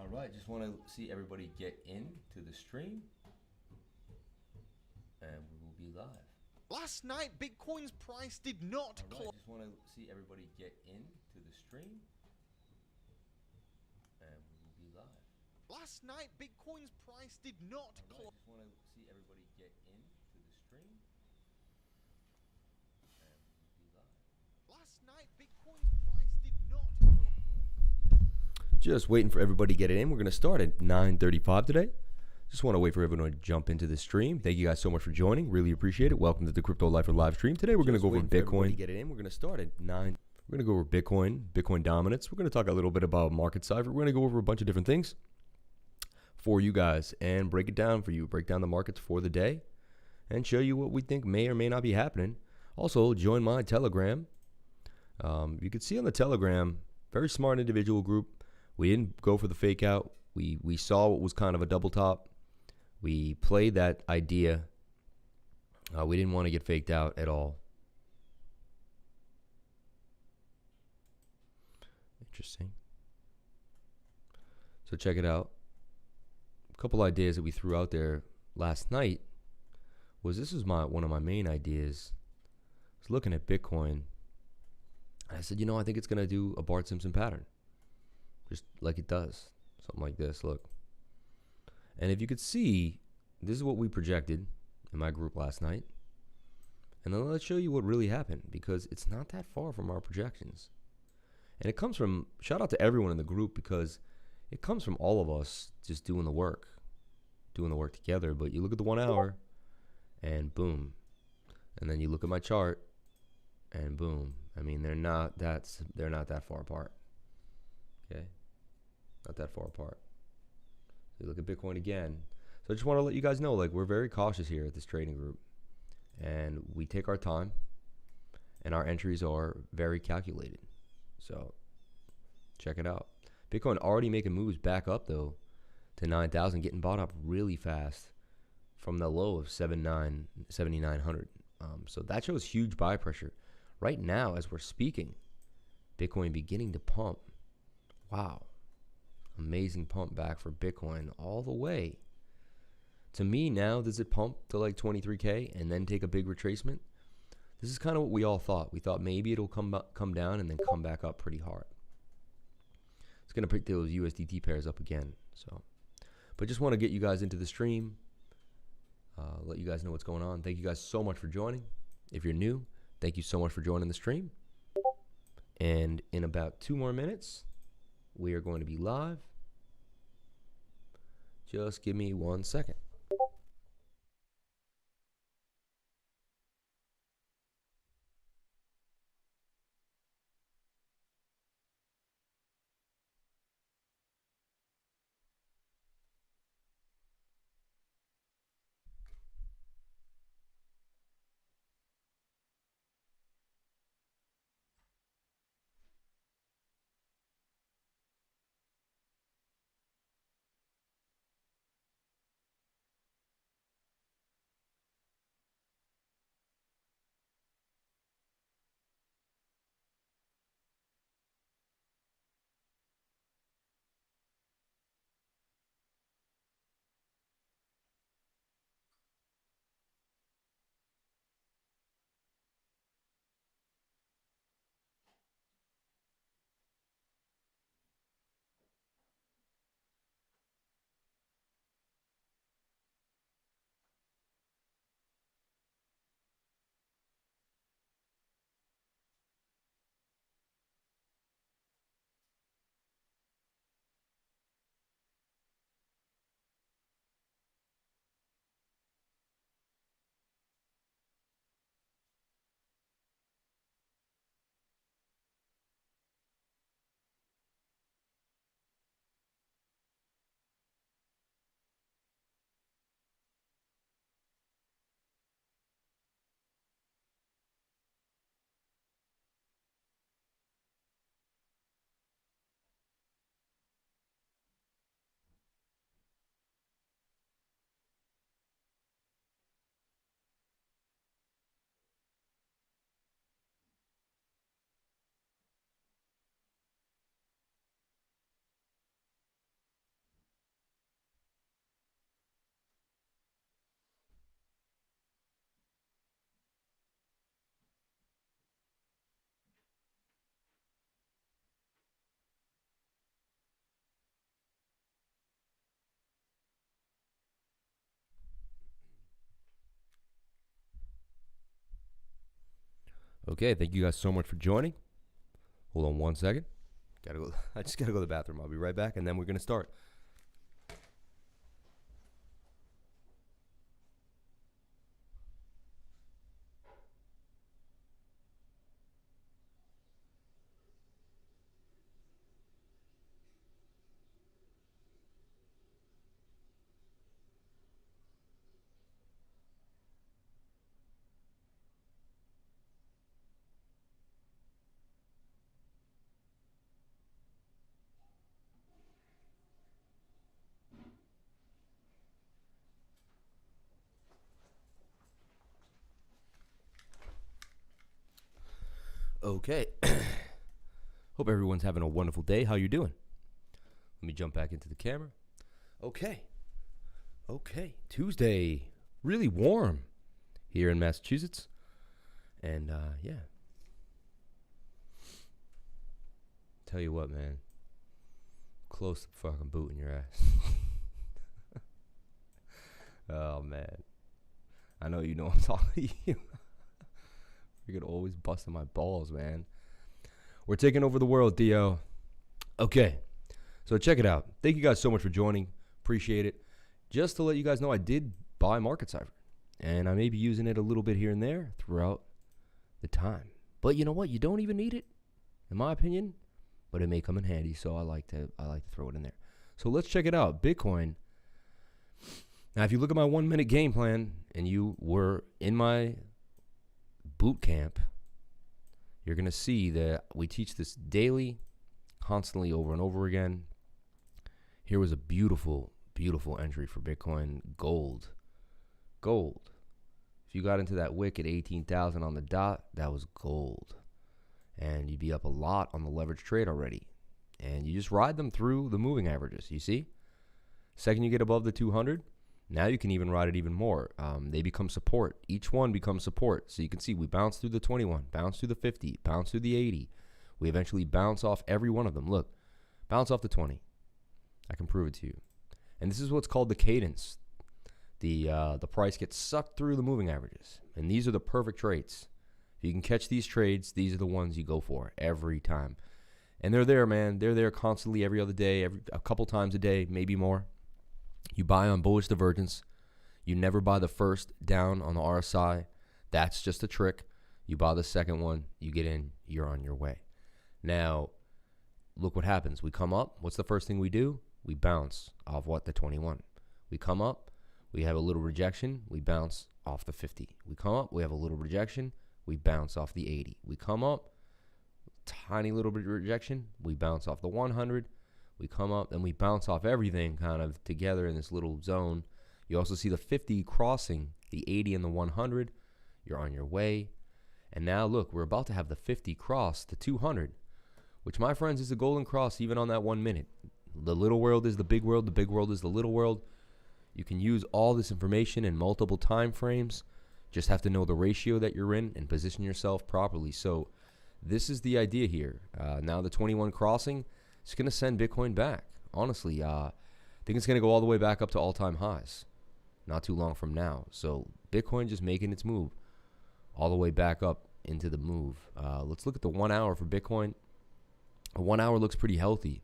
All right, just want to see everybody get into the stream, and we will be live. Last night, Bitcoin's price did not close. Just want to see everybody get into the stream, and we will be live. Last night, Bitcoin's price did not close. Just want to see everybody get into the stream, and we will be live. Last night, Bitcoin's price did not close. Just waiting for everybody to get it in. We're going to start at 9:35 today. Just want to wait for everyone to jump into the stream. Thank you guys so much for joining. Really appreciate it. Welcome to the Crypto Lifer live stream. Today we're going to go over Bitcoin. Get it in. We're going to start at 9. We're going to go over Bitcoin dominance. We're going to talk a little bit about market cipher. We're going to go over a bunch of different things for you guys and break it down for you. Break down the markets for the day and show you what we think may or may not be happening. Also, join my Telegram. You can see on the Telegram, very smart individual group. We didn't go for the fake out. We saw what was kind of a double top. We played that idea. We didn't want to get faked out at all. Interesting. So check it out. A couple ideas that we threw out there last night was this is one of my main ideas. I was looking at Bitcoin. And I said, you know, I think it's going to do a Bart Simpson pattern. Just like it does. Something like this, look. And if you could see, this is what we projected in my group last night. And then let's show you what really happened, because it's not that far from our projections. And it comes from, shout out to everyone in the group, because it comes from all of us just doing the work together. But you look at the 1 hour and boom. And then you look at my chart and boom. I mean, they're not that far apart. Okay? Not that far apart. So you look at Bitcoin again. So I just want to let you guys know, like, we're very cautious here at this trading group. And we take our time. And our entries are very calculated. So check it out. Bitcoin already making moves back up, though, to 9,000, getting bought up really fast from the low of 7,900. So that shows huge buy pressure. Right now, as we're speaking, Bitcoin beginning to pump. Wow. Amazing pump back for Bitcoin all the way. To me now, does it pump to like 23K and then take a big retracement? This is kind of what we all thought. We thought maybe it'll come down and then come back up pretty hard. It's going to pick those USDT pairs up again. So, but just want to get you guys into the stream. Let you guys know what's going on. Thank you guys so much for joining. If you're new, thank you so much for joining the stream. And in about 2 more minutes, we are going to be live. Just give me 1 second. Okay, thank you guys so much for joining. Hold on one second. I just gotta go to the bathroom. I'll be right back, and then we're gonna start. Okay. Hope everyone's having a wonderful day. How you doing? Let me jump back into the camera. Okay. Tuesday, really warm here in Massachusetts. And yeah. Tell you what, man. Close to fucking booting your ass. Oh, man. I know you know I'm talking to you. You're gonna always busting my balls, man. We're taking over the world, Theo. Okay, so check it out. Thank you guys so much for joining. Appreciate it. Just to let you guys know, I did buy Market Cipher, and I may be using it a little bit here and there throughout the time. But you know what? You don't even need it, in my opinion. But it may come in handy, so I like to throw it in there. So let's check it out. Bitcoin. Now, if you look at my 1 minute game plan, and you were in my boot camp, you're going to see that we teach this daily, constantly, over and over again. Here was a beautiful, beautiful entry for Bitcoin. Gold. If you got into that wick at 18,000 on the dot, that was gold. And you'd be up a lot on the leverage trade already. And you just ride them through the moving averages, you see? Second you get above the 200, now you can even ride it even more. They become support. Each one becomes support. So you can see we bounce through the 21, bounce through the 50, bounce through the 80. We eventually bounce off every one of them. Look, bounce off the 20. I can prove it to you. And this is what's called the cadence. The price gets sucked through the moving averages. And these are the perfect trades. If you can catch these trades, these are the ones you go for every time. And they're there, man. They're there constantly every other day, a couple times a day, maybe more. You buy on bullish divergence. You never buy the first down on the RSI. That's just a trick. You buy the second one, you get in, you're on your way. Now, look what happens. We come up. What's the first thing we do? We bounce off what? The 21. We come up. We have a little rejection. We bounce off the 50. We come up. We have a little rejection. We bounce off the 80. We come up. Tiny little bit of rejection. We bounce off the 100. We come up and we bounce off everything kind of together in this little zone. You also see the 50 crossing the 80 and the 100. You're on your way. And now look, we're about to have the 50 cross the 200, which, my friends, is a golden cross even on that 1 minute. The little world is the big world. The big world is the little world. You can use all this information in multiple time frames. Just have to know the ratio that you're in and position yourself properly. So this is the idea here. Now the 21 crossing, it's going to send Bitcoin back. Honestly, I think it's going to go all the way back up to all-time highs not too long from now. So Bitcoin just making its move all the way back up into the move. Let's look at the 1 hour for Bitcoin. A 1 hour looks pretty healthy.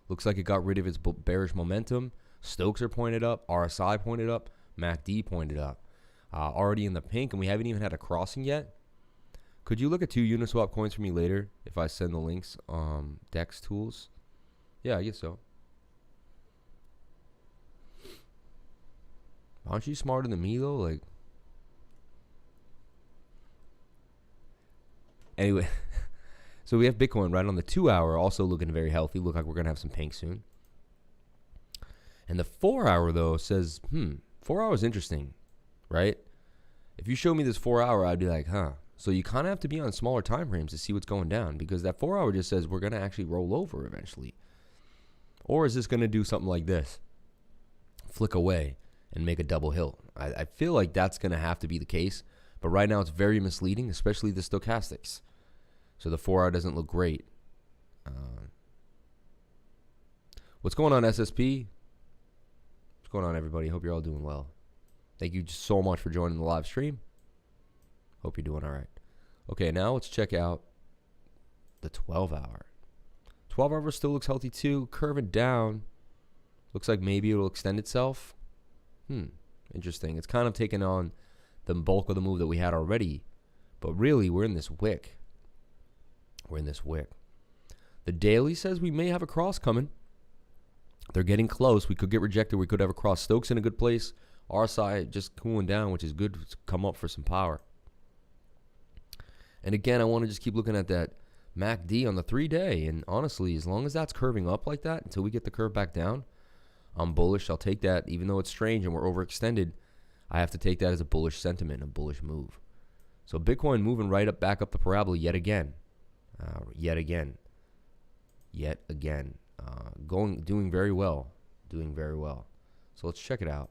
Looks like it got rid of its bearish momentum. Stokes are pointed up. RSI pointed up. MACD pointed up. Already in the pink, and we haven't even had a crossing yet. Could you look at 2 Uniswap coins for me later if I send the links? DEX tools. Yeah, I guess so. Aren't you smarter than me, though? Like, anyway, so we have Bitcoin right on the 2 hour, also looking very healthy. Look like we're going to have some pink soon. And the 4 hour, though, says, 4 hours interesting, right? If you show me this 4 hour, I'd be like, huh. So you kind of have to be on smaller time frames to see what's going down, because that 4 hour just says we're going to actually roll over eventually. Or is this going to do something like this? Flick away and make a double hill. I feel like that's going to have to be the case. But right now it's very misleading, especially the stochastics. So the 4 hour doesn't look great. What's going on, SSP? What's going on, everybody? Hope you're all doing well. Thank you so much for joining the live stream. Hope you're doing all right. Okay, now let's check out the 12-hour. 12-hour still looks healthy too. Curving down. Looks like maybe it'll extend itself. Interesting. It's kind of taken on the bulk of the move that we had already. But really, we're in this wick. We're in this wick. The daily says we may have a cross coming. They're getting close. We could get rejected. We could have a cross. Stokes in a good place. RSI just cooling down, which is good to come up for some power. And again, I want to just keep looking at that MACD on the 3-day. And honestly, as long as that's curving up like that until we get the curve back down, I'm bullish. I'll take that. Even though it's strange and we're overextended, I have to take that as a bullish sentiment, a bullish move. So Bitcoin moving right up, back up the parabola yet again. Doing very well. So let's check it out.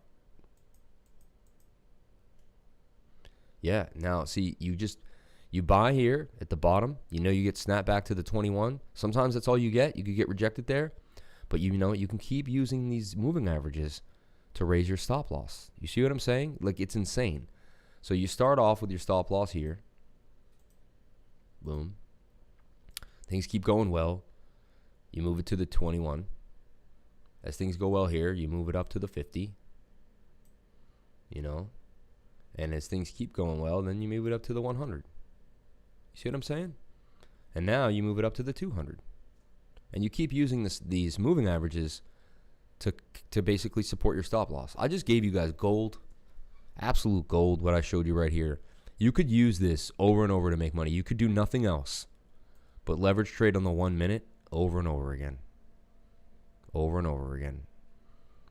Yeah, now see, you buy here at the bottom. You know you get snapped back to the 21. Sometimes that's all you get. You could get rejected there. But you know you can keep using these moving averages to raise your stop loss. You see what I'm saying? Like, it's insane. So you start off with your stop loss here. Boom. Things keep going well. You move it to the 21. As things go well here, you move it up to the 50. You know? And as things keep going well, then you move it up to the 100. You see what I'm saying? And now you move it up to the 200. And you keep using these moving averages to basically support your stop loss. I just gave you guys gold, absolute gold, what I showed you right here. You could use this over and over to make money. You could do nothing else but leverage trade on the 1 minute over and over again. Over and over again.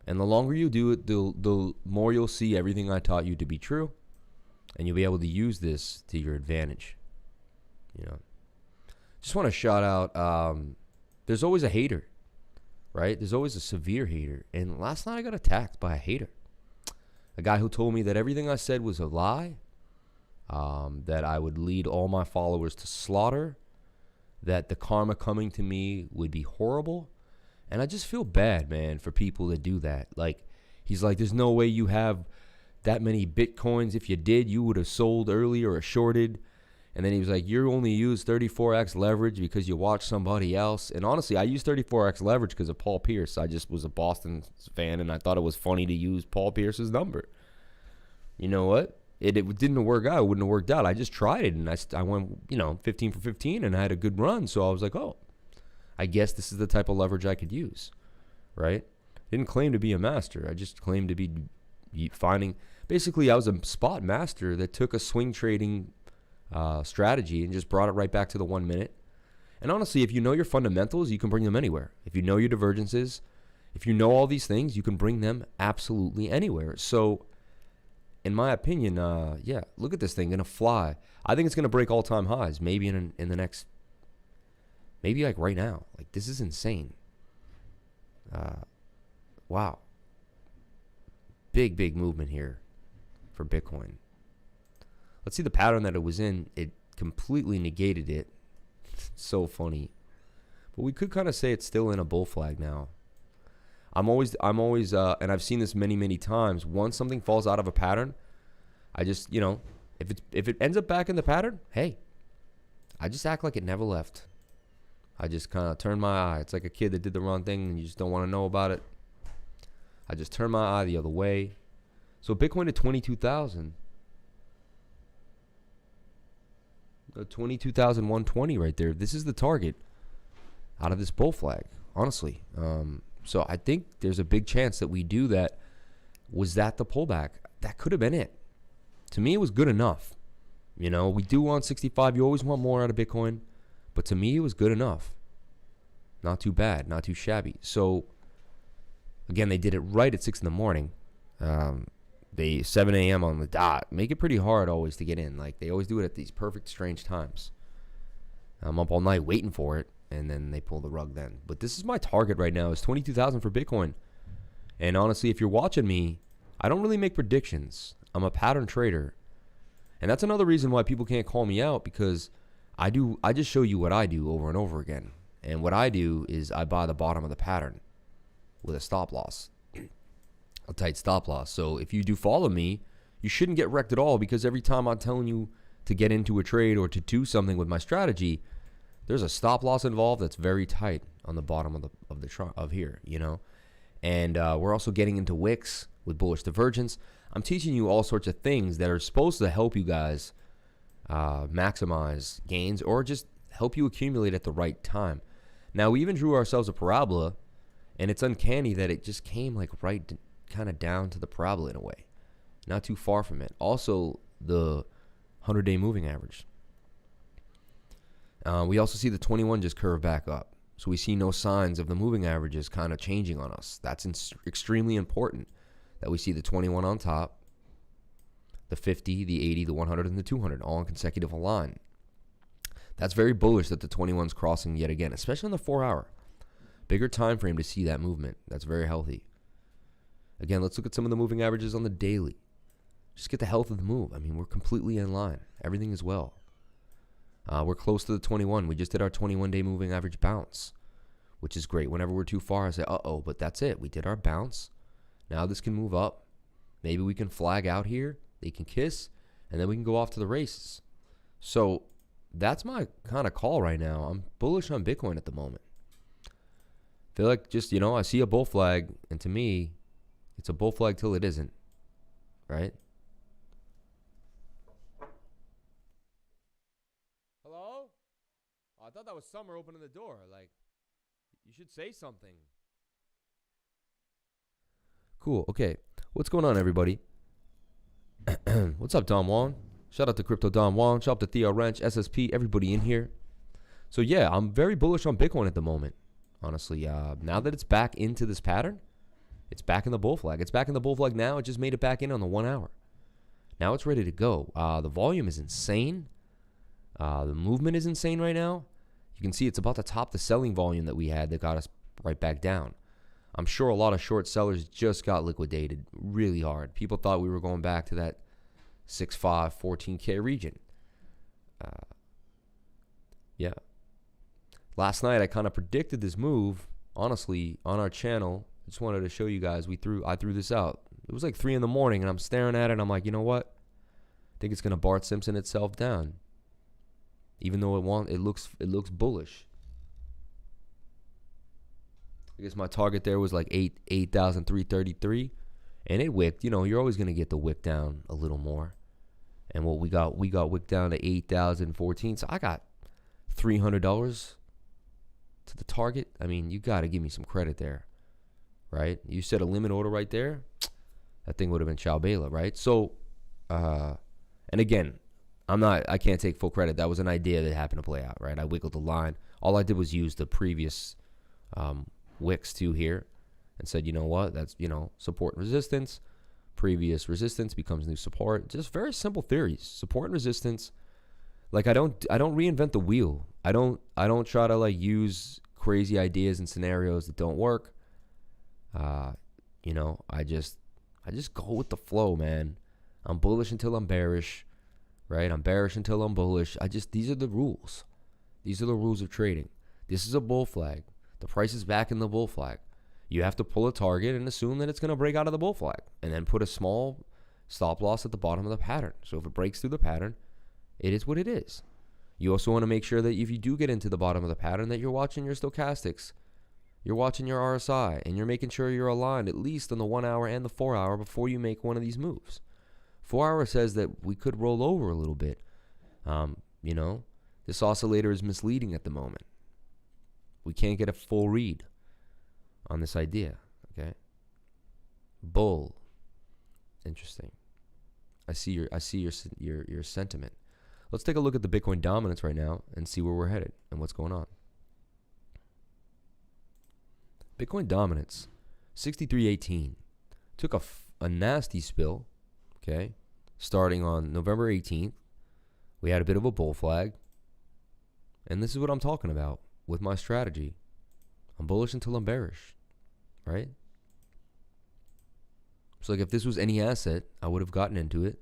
And the longer you do it, the more you'll see everything I taught you to be true. And you'll be able to use this to your advantage. You know. Just want to shout out, there's always a hater, right? There's always a severe hater. And last night I got attacked by a hater. A guy who told me that everything I said was a lie, that I would lead all my followers to slaughter, that the karma coming to me would be horrible. And I just feel bad, man, for people that do that. Like, he's like, there's no way you have that many Bitcoins. If you did, you would have sold earlier or shorted. And then he was like, you only use 34x leverage because you watch somebody else. And honestly, I use 34x leverage because of Paul Pierce. I just was a Boston fan, and I thought it was funny to use Paul Pierce's number. You know what? It didn't work out. It wouldn't have worked out. I just tried it, and I went, 15 for 15, and I had a good run. So I was like, oh, I guess this is the type of leverage I could use, right? Didn't claim to be a master. I just claimed to be finding. Basically, I was a spot master that took a swing trading strategy and just brought it right back to the 1 minute. And honestly, if you know your fundamentals, you can bring them anywhere. If you know your divergences, if you know all these things, you can bring them absolutely anywhere. So in my opinion, look at this thing, gonna fly. I think it's gonna break all-time highs, maybe in the next, maybe like right now. Like, this is insane. Wow. Big movement here for Bitcoin. Let's see the pattern that it was in. It completely negated it. So funny. But we could kind of say it's still in a bull flag now. I'm always, and I've seen this many times. Once something falls out of a pattern, I just, if it ends up back in the pattern, hey, I just act like it never left. I just kind of turn my eye. It's like a kid that did the wrong thing and you just don't want to know about it. I just turn my eye the other way. So Bitcoin at 22,000. 22,120 right there. This is the target out of this bull flag, honestly. So I think there's a big chance that we do that. Was that the pullback? That could have been it. To me, it was good enough. We do want 65. You always want more out of Bitcoin. But to me, it was good enough. Not too bad. Not too shabby. So, again, they did it right at 6 in the morning. They 7 a.m. on the dot. Make it pretty hard always to get in. Like, they always do it at these perfect, strange times. I'm up all night waiting for it, and then they pull the rug then. But this is my target right now, is 22,000 for Bitcoin. And honestly, if you're watching me, I don't really make predictions. I'm a pattern trader. And that's another reason why people can't call me out, because I just show you what I do over and over again. And what I do is I buy the bottom of the pattern with a stop loss. A tight stop loss. So if you do follow me, you shouldn't get wrecked at all, because every time I'm telling you to get into a trade or to do something with my strategy, there's a stop loss involved that's very tight on the bottom of here, you know. And we're also getting into wicks with bullish divergence. I'm teaching you all sorts of things that are supposed to help you guys maximize gains or just help you accumulate at the right time. Now, we even drew ourselves a parabola, and it's uncanny that it just came like right kind of down to the parabola in a way. Not too far from it. Also, the 100-day moving average. We also see the 21 just curve back up. So we see no signs of the moving averages kind of changing on us. That's extremely important that we see the 21 on top, the 50, the 80, the 100, and the 200 all in consecutive line. That's very bullish that the 21's crossing yet again, especially on the 4-hour. Bigger time frame to see that movement. That's very healthy. Again, let's look at some of the moving averages on the daily. Just get the health of the move. I mean, we're completely in line. Everything is well. We're close to the 21. We just did our 21-day moving average bounce, which is great. Whenever we're too far, I say, uh-oh, but that's it. We did our bounce. Now this can move up. Maybe we can flag out here. They can kiss, and then we can go off to the races. So that's my kind of call right now. I'm bullish on Bitcoin at the moment. Feel like just, you know, I see a bull flag, and to me, it's a bull flag till it isn't, right? Hello? Oh, I thought that was Summer opening the door. Like, you should say something. Cool. Okay. What's going on, everybody? What's up, Don Juan? Shout out to Crypto Don Juan. Shout out to Theo Wrench, SSP, everybody in here. So, yeah, I'm very bullish on Bitcoin at the moment, honestly. Now that it's back into this pattern, it's back in the bull flag. It's back in the bull flag now. It just made it back in on the 1 hour. Now it's ready to go. The volume is insane. The movement is insane right now. You can see it's about to top the selling volume that we had that got us right back down. I'm sure a lot of short sellers just got liquidated really hard. People thought we were going back to that 6.5, 14K region. Yeah. Last night I kind of predicted this move, honestly, on our channel. I just wanted to show you guys. I threw this out. It was like 3 in the morning, and I'm staring at it, and I'm like, you know what? I think it's going to Bart Simpson itself down. Even though it looks bullish. I guess my target there was like 8,333, and it wicked. You know, you're always going to get the wick down a little more. And what we got wicked down to 8,014. So I got $300 to the target. I mean, you got to give me some credit there, right? You set a limit order right there. That thing would have been Chow Bela, right? So, and again, I can't take full credit. That was an idea that happened to play out, right? I wiggled the line. All I did was use the previous wicks to here and said, you know what? That's, you know, support and resistance. Previous resistance becomes new support. Just very simple theories. Support and resistance. Like I don't reinvent the wheel. I don't try to like use crazy ideas and scenarios that don't work. You know, I just go with the flow, man. I'm bullish until I'm bearish. Right? I'm bearish until I'm bullish. These are the rules. These are the rules of trading. This is a bull flag. The price is back in the bull flag. You have to pull a target and assume that it's going to break out of the bull flag and then put a small stop loss at the bottom of the pattern. So if it breaks through the pattern, it is what it is. You also want to make sure that if you do get into the bottom of the pattern that you're watching your stochastics, you're watching your RSI, and you're making sure you're aligned at least on the 1 hour and the 4 hour before you make one of these moves. 4 hour says that we could roll over a little bit. You know, this oscillator is misleading at the moment. We can't get a full read on this idea. Okay. Bull. Interesting. I see your sentiment. Let's take a look at the Bitcoin dominance right now and see where we're headed and what's going on. Bitcoin dominance, 63.18. Took a nasty spill. Okay. Starting on November 18th, we had a bit of a bull flag. And this is what I'm talking about with my strategy. I'm bullish until I'm bearish, right? So like if this was any asset, I would have gotten into it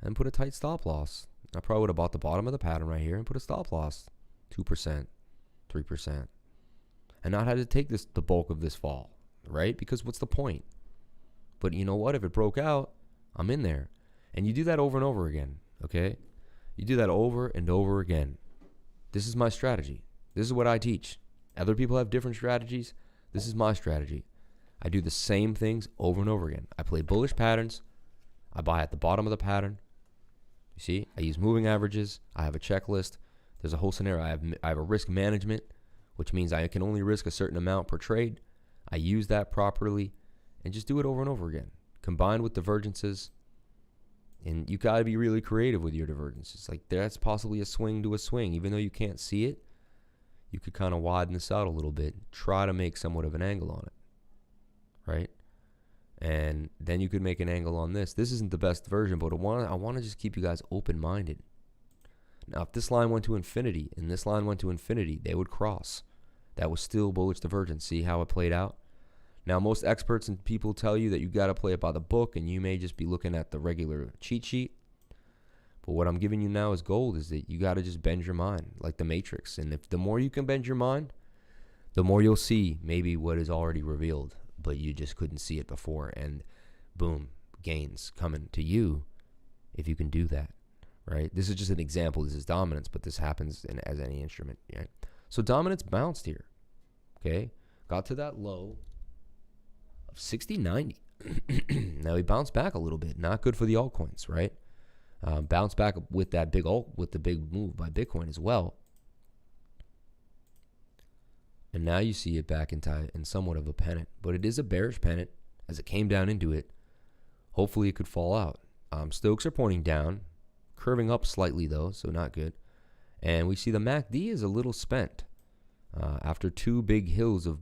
and put a tight stop loss. I probably would have bought the bottom of the pattern right here and put a stop loss, 2%, 3, and not had to take the bulk of this fall, right? Because what's the point? But you know what? If it broke out, I'm in there. And you do that over and over again, okay? You do that over and over again. This is my strategy. This is what I teach. Other people have different strategies. This is my strategy. I do the same things over and over again. I play bullish patterns. I buy at the bottom of the pattern. You see, I use moving averages. I have a checklist. There's a whole scenario. I have a risk management, which means I can only risk a certain amount per trade. I use that properly and just do it over and over again, combined with divergences. And you got to be really creative with your divergences. Like, that's possibly a swing to a swing. Even though you can't see it, you could kind of widen this out a little bit, try to make somewhat of an angle on it, right? And then you could make an angle on this. This isn't the best version, but I want to just keep you guys open-minded. Now, if this line went to infinity and this line went to infinity, they would cross. That was still bullish divergence. See how it played out? Now, most experts and people tell you that you got to play it by the book, and you may just be looking at the regular cheat sheet. But what I'm giving you now is gold, is that you got to just bend your mind, like the Matrix. And if the more you can bend your mind, the more you'll see maybe what is already revealed, but you just couldn't see it before. And boom, gains coming to you if you can do that, right? This is just an example. This is dominance, but this happens as any instrument, right? So dominance bounced here, okay? Got to that low of 60.90. Now he bounced back a little bit. Not good for the altcoins, right? Bounced back with that big with the big move by Bitcoin as well. And now you see it back in somewhat of a pennant, but it is a bearish pennant as it came down into it. Hopefully it could fall out. Stokes are pointing down, curving up slightly though, so not good. And we see the MACD is a little spent after two big hills of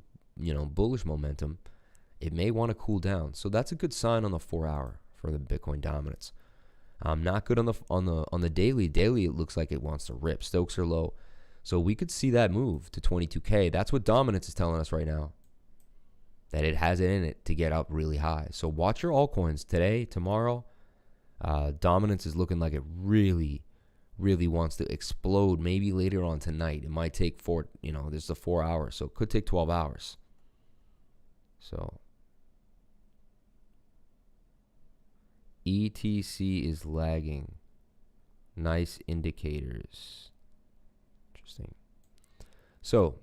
bullish momentum. It may want to cool down, so that's a good sign on the 4-hour for the Bitcoin dominance. Not good on the daily. Daily, it looks like it wants to rip. Stokes are low, so we could see that move to 22K. That's what dominance is telling us right now, that it has it in it to get up really high. So watch your altcoins today, tomorrow. Dominance is looking like it really, really wants to explode. Maybe later on tonight. It might take there's the 4 hours, so it could take 12 hours. So ETC is lagging. Nice indicators. Interesting. So,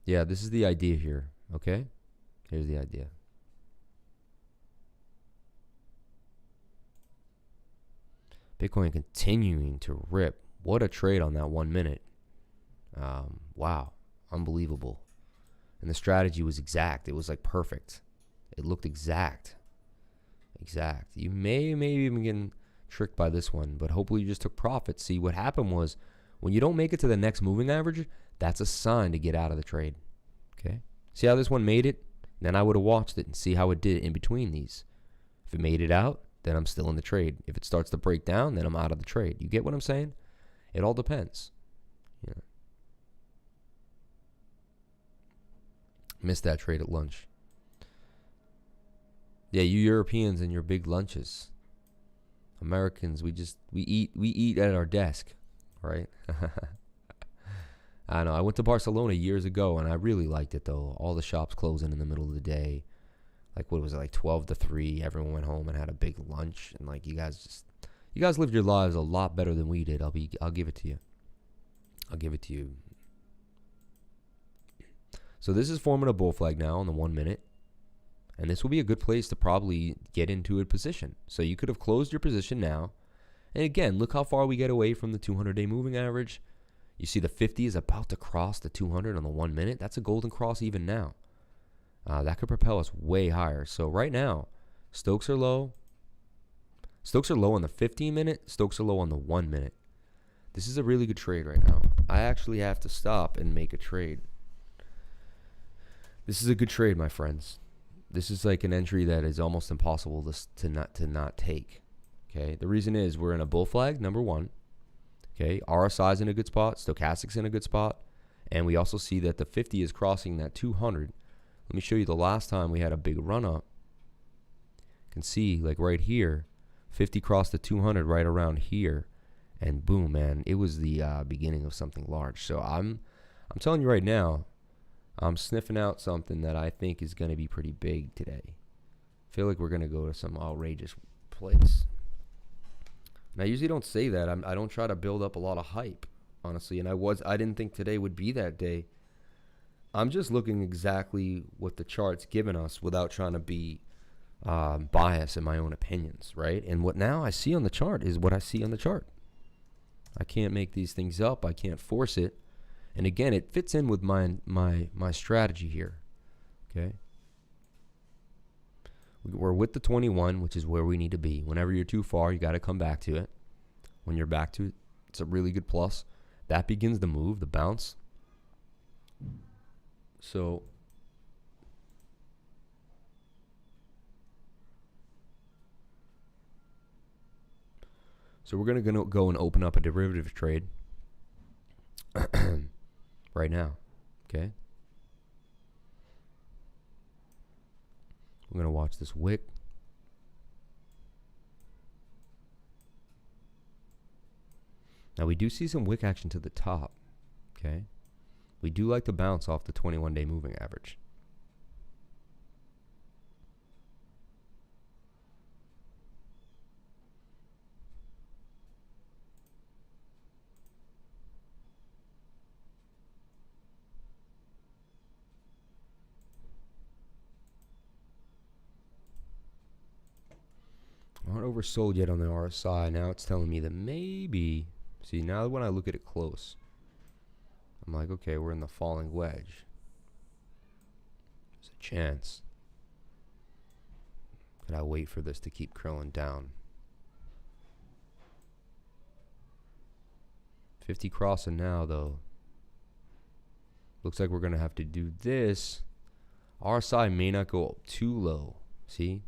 yeah, this is the idea here, okay? Here's the idea. Bitcoin continuing to rip. What a trade on that 1 minute. Wow. Unbelievable. And the strategy was exact. It was like perfect. It looked exact. You may even get tricked by this one, but hopefully you just took profit. See, what happened was when you don't make it to the next moving average, that's a sign to get out of the trade. Okay? See how this one made it? Then I would have watched it and see how it did in between these. If it made it out, then I'm still in the trade. If it starts to break down, then I'm out of the trade. You get what I'm saying? It all depends. Yeah. Missed that trade at lunch. Yeah, you Europeans and your big lunches. Americans, we eat at our desk, right? I know. I went to Barcelona years ago, and I really liked it, though. All the shops closing in the middle of the day. Like, what was it, like 12 to 3? Everyone went home and had a big lunch. And, like, you guys lived your lives a lot better than we did. I'll give it to you. I'll give it to you. So this is forming a bull flag now on the 1 minute. And this will be a good place to probably get into a position. So you could have closed your position now. And again, look how far we get away from the 200-day moving average. You see the 50 is about to cross the 200 on the 1 minute. That's a golden cross even now. That could propel us way higher. So right now, Stokes are low. Stokes are low on the 15-minute. Stokes are low on the 1 minute. This is a really good trade right now. I actually have to stop and make a trade. This is a good trade, my friends. This is like an entry that is almost impossible to not take. Okay, the reason is we're in a bull flag, number one. Okay, RSI is in a good spot, stochastic's in a good spot, and we also see that the 50 is crossing that 200. Let me show you the last time we had a big run up. You can see like right here, 50 crossed the 200 right around here, and boom, man, it was the beginning of something large. So I'm telling you right now, I'm sniffing out something that I think is going to be pretty big today. I feel like we're going to go to some outrageous place. And I usually don't say that. I don't try to build up a lot of hype, honestly. And I didn't think today would be that day. I'm just looking exactly what the chart's given us without trying to be biased in my own opinions, right? And what now I see on the chart is what I see on the chart. I can't make these things up. I can't force it. And again, it fits in with my strategy here. Okay. We're with the 21, which is where we need to be. Whenever you're too far, you got to come back to it. When you're back to it, it's a really good plus. That begins the move, the bounce. So we're going to go and open up a derivative trade right now. Okay. We're going to watch this wick. Now we do see some wick action to the top. Okay. We do like to bounce off the 21-day moving average. Aren't oversold yet on the RSI. Now it's telling me that maybe, see, now when I look at it close, I'm like, okay, we're in the falling wedge. There's a chance. Could I wait for this to keep curling down? 50 crossing now, though. Looks like we're going to have to do this. RSI may not go up too low. See?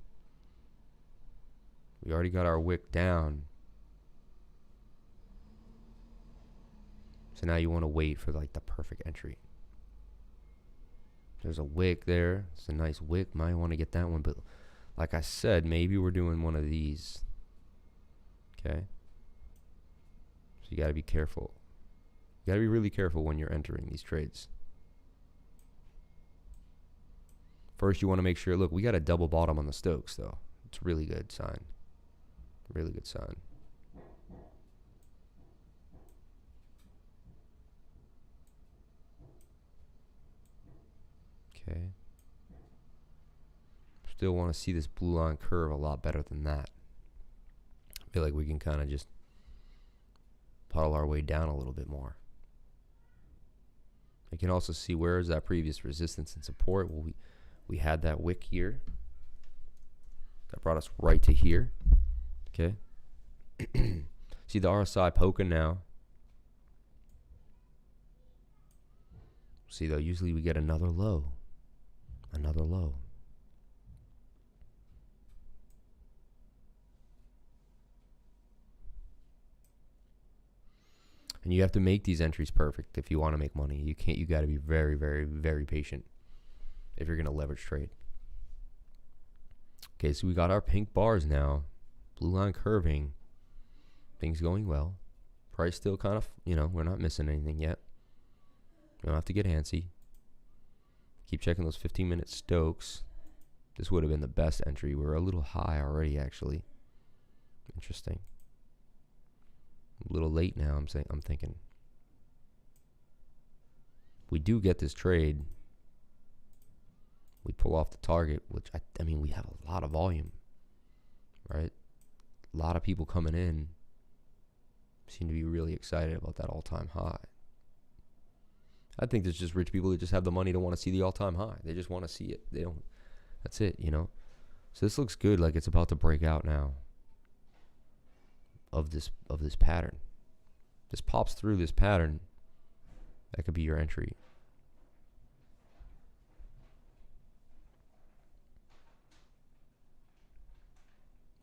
We already got our wick down. So now you want to wait for like the perfect entry. There's a wick there. It's a nice wick. Might want to get that one. But like I said, maybe we're doing one of these. Okay. So you got to be careful. You got to be really careful when you're entering these trades. First, you want to make sure, look, we got a double bottom on the Stokes, though. It's a really good sign. Really good sign. Okay. Still want to see this blue line curve a lot better than that. I feel like we can kind of just puddle our way down a little bit more. You can also see where is that previous resistance and support. Well, we had that wick here. That brought us right to here. Okay. See the RSI poking now. See though, usually we get another low. Another low. And you have to make these entries perfect if you want to make money. You can't, you got to be very, very, very patient if you're going to leverage trade. Okay, so we got our pink bars now. Blue line curving. Things going well. Price still kind of, we're not missing anything yet. We don't have to get antsy. Keep checking those 15-minute Stokes. This would have been the best entry. We're a little high already, actually. Interesting. A little late now, I'm thinking. We do get this trade. We pull off the target, which, I mean, we have a lot of volume, right? A lot of people coming in seem to be really excited about that all-time high. I think there's just rich people that just have the money to want to see the all-time high. They just want to see it. They don't. That's it, So this looks good, like it's about to break out now of this pattern. This pops through this pattern. That could be your entry.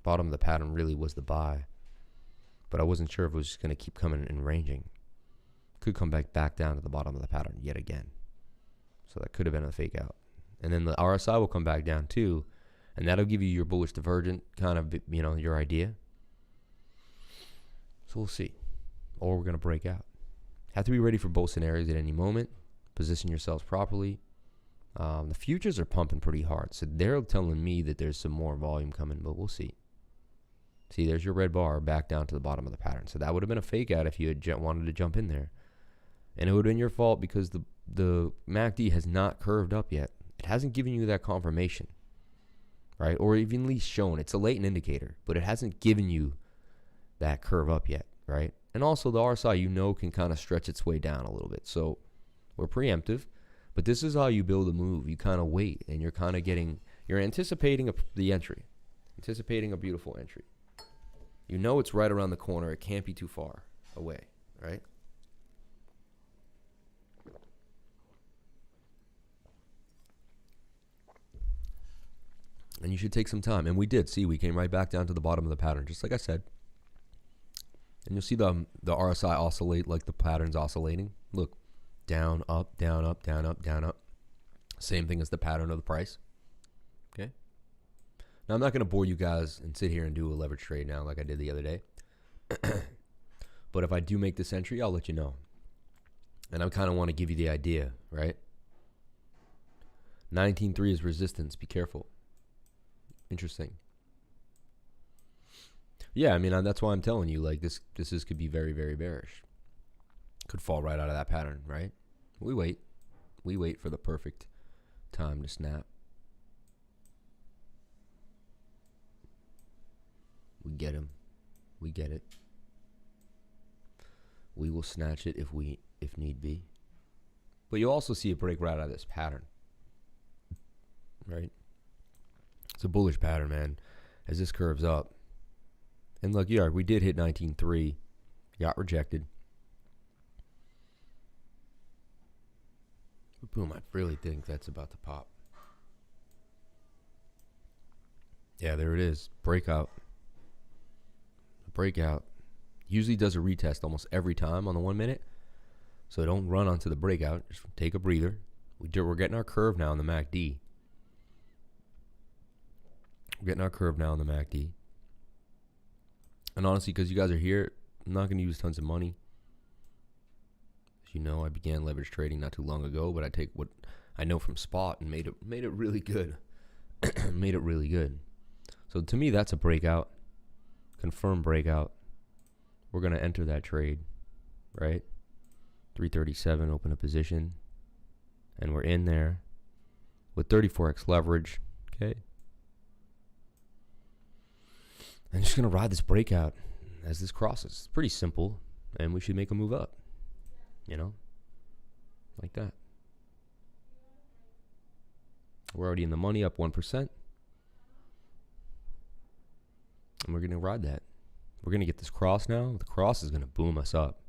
Bottom of the pattern really was the buy, but I wasn't sure if it was just going to keep coming and ranging. Could come back down to the bottom of the pattern yet again. So that could have been a fake out. And then the RSI will come back down too, and that'll give you your bullish divergent kind of, your idea. So we'll see. Or we're going to break out. Have to be ready for both scenarios at any moment. Position yourselves properly. The futures are pumping pretty hard, so they're telling me that there's some more volume coming, but we'll see. See, there's your red bar back down to the bottom of the pattern. So that would have been a fake out if you had wanted to jump in there. And it would have been your fault because the MACD has not curved up yet. It hasn't given you that confirmation, right? Or even at least shown. It's a latent indicator, but it hasn't given you that curve up yet, right? And also the RSI, you know, can kind of stretch its way down a little bit. So we're preemptive, but this is how you build a move. You kind of wait, and you're kind of you're anticipating the entry, anticipating a beautiful entry. You know it's right around the corner. It can't be too far away, right? And you should take some time. And we did. See, we came right back down to the bottom of the pattern, just like I said. And you'll see the RSI oscillate like the pattern's oscillating. Look, down, up, down, up, down, up, down, up. Same thing as the pattern of the price. Okay. Now, I'm not going to bore you guys and sit here and do a leverage trade now like I did the other day. But if I do make this entry, I'll let you know. And I kind of want to give you the idea, right? 19.3 is resistance. Be careful. Interesting. Yeah, I mean, that's why I'm telling you, like, this could be very, very bearish. Could fall right out of that pattern, right? We wait. We wait for the perfect time to snap. We get him. We get it. We will snatch it if need be. But you'll also see it break right out of this pattern. Right? It's a bullish pattern, man. As this curves up. And look, yeah, we did hit 19.3. Got rejected. But boom, I really think that's about to pop. Yeah, there it is. Breakout. Breakout. Usually does a retest almost every time on the 1 minute. So don't run onto the breakout. Just take a breather. We're getting our curve now in the MACD. We're getting our curve now in the MACD. And honestly, because you guys are here, I'm not going to use tons of money. As you know, I began leverage trading not too long ago, but I take what I know from spot and made it really good. Made it really good. So to me, that's a breakout. Confirmed breakout. We're going to enter that trade, right? 337, open a position. And we're in there with 34x leverage. Okay. I'm just going to ride this breakout as this crosses. It's pretty simple, and we should make a move up, you know, like that. We're already in the money, up 1%. And we're going to ride that. We're going to get this cross now. The cross is going to boom us up.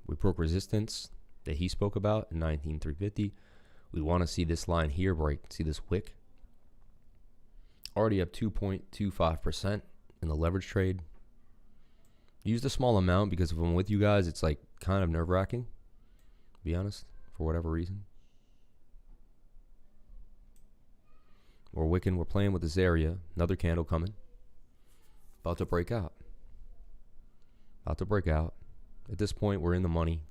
We broke resistance that he spoke about in 19,350. We want to see this line here break. See this wick? Already up 2.25% in the leverage trade. Used a small amount because if I'm with you guys, it's like kind of nerve-wracking, to be honest, for whatever reason. We're wicking, we're playing with this area. Another candle coming. About to break out. About to break out. At this point, we're in the money.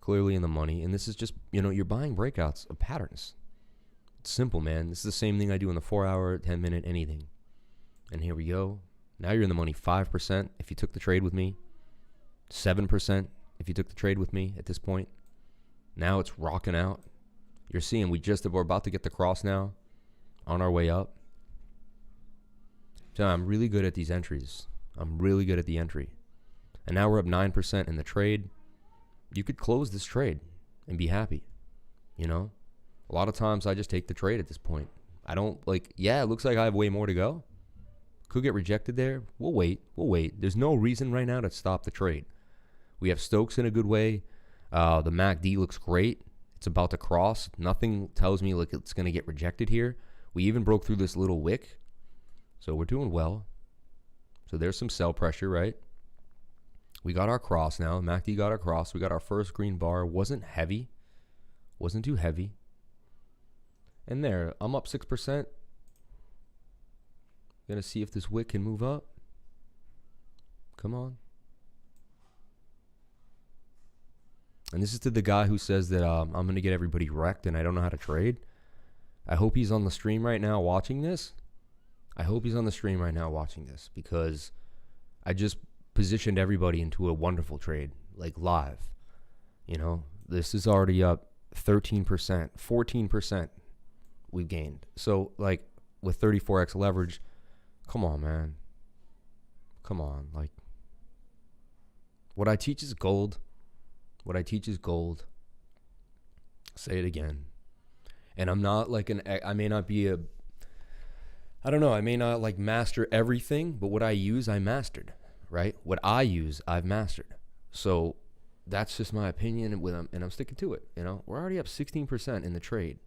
Clearly in the money. And this is just, you know, you're buying breakouts of patterns. It's simple, man. This is the same thing I do in the 4-hour, 10-minute, anything. And here we go. Now you're in the money 5% if you took the trade with me. 7% if you took the trade with me at this point. Now it's rocking out. You're seeing we're about to get the cross now. On our way up. So I'm really good at these entries. I'm really good at the entry. And now we're up 9% in the trade. You could close this trade and be happy. You know? A lot of times I just take the trade at this point. I don't it looks like I have way more to go. Could get rejected there. We'll wait. We'll wait. There's no reason right now to stop the trade. We have Stokes in a good way. The MACD looks great. It's about to cross. Nothing tells me like it's going to get rejected here. We even broke through this little wick. So we're doing well. So there's some sell pressure, right? We got our cross now. MACD got our cross. We got our first green bar. Wasn't heavy. Wasn't too heavy. And there, I'm up 6%. Gonna see if this wick can move up. Come on. And this is to the guy who says that I'm going to get everybody wrecked and I don't know how to trade. I hope he's on the stream right now watching this. I hope he's on the stream right now watching this, because I just positioned everybody into a wonderful trade, like live. You know, this is already up 13%, 14% we've gained. So, like, with 34x leverage, come on, man. Come on. Like, what I teach is gold. What I teach is gold. Say it again. And I'm not like I may not be I don't know, I may not like master everything, but what I use, I mastered, right? What I use, I've mastered. So that's just my opinion, and I'm sticking to it. You know, we're already up 16% in the trade.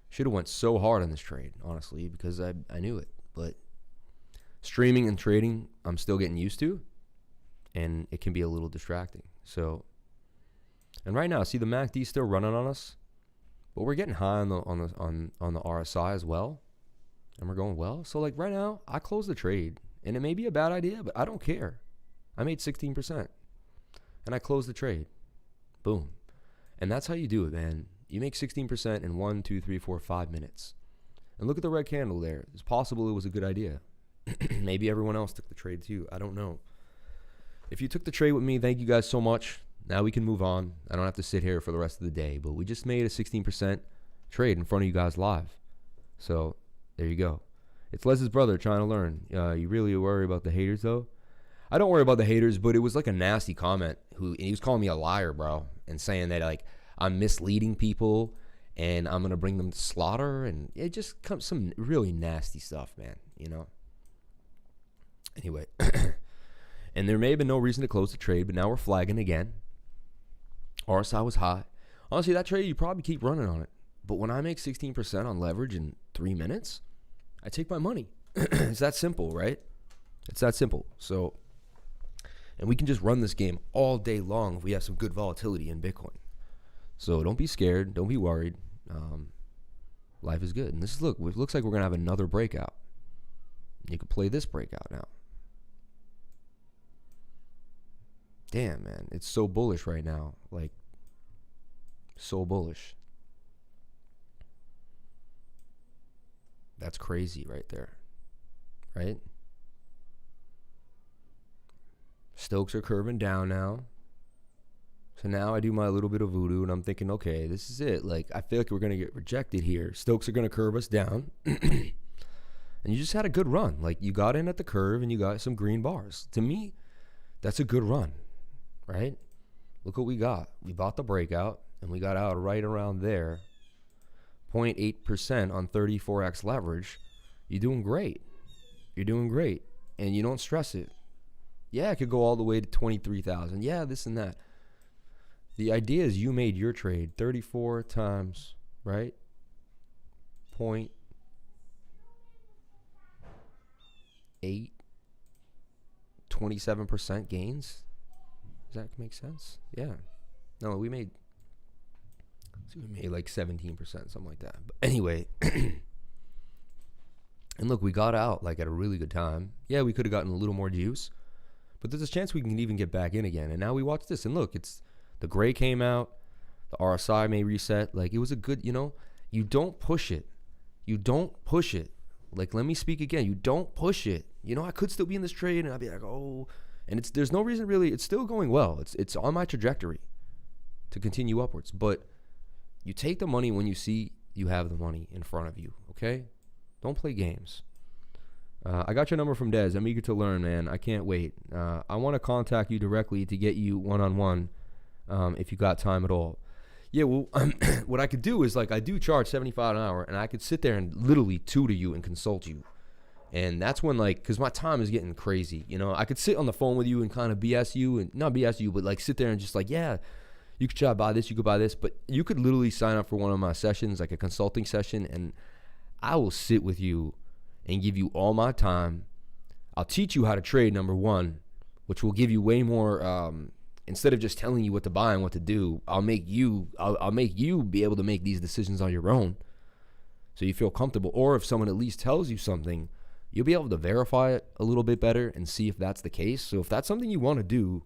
Should have went so hard on this trade, honestly, because I knew it. But streaming and trading, I'm still getting used to, and it can be a little distracting. So, and right now, see the MACD still running on us, but we're getting high on the RSI as well, and we're going well. So like right now, I closed the trade, and it may be a bad idea, but I don't care. I made 16%, and I closed the trade. Boom, and that's how you do it, man. You make 16% in 1, 2, 3, 4, 5 minutes. And look at the red candle there. It's possible it was a good idea. Maybe everyone else took the trade too. I don't know. If you took the trade with me, thank you guys so much. Now we can move on. I don't have to sit here for the rest of the day. But we just made a 16% trade in front of you guys live. So there you go. It's Les's brother trying to learn. You really worry about the haters though? I don't worry about the haters, but it was like a nasty comment. And he was calling me a liar, bro. And saying that like, I'm misleading people and I'm going to bring them to slaughter. And it just comes some really nasty stuff, man, you know? Anyway, and there may have been no reason to close the trade, but now we're flagging again. RSI was high. Honestly, that trade, you probably keep running on it. But when I make 16% on leverage in 3 minutes, I take my money. It's that simple, right? It's that simple. So, and we can just run this game all day long if we have some good volatility in Bitcoin. So don't be scared. Don't be worried. Life is good. And this is, look, it looks like we're going to have another breakout. You could play this breakout now. Damn, man. It's so bullish right now. Like, so bullish. That's crazy right there. Right? Stokes are curving down now. So now I do my little bit of voodoo, and I'm thinking, okay, this is it. Like, I feel like we're going to get rejected here. Stokes are going to curve us down. And you just had a good run. Like, you got in at the curve, and you got some green bars. To me, that's a good run, right? Look what we got. We bought the breakout, and we got out right around there. 0.8% on 34x leverage. You're doing great. You're doing great. And you don't stress it. Yeah, it could go all the way to 23,000. Yeah, this and that. The idea is you made your trade 34 times, right? 0.8, 27% gains. Does that make sense? Yeah. No, we made like 17%, something like that. But anyway, and look, we got out like at a really good time. Yeah, we could have gotten a little more juice, but there's a chance we can even get back in again. And now we watch this, and look, it's the gray came out, the RSI may reset. Like, it was a good, you know, you don't push it. You don't push it. Like, let me speak again. You don't push it. You know, I could still be in this trade, and I'd be like, oh, and there's no reason really. It's still going well. It's on my trajectory to continue upwards. But you take the money when you see you have the money in front of you, okay? Don't play games. I got your number from Dez. I'm eager to learn, man. I can't wait. I want to contact you directly to get you one-on-one if you got time at all. Yeah, well, what I could do is, like, I do charge $75 an hour, and I could sit there and literally tutor you and consult you. And that's when, like, because my time is getting crazy, you know? I could sit on the phone with you and kind of BS you, and not BS you, but, like, sit there and just, like, yeah, you could try to buy this, you could buy this, but you could literally sign up for one of my sessions, like a consulting session, and I will sit with you and give you all my time. I'll teach you how to trade, number one, which will give you way more, instead of just telling you what to buy and what to do, I'll make you be able to make these decisions on your own so you feel comfortable. Or if someone at least tells you something, you'll be able to verify it a little bit better and see if that's the case. So if that's something you want to do,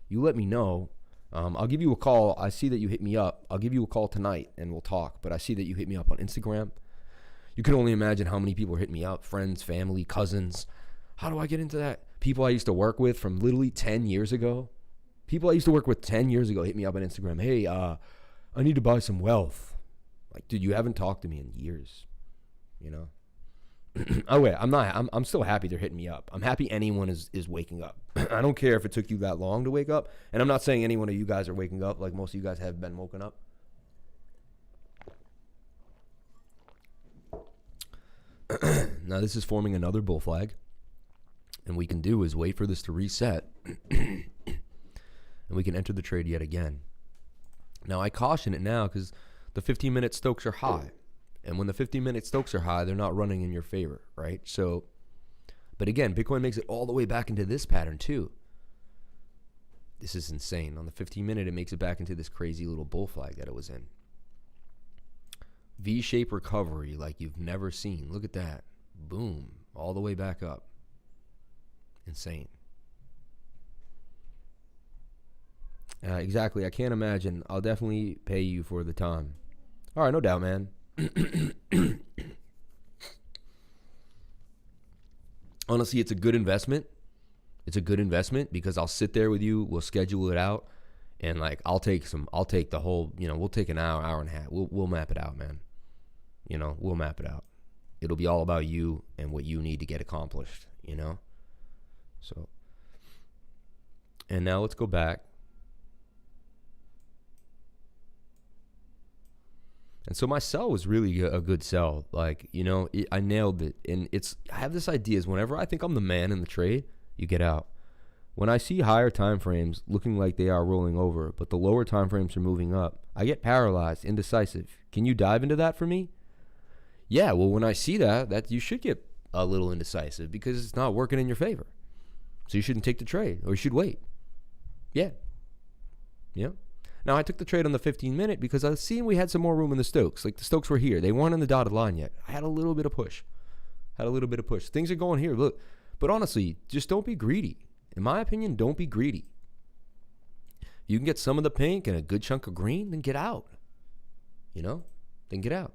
you let me know. I'll give you a call. I see that you hit me up. I'll give you a call tonight and we'll talk. But I see that you hit me up on Instagram. You can only imagine how many people are hitting me up, friends, family, cousins. How do I get into that? People I used to work with from literally 10 years ago. People I used to work with 10 years ago hit me up on Instagram. Hey, I need to buy some wealth. Like, dude, you haven't talked to me in years, you know? Oh, wait, I'm still happy they're hitting me up. I'm happy anyone is waking up. I don't care if it took you that long to wake up. And I'm not saying any one of you guys are waking up like most of you guys have been woken up. Now, this is forming another bull flag. And we can do is wait for this to reset. And we can enter the trade yet again. Now, I caution it now because the 15-minute Stokes are high. And when the 15-minute Stokes are high, they're not running in your favor, right? So, but again, Bitcoin makes it all the way back into this pattern too. This is insane. On the 15-minute, it makes it back into this crazy little bull flag that it was in. V-shape recovery like you've never seen. Look at that. Boom. All the way back up. Insane. Exactly. I can't imagine. I'll definitely pay you for the time. All right, no doubt, man. Honestly, it's a good investment. It's a good investment because I'll sit there with you. We'll schedule it out, and like I'll take the whole. We'll take an hour and a half. We'll map it out, man. We'll map it out. It'll be all about you and what you need to get accomplished. So, and now let's go back. And so my sell was really a good sell. Like, I nailed it. And I have this idea is whenever I think I'm the man in the trade, you get out. When I see higher time frames looking like they are rolling over, but the lower time frames are moving up, I get paralyzed, indecisive. Can you dive into that for me? Yeah, well, when I see that you should get a little indecisive because it's not working in your favor. So you shouldn't take the trade, or you should wait. Yeah. Now, I took the trade on the 15-minute because I was seeing we had some more room in the Stokes. Like, the Stokes were here. They weren't in the dotted line yet. I had a little bit of push. Things are going here. Look. But honestly, just don't be greedy. In my opinion, don't be greedy. You can get some of the pink and a good chunk of green, then get out. Then get out.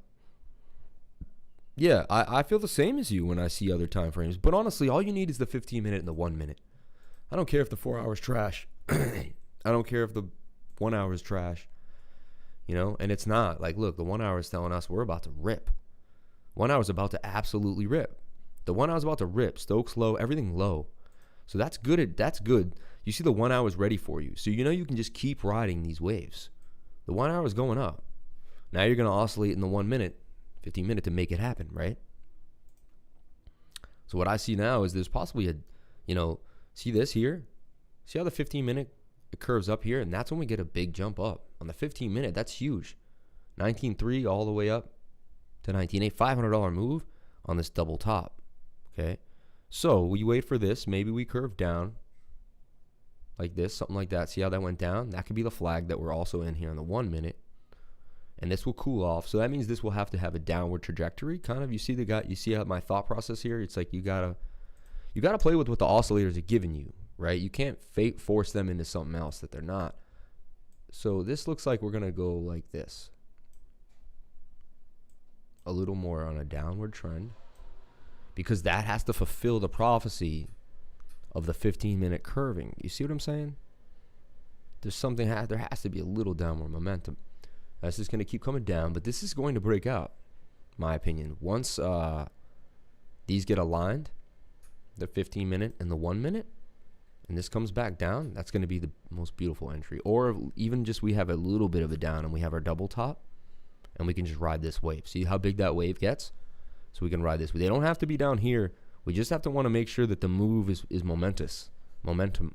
Yeah, I feel the same as you when I see other time frames. But honestly, all you need is the 15-minute and the 1 minute. I don't care if the 4 hours trash. I don't care if the 1 hour is trash. And it's not. Like, look, the 1 hour is telling us we're about to rip. 1 hour is about to absolutely rip. The 1 hour is about to rip. Stokes low, everything low. So that's good. That's good. You see the 1 hour is ready for you. So you can just keep riding these waves. The 1 hour is going up. Now you're going to oscillate in the 1 minute, 15-minute to make it happen, right? So what I see now is there's possibly see this here? See how the 15-minute it curves up here, and that's when we get a big jump up. On the 15-minute, that's huge. 19.3 all the way up to 19.8. $500 move on this double top. Okay? So we wait for this. Maybe we curve down like this, something like that. See how that went down? That could be the flag that we're also in here on the 1 minute. And this will cool off. So that means this will have to have a downward trajectory. Kind of, you see how my thought process here? It's like you gotta play with what the oscillators are giving you. Right? You can't force them into something else that they're not. So this looks like we're going to go like this. A little more on a downward trend. Because that has to fulfill the prophecy of the 15-minute curving. You see what I'm saying? There has to be a little downward momentum. That's just going to keep coming down. But this is going to break out, my opinion. Once these get aligned, the 15-minute and the 1 minute, and this comes back down, that's going to be the most beautiful entry. Or even just we have a little bit of a down and we have our double top and we can just ride this wave. See how big that wave gets? So we can ride this. They don't have to be down here. We just have to want to make sure that the move is momentous. Momentumous.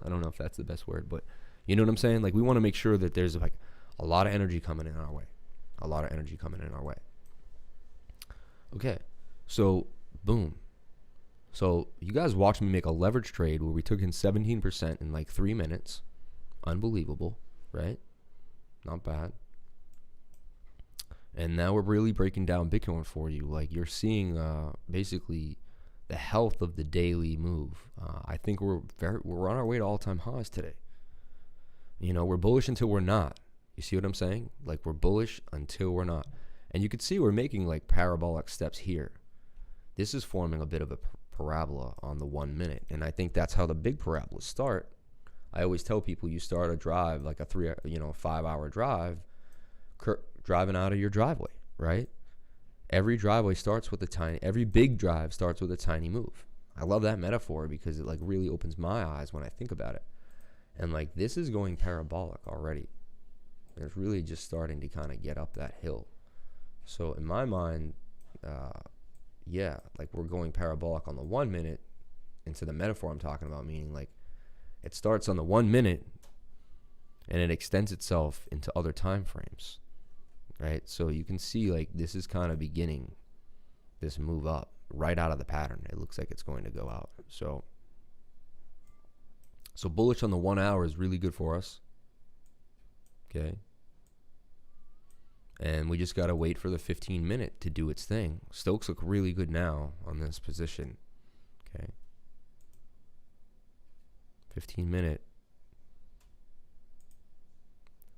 I don't know if that's the best word, but you know what I'm saying? Like, we want to make sure that there's like a lot of energy coming in our way. Okay. So, boom. So you guys watched me make a leverage trade where we took in 17% in like 3 minutes. Unbelievable, right? Not bad. And now we're really breaking down Bitcoin for you. Like, you're seeing basically the health of the daily move. I think we're on our way to all-time highs today. We're bullish until we're not. You see what I'm saying? Like, we're bullish until we're not. And you can see we're making like parabolic steps here. This is forming a bit of a parabola on the 1 minute. And I think that's how the big parabolas start. I always tell people you start a drive, like a 5-hour drive, driving out of your driveway, right? Every driveway starts with every big drive starts with a tiny move. I love that metaphor because it like really opens my eyes when I think about it. And like this is going parabolic already. It's really just starting to kind of get up that hill. So in my mind, yeah, like we're going parabolic on the 1 minute into the metaphor I'm talking about, meaning like it starts on the 1 minute and it extends itself into other time frames, right? So you can see like this is kind of beginning this move up right out of the pattern. It looks like it's going to go out. So bullish on the 1 hour is really good for us. Okay. And we just got to wait for the 15 minute to do its thing. Stokes look really good now on this position. Okay. 15 minute.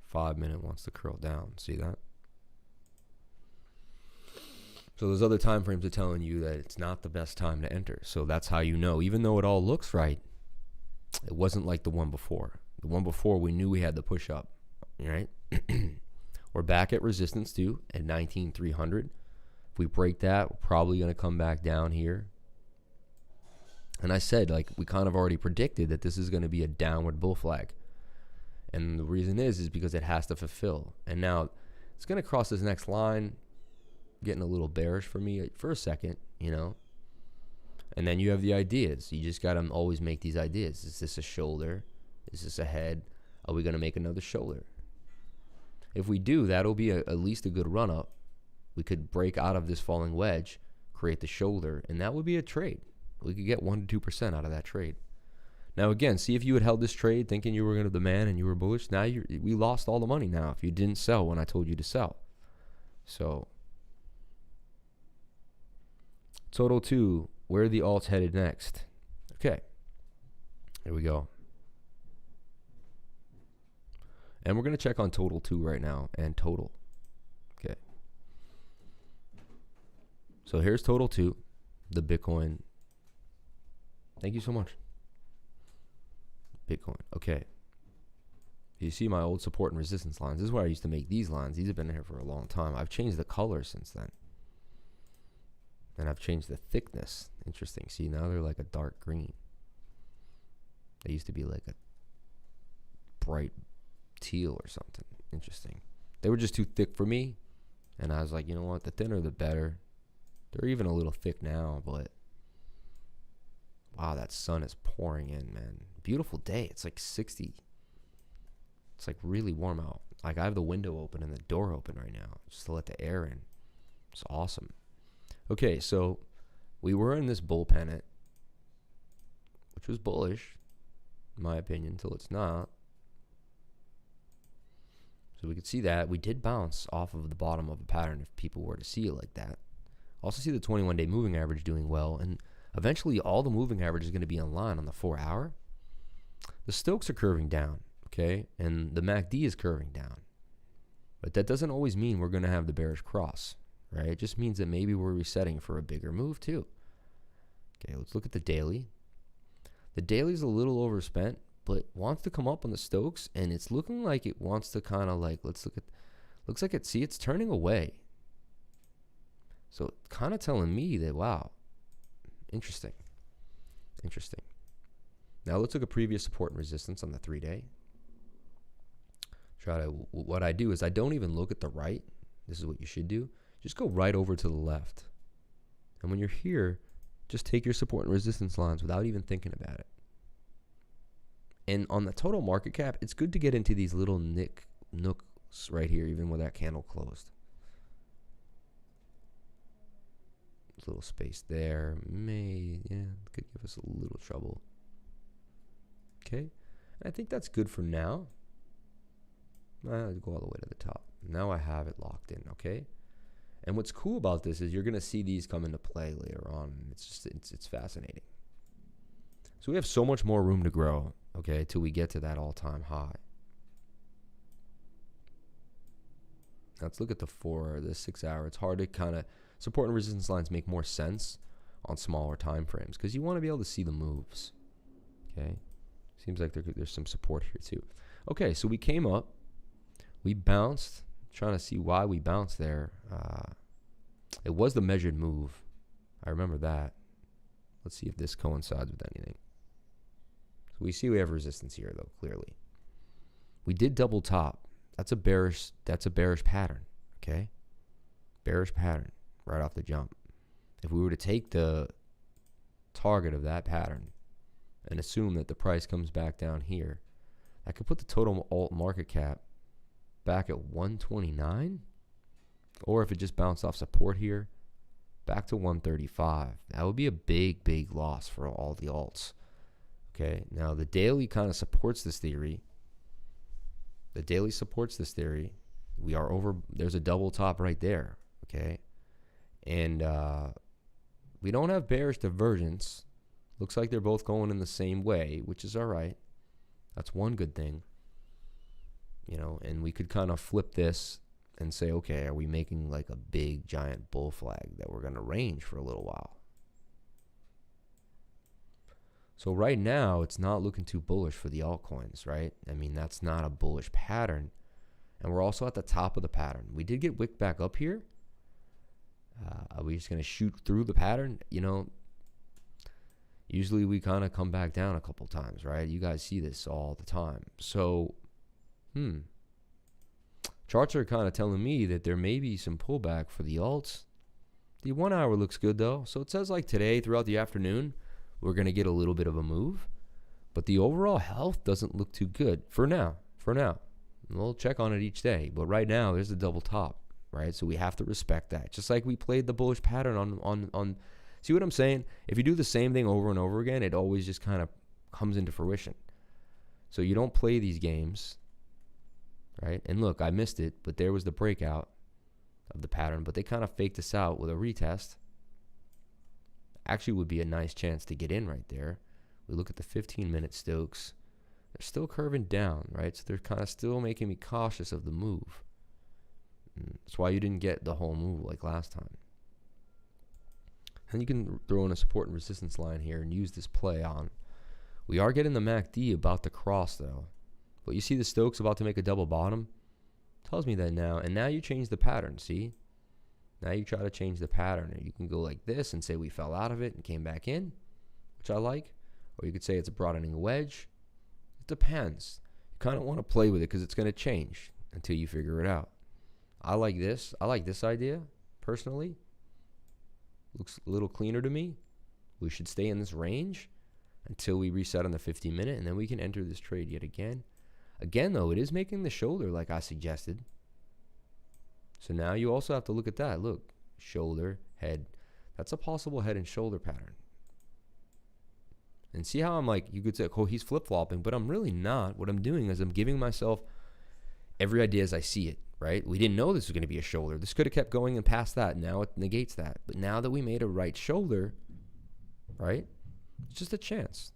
5 minute wants to curl down. See that? So those other time frames are telling you that it's not the best time to enter. So that's how you know. Even though it all looks right, it wasn't like the one before. The one before, we knew we had the push up, right? We're back at resistance too at 19,300. If we break that, we're probably going to come back down here. And I said, like, we kind of already predicted that this is going to be a downward bull flag. And the reason is because it has to fulfill. And now it's going to cross this next line, getting a little bearish for me for a second, you know. And then you have the ideas. You just got to always make these ideas. Is this a shoulder? Is this a head? Are we going to make another shoulder? If we do, that'll be at least a good run up. We could break out of this falling wedge, create the shoulder, and that would be a trade. We could get 1 to 2% out of that trade. Now, again, see if you had held this trade thinking you were going to the man and you were bullish. Now we lost all the money now if you didn't sell when I told you to sell. So, total 2, where are the alts headed next? Okay, here we go. And we're going to check on total 2 right now and total. Okay. So here's total 2, the Bitcoin. Thank you so much. Bitcoin. Okay. You see my old support and resistance lines. This is where I used to make these lines. These have been here for a long time. I've changed the color since then. And I've changed the thickness. Interesting. See, now they're like a dark green. They used to be like a bright teal or something. Interesting. They were just too thick for me. And I was like, you know what? The thinner, the better. They're even a little thick now, but wow, that sun is pouring in, man. Beautiful day. It's like 60. It's like really warm out. Like I have the window open and the door open right now just to let the air in. It's awesome. Okay, so we were in this bull pennant, which was bullish, in my opinion, until it's not. So we could see that. We did bounce off of the bottom of a pattern if people were to see it like that. Also see the 21-day moving average doing well. And eventually all the moving average is going to be in line on the 4 hour. The Stokes are curving down, okay? And the MACD is curving down. But that doesn't always mean we're going to have the bearish cross, right? It just means that maybe we're resetting for a bigger move too. Okay, let's look at the daily. The daily's a little overspent, but wants to come up on the Stokes, and it's looking like it wants to kind of like, looks like it's turning away. So kind of telling me that, wow, interesting. Now let's look at previous support and resistance on the 3-day. What I do is I don't even look at the right. This is what you should do. Just go right over to the left. And when you're here, just take your support and resistance lines without even thinking about it. And on the total market cap, it's good to get into these little nooks right here, even with that candle closed. There's a little space there. Could give us a little trouble. Okay, I think that's good for now. I'll go all the way to the top. Now I have it locked in, okay? And what's cool about this is you're going to see these come into play later on. It's fascinating. So we have so much more room to grow, okay, till we get to that all-time high. let's look at the 4 hour, the 6 hour. It's hard to kind of, support and resistance lines make more sense on smaller time frames because you want to be able to see the moves. Okay, seems like there's some support here too. Okay, so we came up, we bounced, trying to see why we bounced there. It was the measured move. I remember that. Let's see if this coincides with anything. So we see we have resistance here though, clearly. We did double top. That's a bearish pattern. Okay? Bearish pattern right off the jump. If we were to take the target of that pattern and assume that the price comes back down here, that could put the total alt market cap back at 129. Or if it just bounced off support here, back to 135. That would be a big, big loss for all the alts. Okay, now the daily kind of supports this theory. The daily supports this theory. We are over, there's a double top right there. Okay, and we don't have bearish divergence. Looks like they're both going in the same way, which is all right. That's one good thing. You know, and we could kind of flip this and say, okay, are we making like a big giant bull flag that we're going to range for a little while? So right now, it's not looking too bullish for the altcoins, right? I mean, that's not a bullish pattern. And we're also at the top of the pattern. We did get wicked back up here. Are we just going to shoot through the pattern? You know, usually we kind of come back down a couple times, right? You guys see this all the time. So, charts are kind of telling me that there may be some pullback for the alts. The 1 hour looks good though. So it says like today throughout the afternoon, we're going to get a little bit of a move. But the overall health doesn't look too good for now. We'll check on it each day. But right now, there's a double top, right? So we have to respect that. Just like we played the bullish pattern on see what I'm saying? If you do the same thing over and over again, it always just kind of comes into fruition. So you don't play these games, right? And look, I missed it, but there was the breakout of the pattern. But they kind of faked us out with a retest. Actually would be a nice chance to get in right there. We look at the 15-minute Stokes. They're still curving down, right? So they're kind of still making me cautious of the move. That's why you didn't get the whole move like last time. And you can throw in a support and resistance line here and use this play on. We are getting the MACD about to cross though. But you see the Stokes about to make a double bottom? Tells me that now. And now you change the pattern, see? Now you try to change the pattern. And you can go like this and say we fell out of it and came back in, which I like. Or you could say it's a broadening wedge. It depends. You kind of want to play with it because it's going to change until you figure it out. I like this. I like this idea, personally. Looks a little cleaner to me. We should stay in this range until we reset on the 15-minute, and then we can enter this trade yet again. Again, though, it is making the shoulder like I suggested. So now you also have to look at that. Look, shoulder, head. That's a possible head and shoulder pattern. And see how I'm like, you could say, oh, he's flip-flopping, but I'm really not. What I'm doing is I'm giving myself every idea as I see it, right? We didn't know this was going to be a shoulder. This could have kept going and past that. Now it negates that. But now that we made a right shoulder, right, it's just a chance.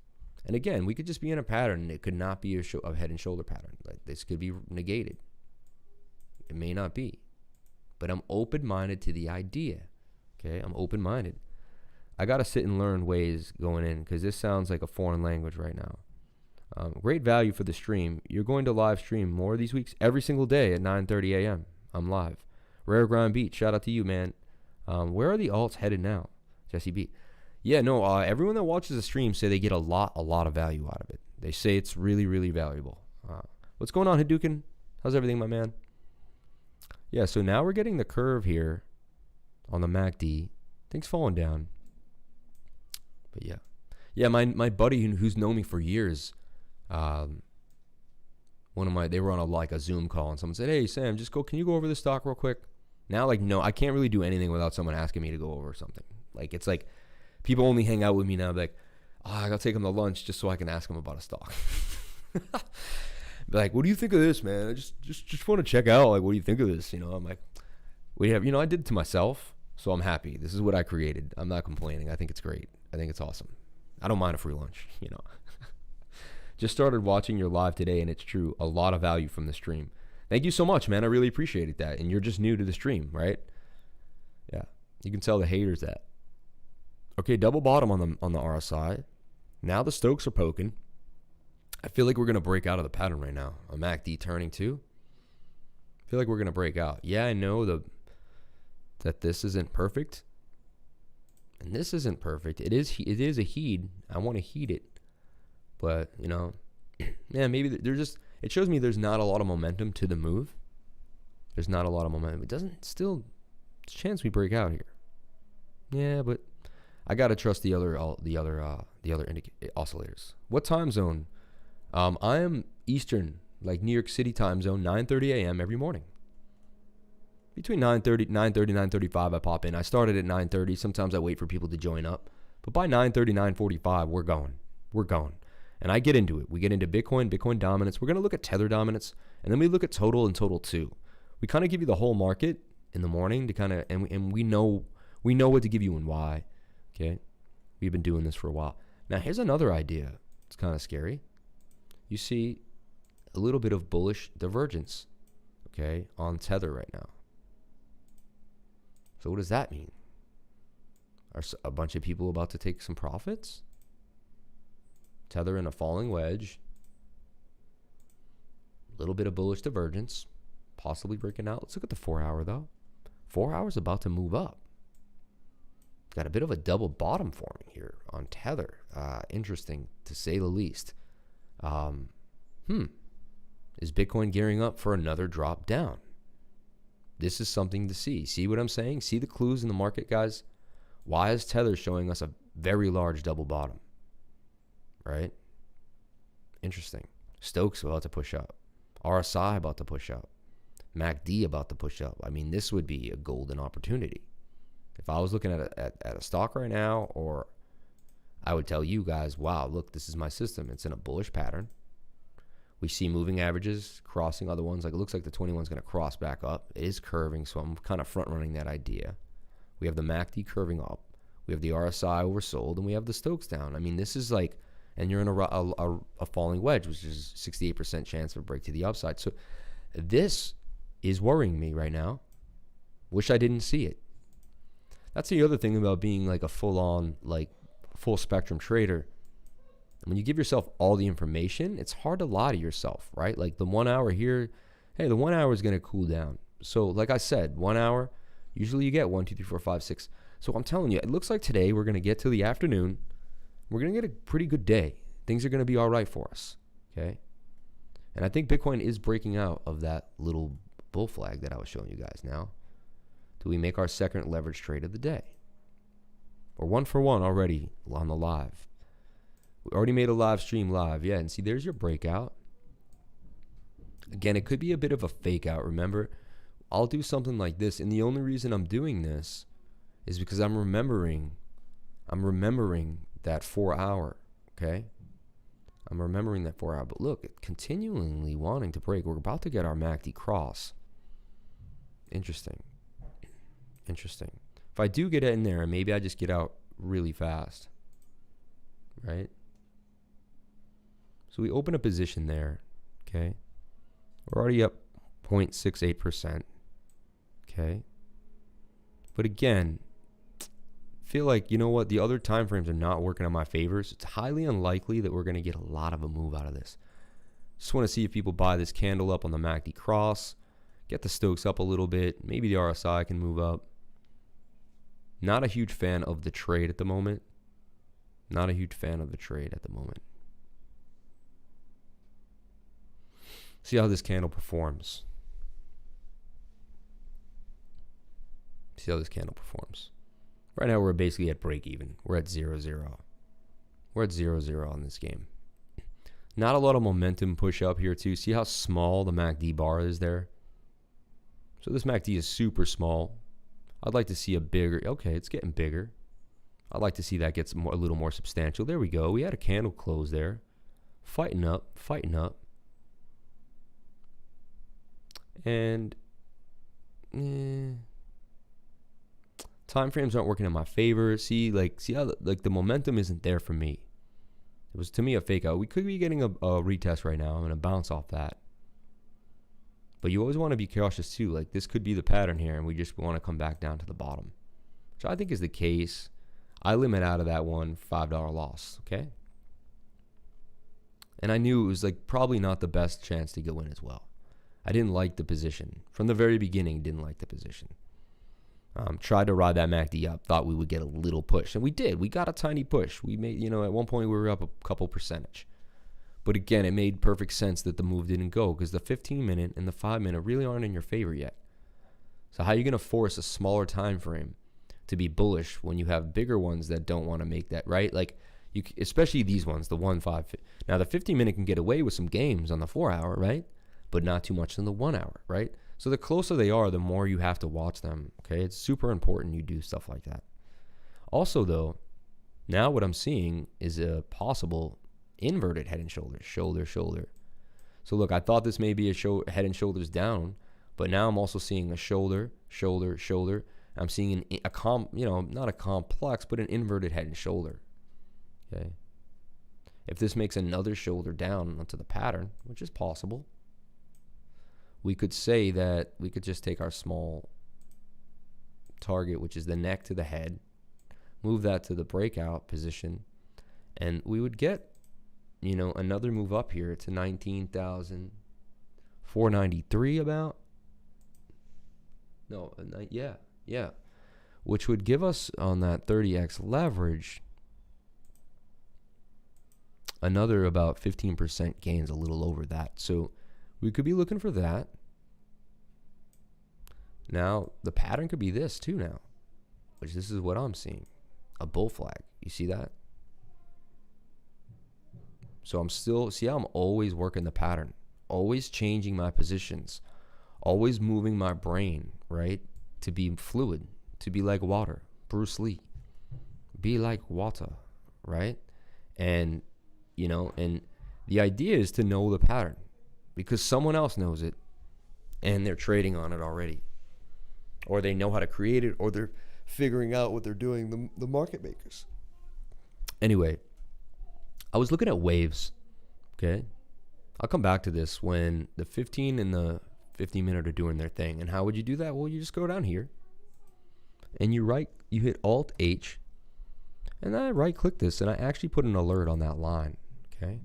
And again, we could just be in a pattern, and it could not be a head and shoulder pattern. Like this could be negated. It may not be. But I'm open-minded to the idea, okay? I'm open-minded. I got to sit and learn ways going in because this sounds like a foreign language right now. Great value for the stream. You're going to live stream more these weeks, every single day at 9:30 a.m. I'm live. Rare Grind Beat, shout out to you, man. Where are the alts headed now? Jesse B. Yeah, no, everyone that watches the stream say they get a lot of value out of it. They say it's really, really valuable. What's going on, Hadouken? How's everything, my man? Yeah, so now we're getting the curve here on the MACD. Things falling down. But yeah, my buddy who's known me for years, they were on a Zoom call, and someone said, "Hey Sam, can you go over this stock real quick?" Now, like, no, I can't really do anything without someone asking me to go over something. Like, it's like people only hang out with me now, like, I gotta take them to lunch just so I can ask them about a stock. Like, what do you think of this, man? I just want to check out, like, what do you think of this? You know, I'm like, I did it to myself, so I'm happy. This is what I created. I'm not complaining. I think it's great. I think it's awesome. I don't mind a free lunch, you know. Just started watching your live today, and it's true. A lot of value from the stream. Thank you so much, man. I really appreciated that. And you're just new to the stream, right? Yeah. You can tell the haters that. Okay, double bottom on the RSI. Now the Stokes are poking. I feel like we're going to break out of the pattern right now. A MACD turning too. I feel like we're going to break out. Yeah, I know that this isn't perfect. And this isn't perfect. It is a heat. I want to heat it. But, you know, yeah, maybe there's just, it shows me there's not a lot of momentum to the move. There's not a lot of momentum. It doesn't still, there's a chance we break out here. Yeah, but I got to trust the other oscillators. What time zone? I am Eastern, like New York City time zone, 9:30 a.m. every morning. Between 9:35, I pop in. I started at 9:30. Sometimes I wait for people to join up. But by 9:30, 9:45, we're going. We're going. And I get into it. We get into Bitcoin dominance. We're going to look at Tether dominance. And then we look at total and total too. We kind of give you the whole market in the morning to kind of, and we know what to give you and why. Okay? We've been doing this for a while. Now, here's another idea. It's kind of scary. You see a little bit of bullish divergence, okay, on Tether right now. So what does that mean? Are a bunch of people about to take some profits? Tether in a falling wedge. A little bit of bullish divergence, possibly breaking out. Let's look at the 4 hour though. 4 hours about to move up. Got a bit of a double bottom forming here on Tether. Interesting to say the least. Is Bitcoin gearing up for another drop down? This is something to see. See what I'm saying? See the clues in the market, guys? Why is Tether showing us a very large double bottom? Right? Interesting. Stokes about to push up. RSI about to push up. MACD about to push up. I mean, this would be a golden opportunity. If I was looking at a stock right now, or I would tell you guys, wow, look, this is my system. It's in a bullish pattern. We see moving averages crossing other ones. Like it looks like the 21 is going to cross back up. It is curving, so I'm kind of front running that idea. We have the MACD curving up. We have the RSI oversold, and we have the Stokes down. I mean, this is like, and you're in a falling wedge, which is 68% chance of a break to the upside. So this is worrying me right now. Wish I didn't see it. That's the other thing about being like a full-on, like full spectrum trader. When you give yourself all the information, it's hard to lie to yourself, right? Like the 1 hour here, hey, the 1 hour is going to cool down. So like I said, 1 hour, usually you get 1, 2, 3, 4, 5, 6. So I'm telling you, it looks like today we're going to get to the afternoon. We're going to get a pretty good day. Things are going to be all right for us, okay? And I think Bitcoin is breaking out of that little bull flag that I was showing you guys now. Do we make our second leverage trade of the day? We're 1 for 1 already on the live. We already made a live stream live. Yeah, and see, there's your breakout. Again, it could be a bit of a fake out. Remember, I'll do something like this, and the only reason I'm doing this is because I'm remembering that 4 hour, okay? I'm remembering that 4 hour. But look, continually wanting to break. We're about to get our MACD cross. Interesting. Interesting. If I do get in there, maybe I just get out really fast, right? So we open a position there, okay? We're already up 0.68%, okay? But again, feel like, you know what, the other time frames are not working in my favor. So it's highly unlikely that we're going to get a lot of a move out of this. Just want to see if people buy this candle up on the MACD cross, get the Stokes up a little bit. Maybe the RSI can move up. Not a huge fan of the trade at the moment. Not a huge fan of the trade at the moment. See how this candle performs. See how this candle performs. Right now we're basically at break even. We're at 0-0. We're at 0-0 on this game. Not a lot of momentum push up here too. See how small the MACD bar is there? So this MACD is super small. I'd like to see a bigger, okay, it's getting bigger. I'd like to see that gets a little more substantial. There we go. We had a candle close there. Fighting up, fighting up. And time frames aren't working in my favor. See how the momentum isn't there for me. It was to me a fake out. We could be getting a retest right now. I'm going to bounce off that. But you always want to be cautious too. Like this could be the pattern here, and we just want to come back down to the bottom, which I think is the case. I limit out of that one $5 loss, okay? And I knew it was like probably not the best chance to go in as well. I didn't like the position. From the very beginning, didn't like the position. Tried to ride that MACD up, thought we would get a little push. And we did. We got a tiny push. We made, at one point we were up a couple percentage. But again, it made perfect sense that the move didn't go because the 15-minute and the 5-minute really aren't in your favor yet. So how are you going to force a smaller time frame to be bullish when you have bigger ones that don't want to make that, right? Like, especially these ones, the 1-5. Now, the 15-minute can get away with some games on the 4-hour, right? But not too much in the 1 hour, right? So the closer they are, the more you have to watch them, okay? It's super important you do stuff like that. Also, though, now what I'm seeing is a possible inverted head and shoulders, shoulder, shoulder. So look, I thought this may be a head and shoulders down, but now I'm also seeing a shoulder, shoulder, shoulder. I'm seeing not a complex, but an inverted head and shoulder, okay? If this makes another shoulder down onto the pattern, which is possible, we could say that we could just take our small target, which is the neck to the head, move that to the breakout position, and we would get, another move up here to 19,493 about. No, yeah. Which would give us on that 30x leverage another about 15% gains, a little over that. So we could be looking for that. Now, the pattern could be this too now, which this is what I'm seeing. A bull flag. You see that? So I'm always working the pattern, always changing my positions, always moving my brain, right? To be fluid, to be like water. Bruce Lee. Be like water, right? And, and the idea is to know the pattern because someone else knows it and they're trading on it already. Or they know how to create it, or they're figuring out what they're doing, the market makers. Anyway, I was looking at waves, okay? I'll come back to this when the 15 and the 15-minute are doing their thing. And how would you do that? Well, you just go down here, and you hit Alt-H, and I right-click this, and I actually put an alert on that line, okay?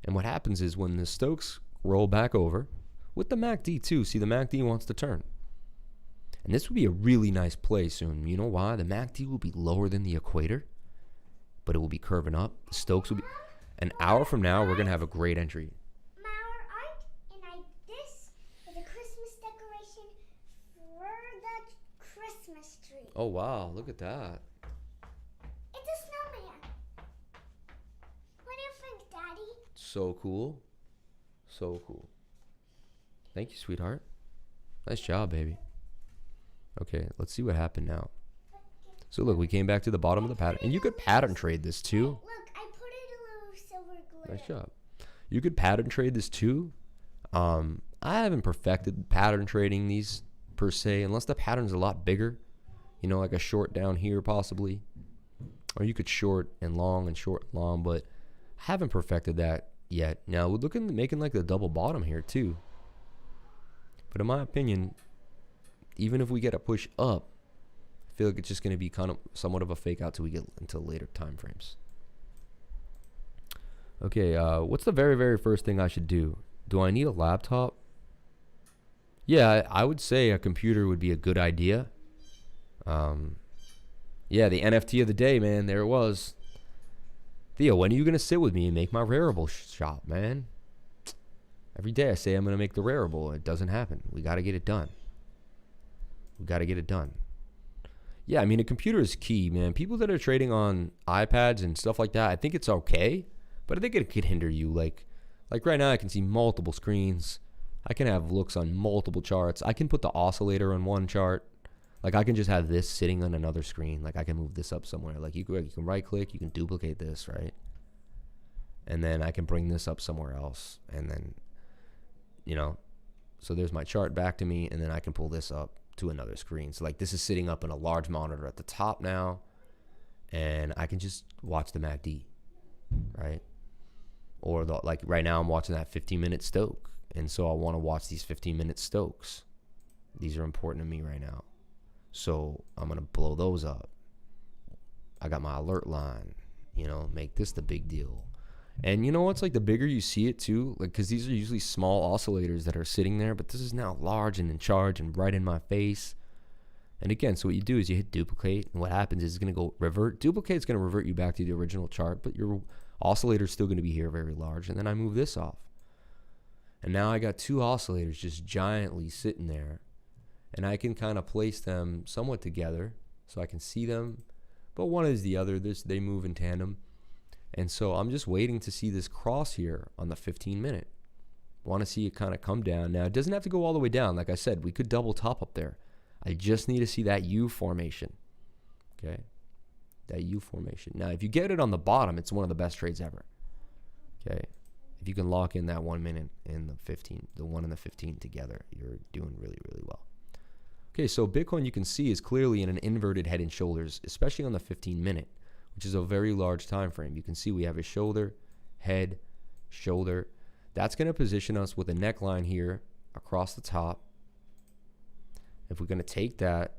And what happens is when the Stokes roll back over, with the MACD too, see the MACD wants to turn. And this would be a really nice play soon. You know why? The MACD will be lower than the equator, but it will be curving up. The Stokes will be... An hour from now, we're going to have a great entry. This is a Christmas decoration for the Christmas tree. Oh, wow. Look at that. It's a snowman. What do you think, Daddy? So cool. So cool. Thank you, sweetheart. Nice job, baby. Okay, let's see what happened now. So look, we came back to the bottom of the pattern. And you could pattern trade this too. Look, I put in a little silver glitter. Nice job. You could pattern trade this too. I haven't perfected pattern trading these per se, unless the pattern's a lot bigger. Like a short down here possibly. Or you could short and long and short and long, but I haven't perfected that yet. Now we're looking at making like the double bottom here too. But in my opinion, even if we get a push up, I feel like it's just going to be kind of somewhat of a fake out till we get into later time frames. Okay, what's the very, very first thing I should do? Do I need a laptop? Yeah, I would say a computer would be a good idea. Yeah, the NFT of the day, man. There it was. Theo, when are you going to sit with me and make my Rarible shop, man? Every day I say I'm going to make the Rarible. It doesn't happen. We got to get it done. Yeah, I mean, a computer is key, man. People that are trading on iPads and stuff like that, I think it's okay, but I think it could hinder you. Like right now, I can see multiple screens. I can have looks on multiple charts. I can put the oscillator on one chart. Like, I can just have this sitting on another screen. Like, I can move this up somewhere. Like, you can right-click. You can duplicate this, right? And then I can bring this up somewhere else. And then, so there's my chart back to me, and then I can pull this up to another screen. So like this is sitting up in a large monitor at the top now, and I can just watch the MACD, right? Or like right now I'm watching that 15-minute Stoke, And so I want to watch these 15-minute Stokes. These are important to me right now. So I'm going to blow those up. I got my alert line, you know, make this the big deal. And you know what's like the bigger you see it too, like, because these are usually small oscillators that are sitting there, but this is now large and in charge and right in my face. And again, so what you do is you hit duplicate, and what happens is it's going to go revert. Duplicate is going to revert you back to the original chart, but your oscillator is still going to be here very large. And then I move this off. And now I got two oscillators just giantly sitting there. And I can kind of place them somewhat together so I can see them. But one is the other. They move in tandem. And so I'm just waiting to see this cross here on the 15-minute. Want to see it kind of come down. Now, it doesn't have to go all the way down. Like I said, we could double top up there. I just need to see that U formation. Okay? That U formation. Now, if you get it on the bottom, it's one of the best trades ever. Okay? If you can lock in that 1 minute and the 15, the 1 and the 15 together, you're doing really, really well. Okay, so Bitcoin you can see is clearly in an inverted head and shoulders, especially on the 15-minute, which is a very large time frame. You can see we have a shoulder, head, shoulder. That's going to position us with a neckline here across the top. If we're going to take that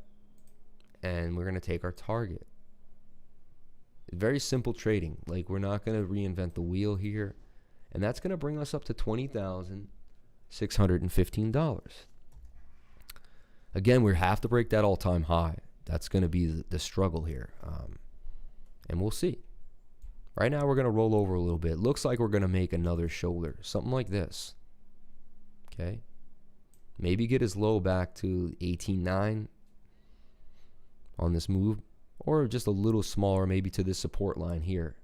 and we're going to take our target. Very simple trading. Like, we're not going to reinvent the wheel here. And that's going to bring us up to $20,615. Again, we have to break that all-time high. That's going to be the struggle here. And we'll see. Right now, we're going to roll over a little bit. Looks like we're going to make another shoulder. Something like this. Okay. Maybe get as low back to 18.9 on this move. Or just a little smaller, maybe to this support line here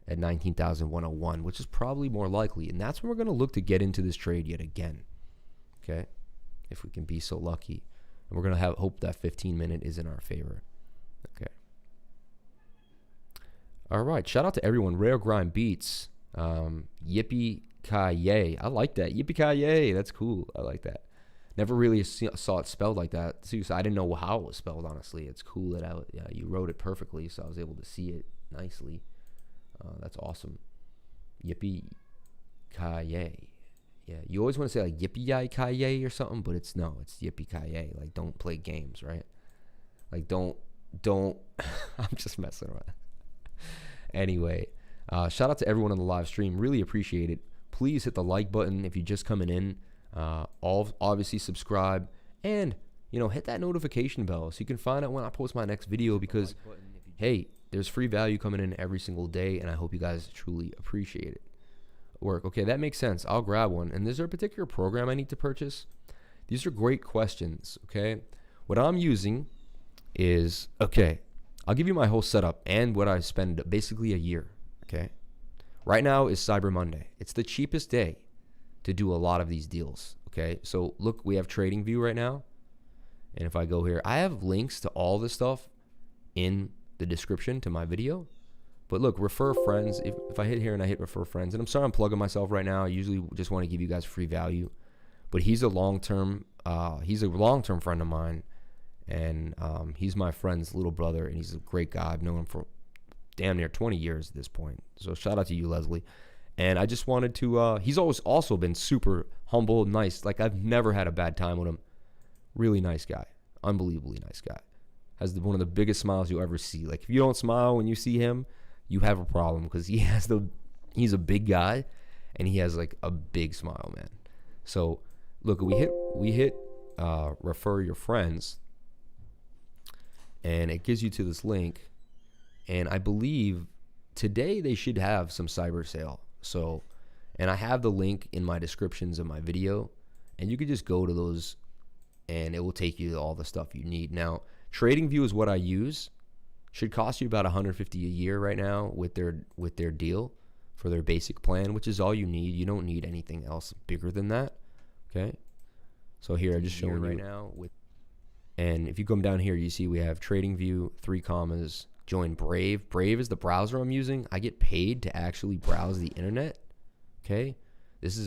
at 19,101, which is probably more likely. And that's when we're going to look to get into this trade yet again. Okay. If we can be so lucky. And we're going to hope that 15-minute is in our favor. Okay. All right. Shout out to everyone. Rare Grind Beats. Yippee-ki-yay. I like that. Yippee-ki-yay. That's cool. I like that. Never really saw it spelled like that. Seriously, I didn't know how it was spelled, honestly. It's cool that you wrote it perfectly, so I was able to see it nicely. That's awesome. Yippee-ki-yay. Yeah, you always want to say like yippee-ki-yay or something, but it's yippee-ki-yay. Like, don't play games, right? Like, don't. I'm just messing around. Anyway, shout out to everyone on the live stream. Really appreciate it. Please hit the like button if you're just coming in. Obviously subscribe, and hit that notification bell so you can find out when I post my next video, because hey, there's free value coming in every single day, and I hope you guys truly appreciate it. Okay, that makes sense. I'll grab one. And is there a particular program I need to purchase? These are great questions. Okay, what I'm using is, okay, I'll give you my whole setup and what I spend basically a year. Okay, right now is Cyber Monday. It's the cheapest day to do a lot of these deals. Okay, so look, we have TradingView right now, and if I go here, I have links to all this stuff in the description to my video. But look, refer friends. If I hit here and I hit refer friends, and I'm sorry I'm plugging myself right now, I usually just want to give you guys free value, but he's a long-term friend of mine, and he's my friend's little brother, and he's a great guy. I've known him for damn near 20 years at this point. So shout out to you, Leslie. And I just wanted to, he's always also been super humble, nice. Like, I've never had a bad time with him. Really nice guy. Unbelievably nice guy. Has one of the biggest smiles you'll ever see. Like, if you don't smile when you see him, you have a problem, because he's a big guy, and he has like a big smile, man. So look, we hit refer your friends, and it gives you to this link, and I believe today they should have some cyber sale. So, and I have the link in my descriptions of my video, and you could just go to those and it will take you to all the stuff you need. Now, TradingView is what I use. Should cost you about $150 a year right now with their deal for their basic plan, which is all you need. You don't need anything else bigger than that. Okay. So here I just showing right now and if you come down here, you see we have TradingView, 3 commas, join Brave. Brave is the browser I'm using. I get paid to actually browse the internet. Okay.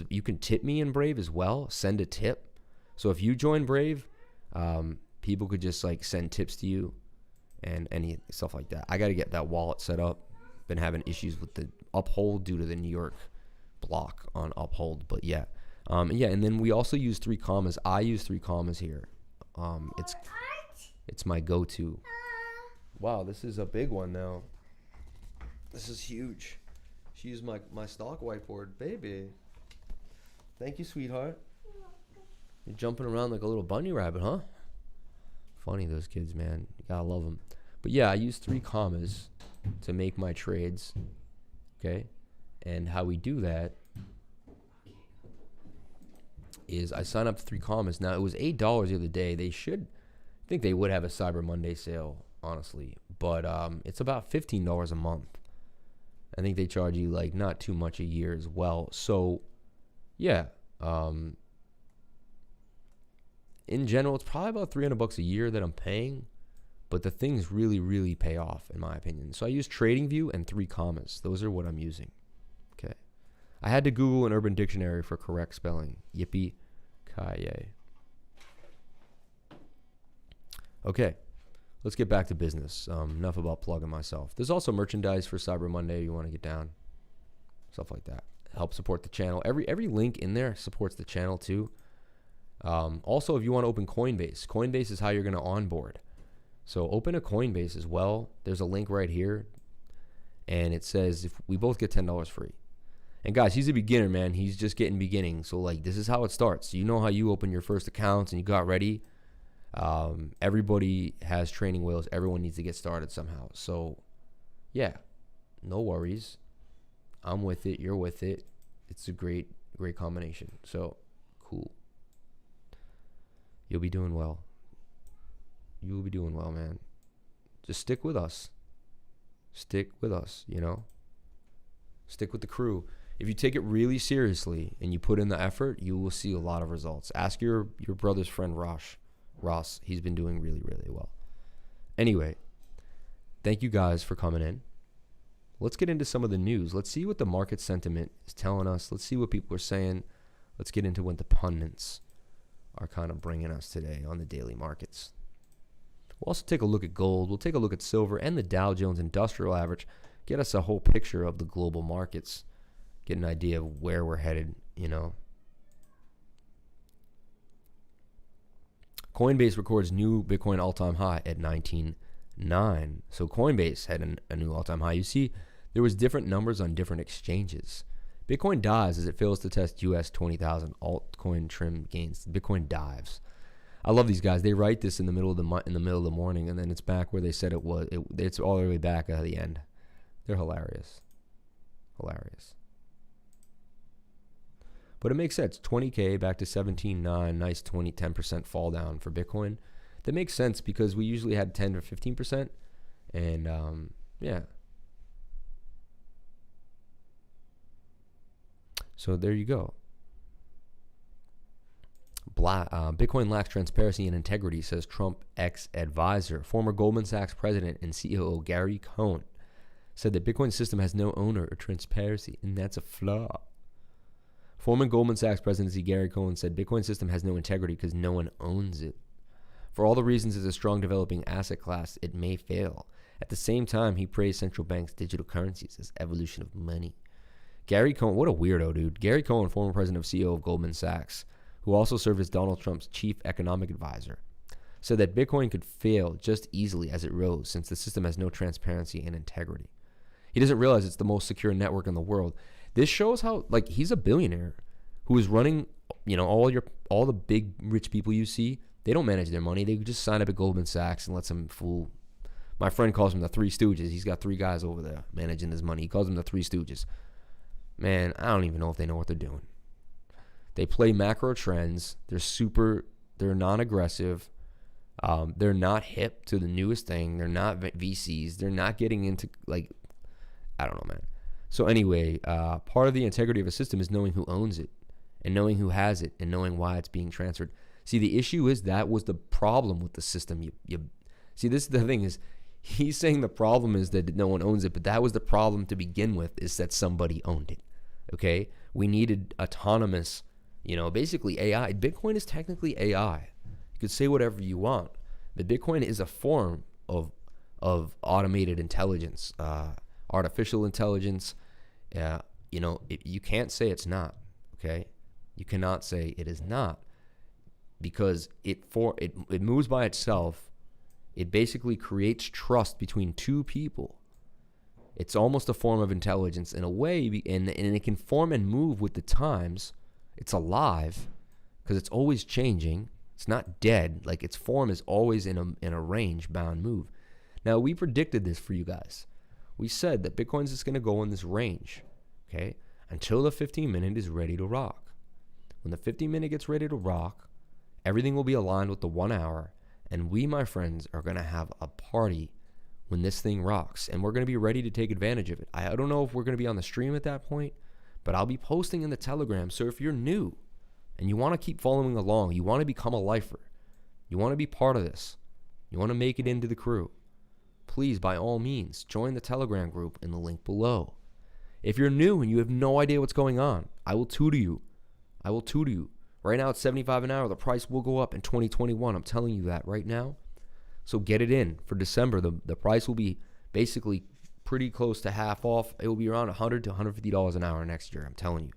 You can tip me in Brave as well. Send a tip. So if you join Brave, people could just like send tips to you and any stuff like that. I got to get that wallet set up. Been having issues with the Uphold due to the New York block on Uphold. But yeah, Yeah, and then we also use 3 commas. I use 3 commas here. Art. It's my go-to. Wow, this is a big one now. This is huge. She used my stock whiteboard, baby. Thank you, sweetheart. You're jumping around like a little bunny rabbit, huh? Funny, those kids, man. You gotta love them. But yeah, I use 3 commas to make my trades. Okay? And how we do that is I sign up to 3 commas. Now, it was $8 the other day. I think they would have a Cyber Monday sale, honestly. But it's about $15 a month. I think they charge you like not too much a year as well. So, yeah. In general, it's probably about $300 a year that I'm paying. But the things really, really pay off, in my opinion. So I use TradingView and 3 commas. Those are what I'm using. Okay. I had to Google an Urban Dictionary for correct spelling. Yippee-ki-yay. Okay. Let's get back to business. Enough about plugging myself. There's also merchandise for Cyber Monday. You want to get down. Stuff like that. Help support the channel. Every link in there supports the channel too. Also, if you want to open Coinbase, Coinbase is how you're going to onboard. So open a Coinbase as well. There's a link right here. And it says if we both get $10 free. And guys, he's a beginner, man. He's just getting beginning. So like this is how it starts. You know how you open your first accounts and you got ready. Everybody has training wheels. Everyone needs to get started somehow. So yeah, no worries. I'm with it. You're with it. It's a great combination. So cool. You'll be doing well. You will be doing well, man. Just stick with us. Stick with us, you know. Stick with the crew. If you take it really seriously and you put in the effort, you will see a lot of results. Ask your brother's friend Ross. He's been doing really, really well. Anyway, thank you guys for coming in. Let's get into some of the news. Let's see what the market sentiment is telling us. Let's see what people are saying. Let's get into what the pundits are kind of bringing us today on the daily markets. We'll also take a look at gold. We'll take a look at silver and the Dow Jones Industrial Average. Get us a whole picture of the global markets. Get an idea of where we're headed, you know. Coinbase records new Bitcoin all-time high at 19.9. So Coinbase had a new all-time high. You see, there was different numbers on different exchanges. Bitcoin dives as it fails to test US 20,000 altcoin trim gains. Bitcoin dives. I love these guys. They write this in the middle of the morning, and then it's back where they said it was. It's all the way back at the end. They're hilarious. Hilarious. But it makes sense. 20K back to 17.9. Nice 10% fall down for Bitcoin. That makes sense because we usually had 10 or 15%. And, yeah. So there you go. Bitcoin lacks transparency and integrity, says Trump ex-advisor. Former Goldman Sachs president and COO Gary Cohn said that Bitcoin system has no owner or transparency, and that's a flaw. Former Goldman Sachs presidency Gary Cohn said Bitcoin system has no integrity because no one owns it. For all the reasons it's a strong developing asset class, it may fail. At the same time, he praised central banks' digital currencies as evolution of money. Gary Cohn, what a weirdo, dude. Gary Cohn, former president and CEO of Goldman Sachs, who also served as Donald Trump's chief economic advisor, said that Bitcoin could fail just easily as it rose since the system has no transparency and integrity. He doesn't realize it's the most secure network in the world. This shows how, like, he's a billionaire who is running, you know, all the big rich people you see. They don't manage their money. They just sign up at Goldman Sachs and let some fool. My friend calls them the Three Stooges. He's got 3 guys over there managing his money. He calls them the Three Stooges. Man, I don't even know if they know what they're doing. They play macro trends. They're non-aggressive. They're not hip to the newest thing. They're not VCs. They're not getting into, like, I don't know, man. So anyway, part of the integrity of a system is knowing who owns it and knowing who has it and knowing why it's being transferred. See, the issue is that was the problem with the system. See, this is the thing is, he's saying the problem is that no one owns it, but that was the problem to begin with, is that somebody owned it. Okay? We needed autonomous, you know, basically AI. Bitcoin is technically AI. You could say whatever you want, but Bitcoin is a form of automated intelligence, artificial intelligence. You know, you can't say it's not. Okay? You cannot say it is not, because it moves by itself. It basically creates trust between two people. It's almost a form of intelligence in a way, and it can form and move with the times. It's alive because it's always changing. It's not dead. Like, its form is always in a range-bound move. Now, we predicted this for you guys. We said that Bitcoin's just going to go in this range, okay, until the 15-minute is ready to rock. When the 15-minute gets ready to rock, everything will be aligned with the 1 hour, and we, my friends, are going to have a party when this thing rocks, and we're going to be ready to take advantage of it. I don't know if we're going to be on the stream at that point, but I'll be posting in the Telegram. So if you're new and you want to keep following along, you want to become a lifer, you want to be part of this, you want to make it into the crew, please, by all means, join the Telegram group in the link below. If you're new and you have no idea what's going on, I will tutor you. Right now, it's 75 an hour. The price will go up in 2021. I'm telling you that right now. So get it in for December. The price will be basically pretty close to half off. It will be around $100 to $150 an hour next year. I'm telling you.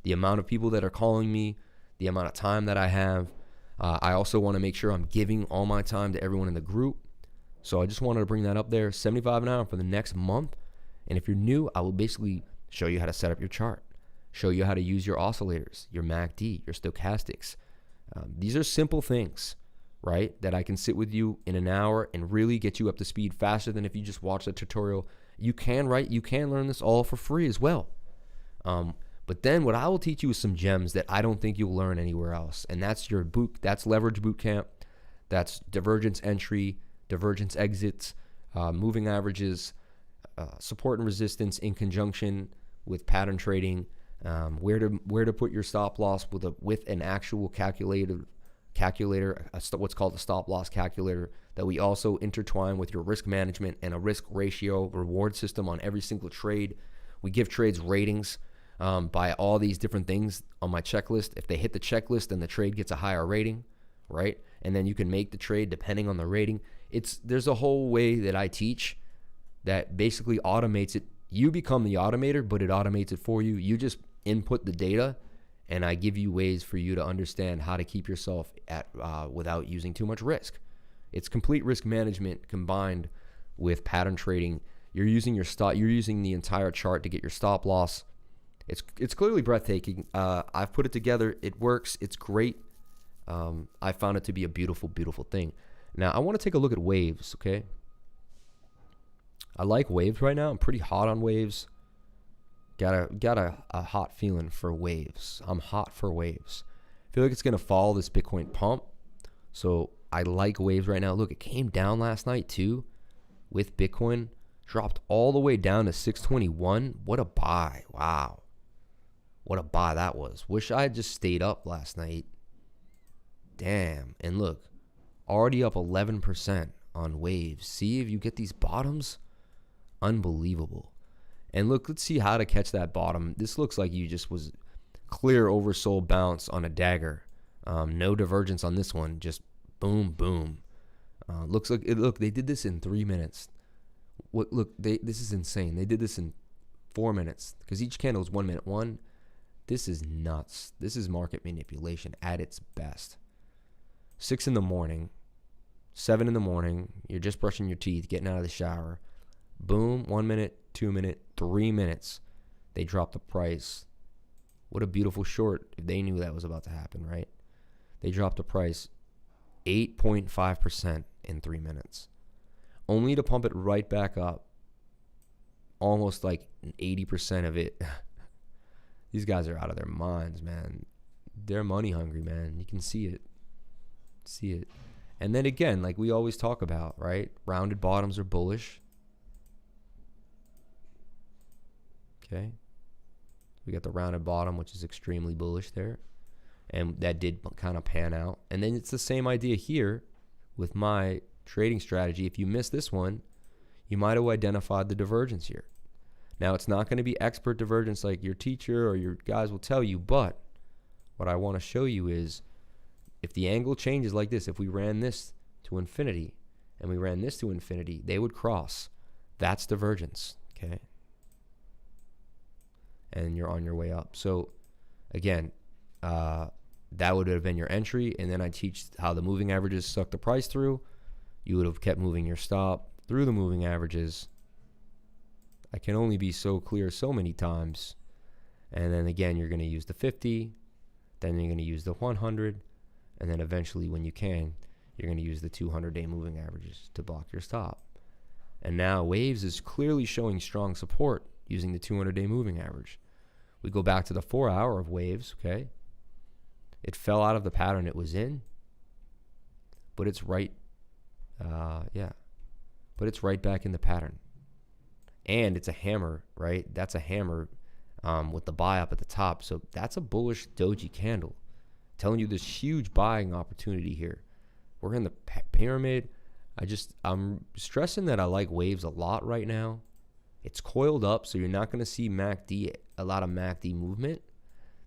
The amount of people that are calling me, the amount of time that I have. I also want to make sure I'm giving all my time to everyone in the group. So I just wanted to bring that up there. 75 an hour for the next month. And if you're new, I will basically show you how to set up your chart. Show you how to use your oscillators, your MACD, your stochastics. These are simple things, right, that I can sit with you in an hour and really get you up to speed faster than if you just watch a tutorial. You can learn this all for free as well. But then what I will teach you is some gems that I don't think you'll learn anywhere else. And that's that's leverage bootcamp. That's divergence entry, divergence exits, moving averages, support and resistance in conjunction with pattern trading. Where to put your stop loss with an actual calculator, what's called a stop loss calculator, that we also intertwine with your risk management and a risk ratio reward system on every single trade. We give trades ratings by all these different things on my checklist. If they hit the checklist, then the trade gets a higher rating, right? And then you can make the trade depending on the rating. There's a whole way that I teach that basically automates it. You become the automator, but it automates it for you. You just input the data, and I give you ways for you to understand how to keep yourself at without using too much risk. It's complete risk management combined with pattern trading. You're using you're using the entire chart to get your stop loss. It's clearly breathtaking. I've put it together. It works. It's great. I found it to be a beautiful, beautiful thing. Now I want to take a look at waves. Okay. I like waves right now. I'm pretty hot on waves. Got a hot feeling for waves. I'm hot for waves. I feel like it's going to follow this Bitcoin pump. So I like waves right now. Look, it came down last night too with Bitcoin. Dropped all the way down to 621. What a buy. Wow. What a buy that was. Wish I had just stayed up last night. Damn. And look, already up 11% on waves. See if you get these bottoms. Unbelievable. And look, let's see how to catch that bottom. This looks like you just was clear oversold bounce on a dagger. No divergence on this one. Just boom, boom. Look, they did this in 3 minutes. This is insane. They did this in 4 minutes because each candle is 1 minute. This is nuts. This is market manipulation at its best. 6 in the morning, 7 in the morning. You're just brushing your teeth, getting out of the shower. Boom, 1 minute, 2 minute, 3 minutes. They dropped the price. What a beautiful short if they knew that was about to happen, right? They dropped the price 8.5% in 3 minutes. Only to pump it right back up. Almost like 80% of it. These guys are out of their minds, man. They're money hungry, man. You can see it. See it. And then again, like we always talk about, right? Rounded bottoms are bullish. Okay. We got the rounded bottom, which is extremely bullish there. And that did kind of pan out. And then it's the same idea here with my trading strategy. If you missed this one, you might have identified the divergence here. Now, it's not going to be expert divergence like your teacher or your guys will tell you, but what I want to show you is if the angle changes like this, if we ran this to infinity and we ran this to infinity, they would cross. That's divergence, okay? And you're on your way up. So, again, that would have been your entry, and then I teach how the moving averages suck the price through. You would have kept moving your stop through the moving averages. I can only be so clear so many times. And then again, you're going to use the 50, then you're going to use the 100, and then eventually when you can, you're going to use the 200-day moving averages to block your stop. And now Waves is clearly showing strong support using the 200-day moving average. We go back to the 4 hour of Waves, okay? It fell out of the pattern it was in, but it's right, but it's right back in the pattern. And it's a hammer, right? That's a hammer with the buy up at the top. So that's a bullish doji candle, telling you this huge buying opportunity here. We're in the pyramid. I'm stressing that I like Waves a lot right now. It's coiled up, so you're not going to see a lot of MACD movement.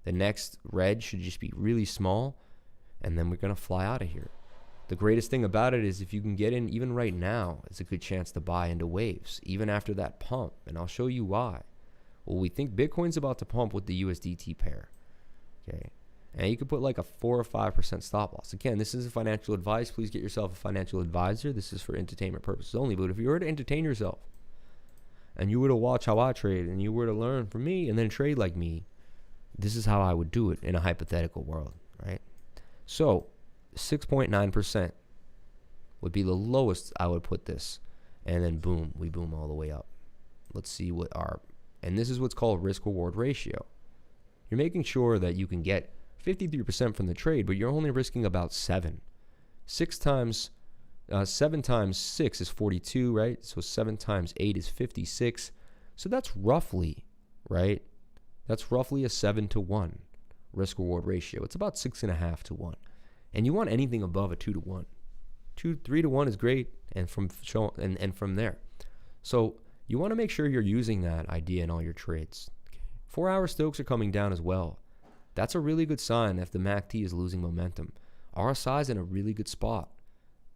The next red should just be really small, and then we're going to fly out of here. The greatest thing about it is if you can get in even right now, it's a good chance to buy into Waves, even after that pump, and I'll show you why. Well, we think Bitcoin's about to pump with the USDT pair, okay? And you could put like a 4 or 5% stop loss. Again, this isn't financial advice. Please get yourself a financial advisor. This is for entertainment purposes only. But if you were to entertain yourself and you were to watch how I trade and you were to learn from me and then trade like me, this is how I would do it in a hypothetical world, right? So 6.9% would be the lowest I would put this. And then boom, we boom all the way up. Let's see what and this is what's called risk reward ratio. You're making sure that you can get 53% from the trade, but you're only risking about 7. 7 times 6 is 42, right? So 7 times 8 is 56. So that's roughly, right? That's roughly a 7-to-1 risk reward ratio. It's about 6.5 to 1. And you want anything above a 2 to 1. 3 to 1 is great, and from there. So you want to make sure you're using that idea in all your trades. 4 hour Stokes are coming down as well. That's a really good sign if the MACD is losing momentum. RSI is in a really good spot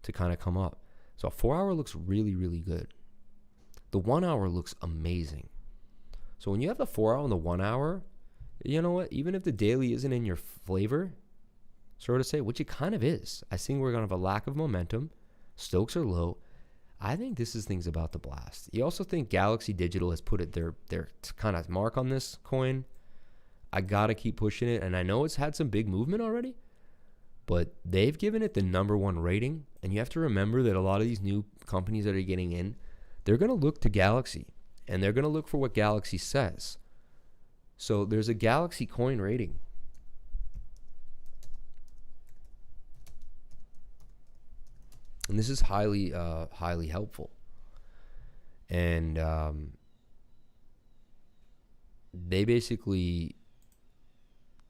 to kind of come up. So a 4 hour looks really, really good. The 1 hour looks amazing. So when you have the 4 hour and the 1 hour, you know what? Even if the daily isn't in your flavor, so to say, which it kind of is. I think we're going to have a lack of momentum. Stokes are low. I think this is things about to blast. You also think Galaxy Digital has put it their kind of mark on this coin. I got to keep pushing it. And I know it's had some big movement already, but they've given it the #1 rating. And you have to remember that a lot of these new companies that are getting in, they're going to look to Galaxy. And they're going to look for what Galaxy says. So there's a Galaxy coin rating. And this is highly helpful. And they basically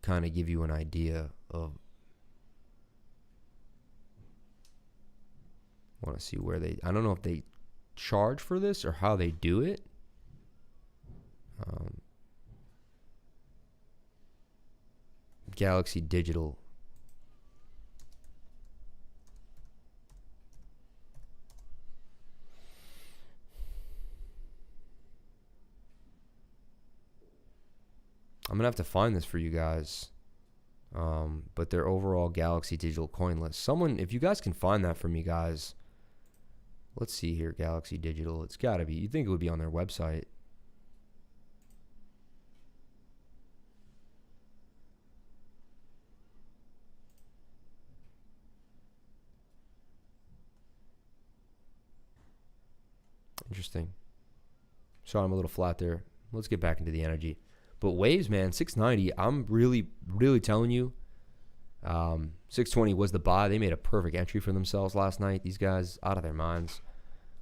kind of give you an idea of, I want to see where I don't know if they charge for this or how they do it. Galaxy Digital. I'm going to have to find this for you guys. But their overall Galaxy Digital coin list. Someone, if you guys can find that for me, guys. Let's see here, Galaxy Digital. It's got to be. You'd think it would be on their website. Interesting. Sorry, I'm a little flat there. Let's get back into the energy. But Waves, man, 690, I'm really, really telling you, 620 was the buy. They made a perfect entry for themselves last night. These guys, out of their minds.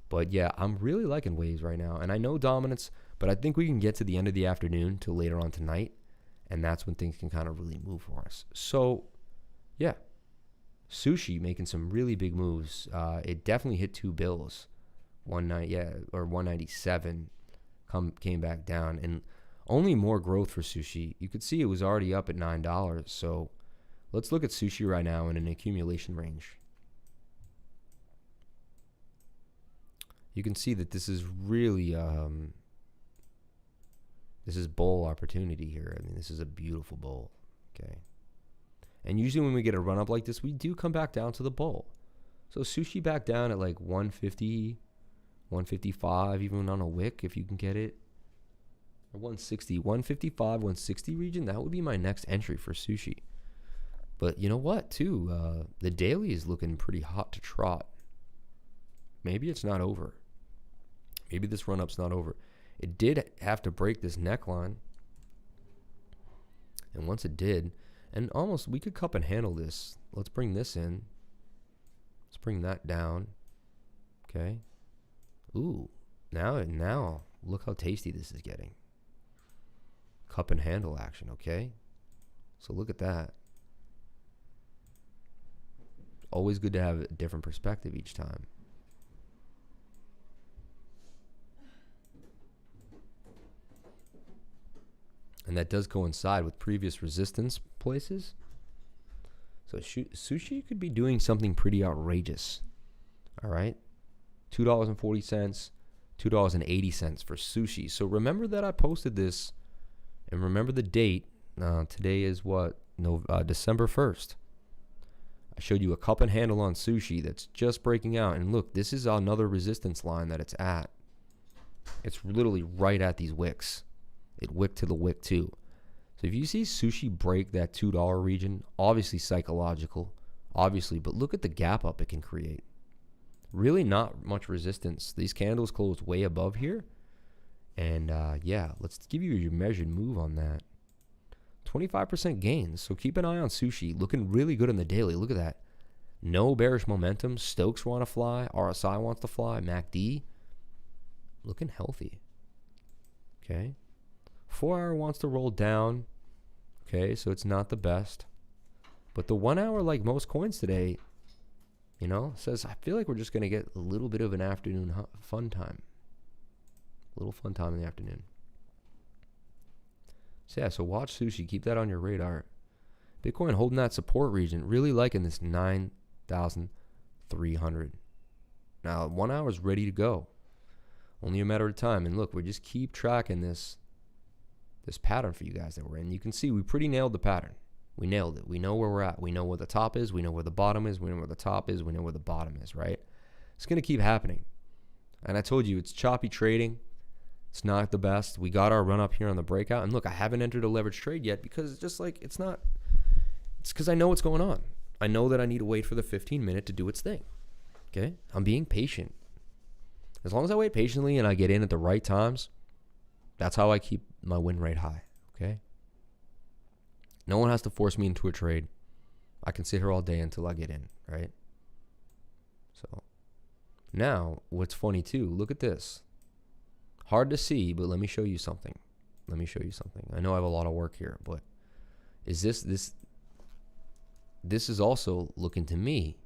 But yeah, I'm really liking Waves right now. And I know dominance, but I think we can get to the end of the afternoon till later on tonight. And that's when things can kind of really move for us. So, yeah. Sushi making some really big moves. It definitely hit 2 bills. 197 came back down. And only more growth for Sushi. You could see it was already up at $9. So let's look at Sushi right now in an accumulation range. You can see that this is really, this is bull opportunity here. I mean, this is a beautiful bull. Okay. And usually when we get a run up like this, we do come back down to the bull. So sushi back down at like 150, 155, even on a wick if you can get it. Or 160, 155, 160 region, that would be my next entry for sushi. But you know what, too? The daily is looking pretty hot to trot. Maybe it's not over. Maybe this run-up's not over. It did have to break this neckline. And once it did, and almost we could cup and handle this. Let's bring this in. Let's bring that down. Okay. Ooh, now look how tasty this is getting. Cup and handle action, okay? So look at that. Always good to have a different perspective each time. And that does coincide with previous resistance places. So sushi could be doing something pretty outrageous. All right? $2.40, $2.80 for sushi. So remember that I posted this, and remember the date. Today is what? December 1st. I showed you a cup and handle on sushi that's just breaking out. And look, this is another resistance line that it's at. It's literally right at these wicks. It wicked to the wick too. So if you see sushi break that $2 region, obviously psychological, obviously, but look at the gap up it can create. Really not much resistance. These candles closed way above here. And yeah, let's give you your measured move on that. 25% gains. So keep an eye on sushi. Looking really good in the daily. Look at that. No bearish momentum. Stokes want to fly. RSI wants to fly. MACD. Looking healthy. Okay. 4 hour wants to roll down. Okay, so it's not the best. But the 1 hour, like most coins today, you know, says, I feel like we're just going to get a little bit of an afternoon fun time. A little fun time in the afternoon. So yeah, so watch sushi. Keep that on your radar. Bitcoin holding that support region. Really liking this 9,300. Now, 1 hour is ready to go. Only a matter of time. And look, we just keep tracking this pattern for you guys that we're in. You can see we pretty nailed the pattern. We nailed it. We know where we're at. We know where the top is. We know where the bottom is. We know where the top is. We know where the bottom is, right? It's going to keep happening. And I told you, it's choppy trading. It's not the best. We got our run up here on the breakout. And look, I haven't entered a leverage trade yet because it's just like, it's because I know what's going on. I know that I need to wait for the 15-minute to do its thing. Okay? I'm being patient. As long as I wait patiently and I get in at the right times, that's how I keep my win rate high, okay? No one has to force me into a trade. I can sit here all day until I get in, right? So now, what's funny too, look at this. Hard to see, but let me show you something. Let me show you something. I know I have a lot of work here, but is this is also looking to me,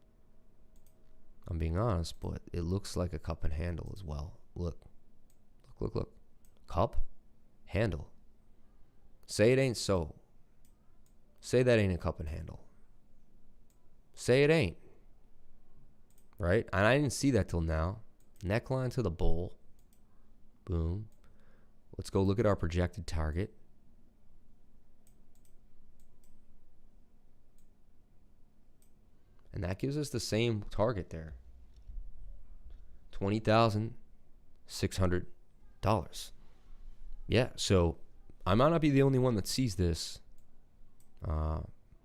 I'm being honest, but it looks like a cup and handle as well. Look. Cup, handle. Say it ain't so. Say that ain't a cup and handle. Say it ain't. Right? And I didn't see that till now. Neckline to the bull. Boom. Let's go look at our projected target. And that gives us the same target there. $20,600. Yeah, so I might not be the only one that sees this.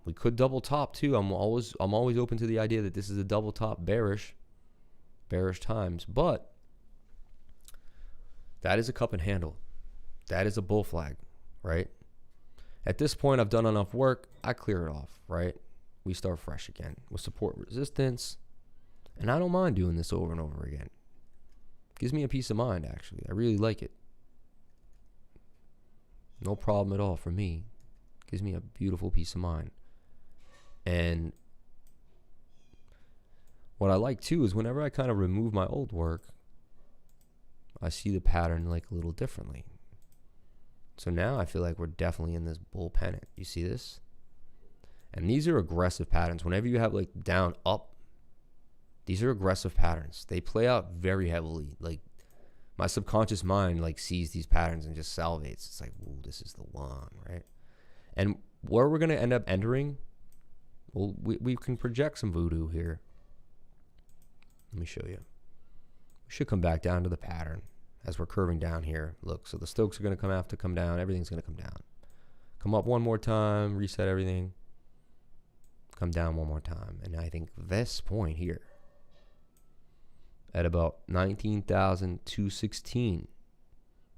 We could double top too. I'm always open to the idea that this is a double top bearish times, but that is a cup and handle. That is a bull flag, right? At this point, I've done enough work. I clear it off, right? We start fresh again with support resistance, and I don't mind doing this over and over again. Gives me a peace of mind, actually. I really like it. No problem at all for me. Gives me a beautiful peace of mind. And what I like too is whenever I kind of remove my old work, I see the pattern like a little differently. So now I feel like we're definitely in this bull pennant. You see this? And these are aggressive patterns. Whenever you have like down, up, these are aggressive patterns. They play out very heavily. Like my subconscious mind like sees these patterns and just salivates. It's like, ooh, this is the one, right? And where we're going to end up entering Well, we can project some voodoo here. Let me show you. We should come back down to the pattern as we're curving down here. Look, so the Stokes are going to have to come down. Everything's going to come down. Come up one more time, reset everything. Come down one more time. And I think this point here, at about 19,216,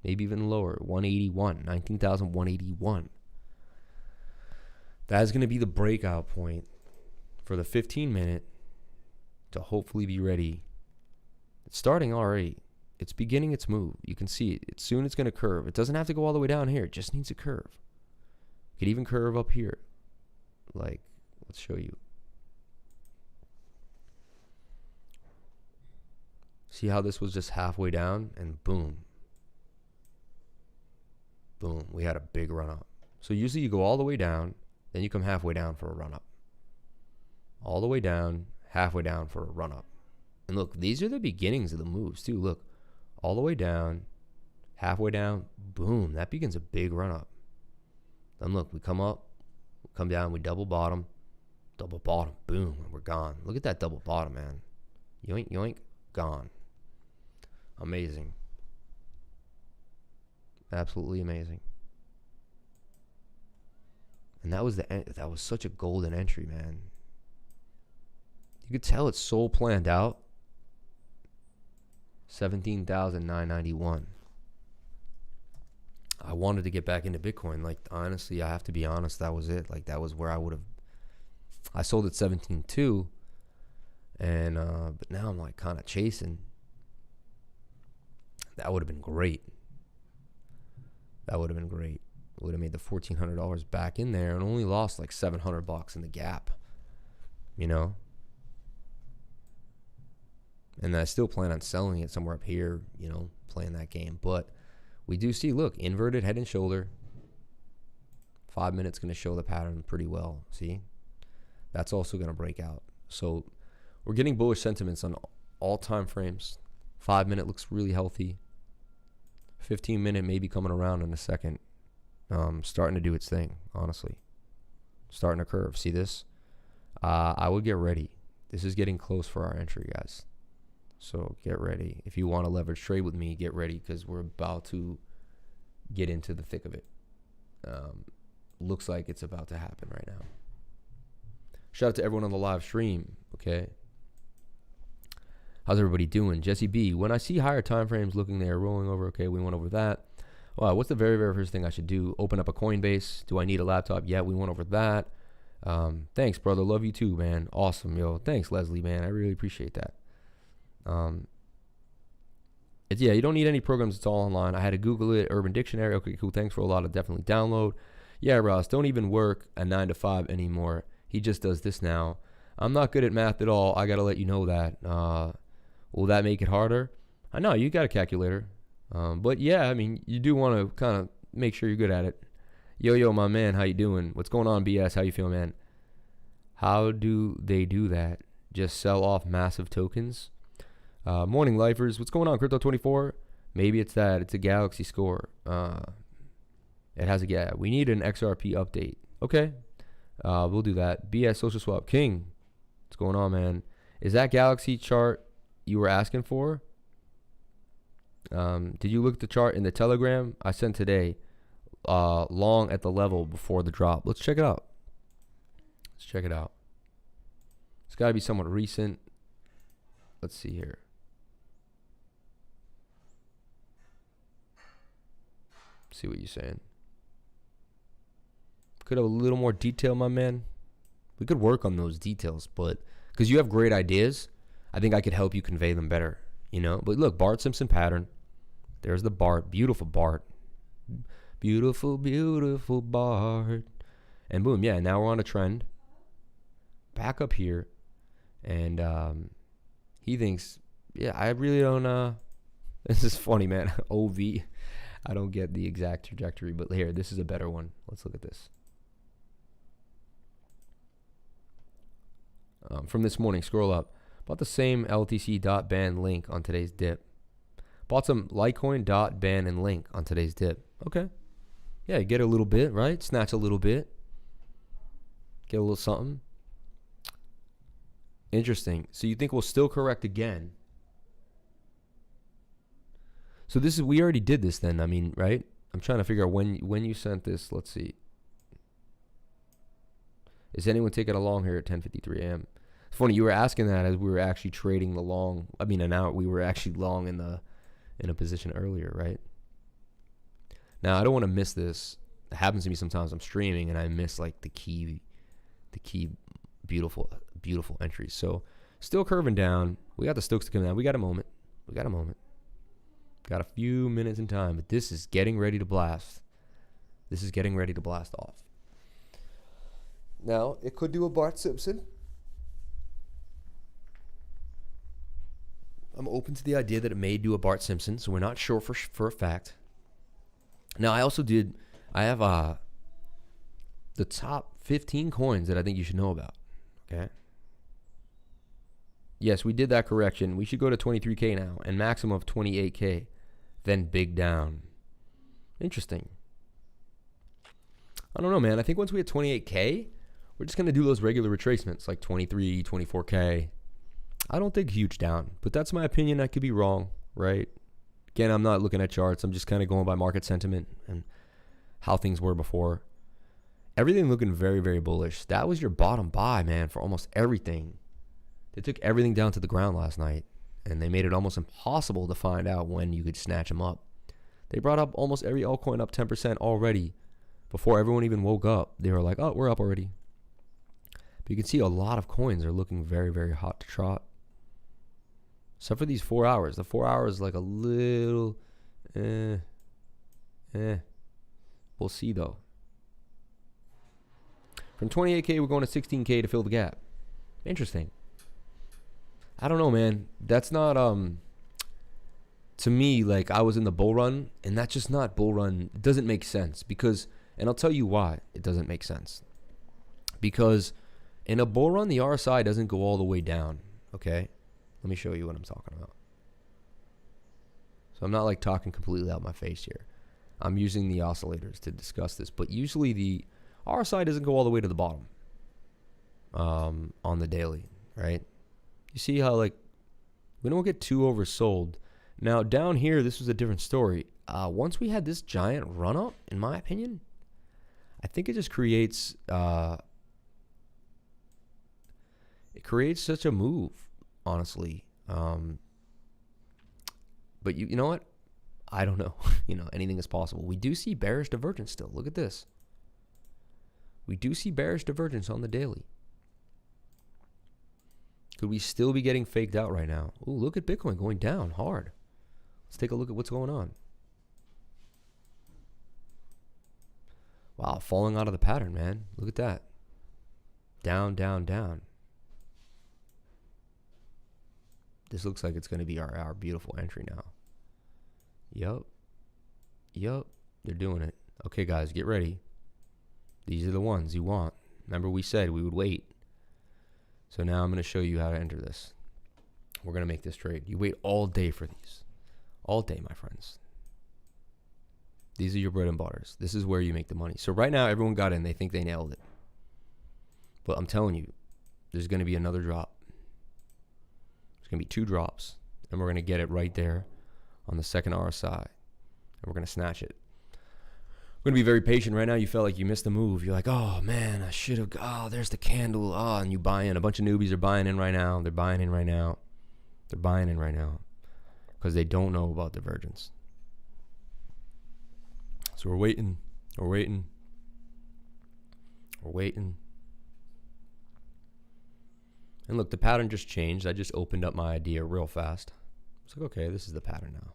maybe even lower, 181, 19,181. That is going to be the breakout point for the 15-minute to hopefully be ready. It's starting already. It's beginning its move. You can see it. Soon it's going to curve. It doesn't have to go all the way down here. It just needs to curve. It could even curve up here. Like, let's show you. See how this was just halfway down and boom. Boom. We had a big run up. So usually you go all the way down, then you come halfway down for a run up. All the way down, halfway down for a run up. And look, these are the beginnings of the moves too. Look, all the way down, halfway down, boom. That begins a big run up. Then look, we come up, we come down, we double bottom, boom, and we're gone. Look at that double bottom, man. Yoink, yoink, gone. Amazing. Absolutely amazing. And that was such a golden entry, man. You could tell it's so planned out. 17,991. I wanted to get back into Bitcoin. Like, honestly, I have to be honest, that was it. Like, that was where I would have. I sold at 17.2, and but now I'm like kind of chasing. That would have been great. That would have been great. Would have made the $1,400 back in there and only lost like $700 in the gap, you know. And I still plan on selling it somewhere up here, you know, playing that game. But we do see, look, inverted head and shoulder. 5 minutes going to show the pattern pretty well. See, that's also going to break out. So we're getting bullish sentiments on all time frames. 5 minute looks really healthy. 15 minute maybe coming around in a second. Starting to do its thing, honestly. Starting to curve. See this? I would get ready. This is getting close for our entry, guys. So get ready. If you want to leverage trade with me, get ready because we're about to get into the thick of it. Looks like it's about to happen right now. Shout out to everyone on the live stream, okay? How's everybody doing? Jesse B, when I see higher time frames looking there, rolling over, okay, we went over that. Wow, what's the very, very first thing I should do? Open up a Coinbase. Do I need a laptop? Yeah, we went over that. Thanks, brother. Love you too, man. Awesome, yo. Thanks, Leslie, man. I really appreciate that. Yeah, you don't need any programs. It's all online. I had to Google it. Urban Dictionary. Okay, cool. Thanks for a lot of definitely download. Yeah, Ross, don't even work a 9 to 5 anymore. He just does this now. I'm not good at math at all. I got to let you know that. Will that make it harder? I know you got a calculator. But yeah, I mean, you do want to kind of make sure you're good at it. Yo, my man, how you doing? What's going on, BS? How you feel, man? How do they do that? Just sell off massive tokens? Morning, lifers. What's going on, Crypto24? Maybe it's that. It's a Galaxy score. It has a we need an XRP update. Okay. We'll do that. BS Social Swap King. What's going on, man? Is that Galaxy chart you were asking for? Did you look at the chart in the Telegram I sent today? Long at the level before the drop. Let's check it out. It's got to be somewhat recent. Let's see here. See what you're saying. Could have a little more detail, my man. We could work on those details, but because you have great ideas, I think I could help you convey them better, you know. But look, Bart Simpson pattern. There's the Bart. Beautiful Bart. Beautiful, beautiful Bart. And boom, yeah, now we're on a trend. Back up here. And he thinks, yeah, I really don't, this is funny, man. OV. I don't get the exact trajectory, but here, this is a better one. Let's look at this. From this morning, scroll up. Bought the same LTC.ban link on today's dip. Bought some Litecoin.ban and link on today's dip. Okay. Yeah, get a little bit, right? Snatch a little bit. Get a little something. Interesting. So you think we'll still correct again? So this is, we already did this then, I mean, right? I'm trying to figure out when you sent this. Let's see. Is anyone taking along here at 10:53 a.m.? It's funny, you were asking that as we were actually trading the long. I mean, an hour. We were actually long in a position earlier, right? Now, I don't want to miss this. It happens to me sometimes. I'm streaming and I miss like the key beautiful entries. So still curving down. We got the Stokes to come down. We got a moment. Got a few minutes in time, but this is getting ready to blast. This is getting ready to blast off. Now, it could do a Bart Simpson. I'm open to the idea that it may do a Bart Simpson, so we're not sure for a fact. Now, I have the top 15 coins that I think you should know about, okay? Yes, we did that correction. We should go to 23K now, and maximum of 28K, then big down. Interesting. I don't know, man. I think once we hit 28K, we're just going to do those regular retracements, like 23, 24K. I don't think huge down, but that's my opinion. I could be wrong, right? Again, I'm not looking at charts. I'm just kind of going by market sentiment and how things were before. Everything looking very, very bullish. That was your bottom buy, man, for almost everything. They took everything down to the ground last night, and they made it almost impossible to find out when you could snatch them up. They brought up almost every altcoin up 10% already before everyone even woke up. They were like, oh, we're up already. But you can see a lot of coins are looking very, very hot to trot. Except for these 4 hours. The 4 hours like a little, We'll see though. From 28K, we're going to 16K to fill the gap. Interesting. I don't know, man. That's not, to me, like I was in the bull run, and that's just not bull run. It doesn't make sense because, and I'll tell you why it doesn't make sense. Because in a bull run, the RSI doesn't go all the way down, okay? Let me show you what I'm talking about. So I'm not like talking completely out my face here. I'm using the oscillators to discuss this, but usually the RSI doesn't go all the way to the bottom on the daily, right? You see how like we don't get too oversold. Now down here, this was a different story. Once we had this giant run up, in my opinion, I think it just creates such a move, honestly. But you know what? I don't know. Anything is possible. We do see bearish divergence still. Look at this. We do see bearish divergence on the daily. Could we still be getting faked out right now? Ooh, look at Bitcoin going down hard. Let's take a look at what's going on. Wow, falling out of the pattern, man. Look at that. Down, down, down. This looks like it's going to be our beautiful entry now. Yup. They're doing it. Okay, guys, get ready. These are the ones you want. Remember we said we would wait. So now I'm going to show you how to enter this. We're going to make this trade. You wait all day for these. All day, my friends. These are your bread and butters. This is where you make the money. So right now, everyone got in. They think they nailed it. But I'm telling you, there's going to be another drop. There's going to be 2 drops. And we're going to get it right there on the second RSI. And we're going to snatch it. We're going to be very patient. Right now, you felt like you missed the move. You're like, oh, man, I should have. Oh, there's the candle. Oh, and you buy in. A bunch of newbies are buying in right now. They're buying in right now. They're buying in right now because they don't know about divergence. So we're waiting. We're waiting. We're waiting. And look, the pattern just changed. I just opened up my idea real fast. It's like, okay, this is the pattern now.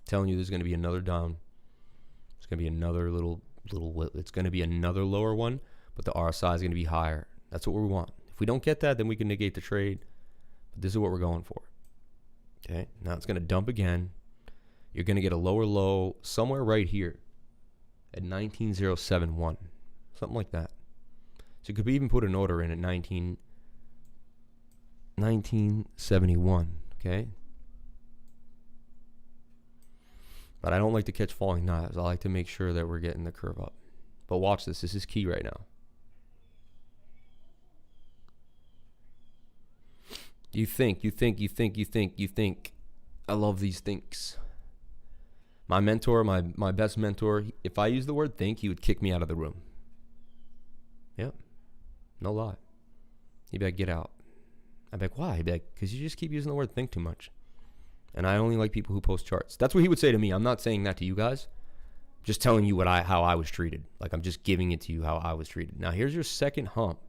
Telling you there's going to be another down. There's going to be another little, it's going to be another lower one, but the RSI is going to be higher. That's what we want. If we don't get that, then we can negate the trade. But this is what we're going for. Okay, now it's going to dump again. You're going to get a lower low somewhere right here at 19,071, something like that. So you could even put an order in at 1971, okay? But I don't like to catch falling knives. I like to make sure that we're getting the curve up. But watch this. This is key right now. You think. I love these thinks. My mentor, my best mentor, if I use the word think, he would kick me out of the room. Yep. No lie. He'd be like, get out. I'd be like, why? He'd be like, because you just keep using the word think too much. And I only like people who post charts. That's what he would say to me. I'm not saying that to you guys. Just telling you how I was treated. Like, I'm just giving it to you how I was treated. Now, here's your second hump.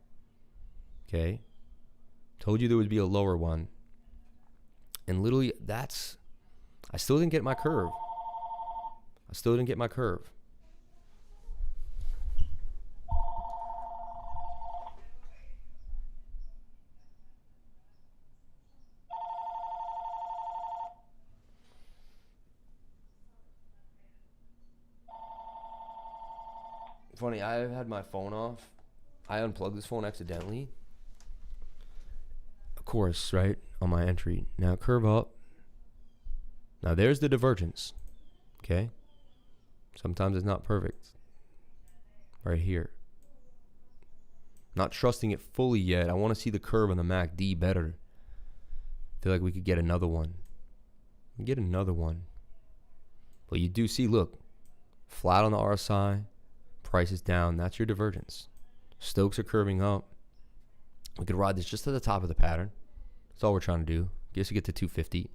Okay? Told you there would be a lower one. And literally, I still didn't get my curve. Funny, I had my phone off. I unplugged this phone accidentally. Of course, right? On my entry. Now curve up. Now there's the divergence. Okay? Sometimes it's not perfect. Right here. Not trusting it fully yet. I want to see the curve on the MACD better. Feel like we could get another one. But you do see, look, flat on the RSI. Price is down. That's your divergence. Stokes are curving up. We could ride this just to the top of the pattern. That's all we're trying to do. Guess we get to 250.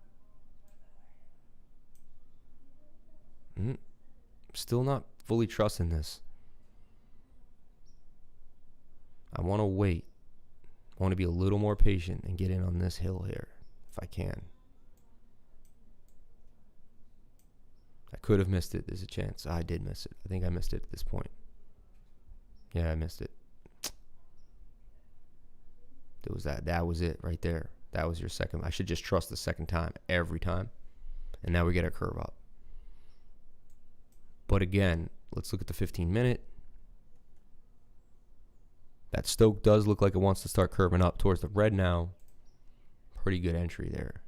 Still not fully trusting this. I want to wait. I want to be a little more patient and get in on this hill here if I can. I could have missed it. There's a chance. I did miss it. I think I missed it at this point. Yeah, I missed it. There was that. That was it right there. That was your second. I should just trust the second time every time. And now we get a curve up. But again, let's look at the 15-minute. That Stoke does look like it wants to start curving up towards the red now. Pretty good entry there.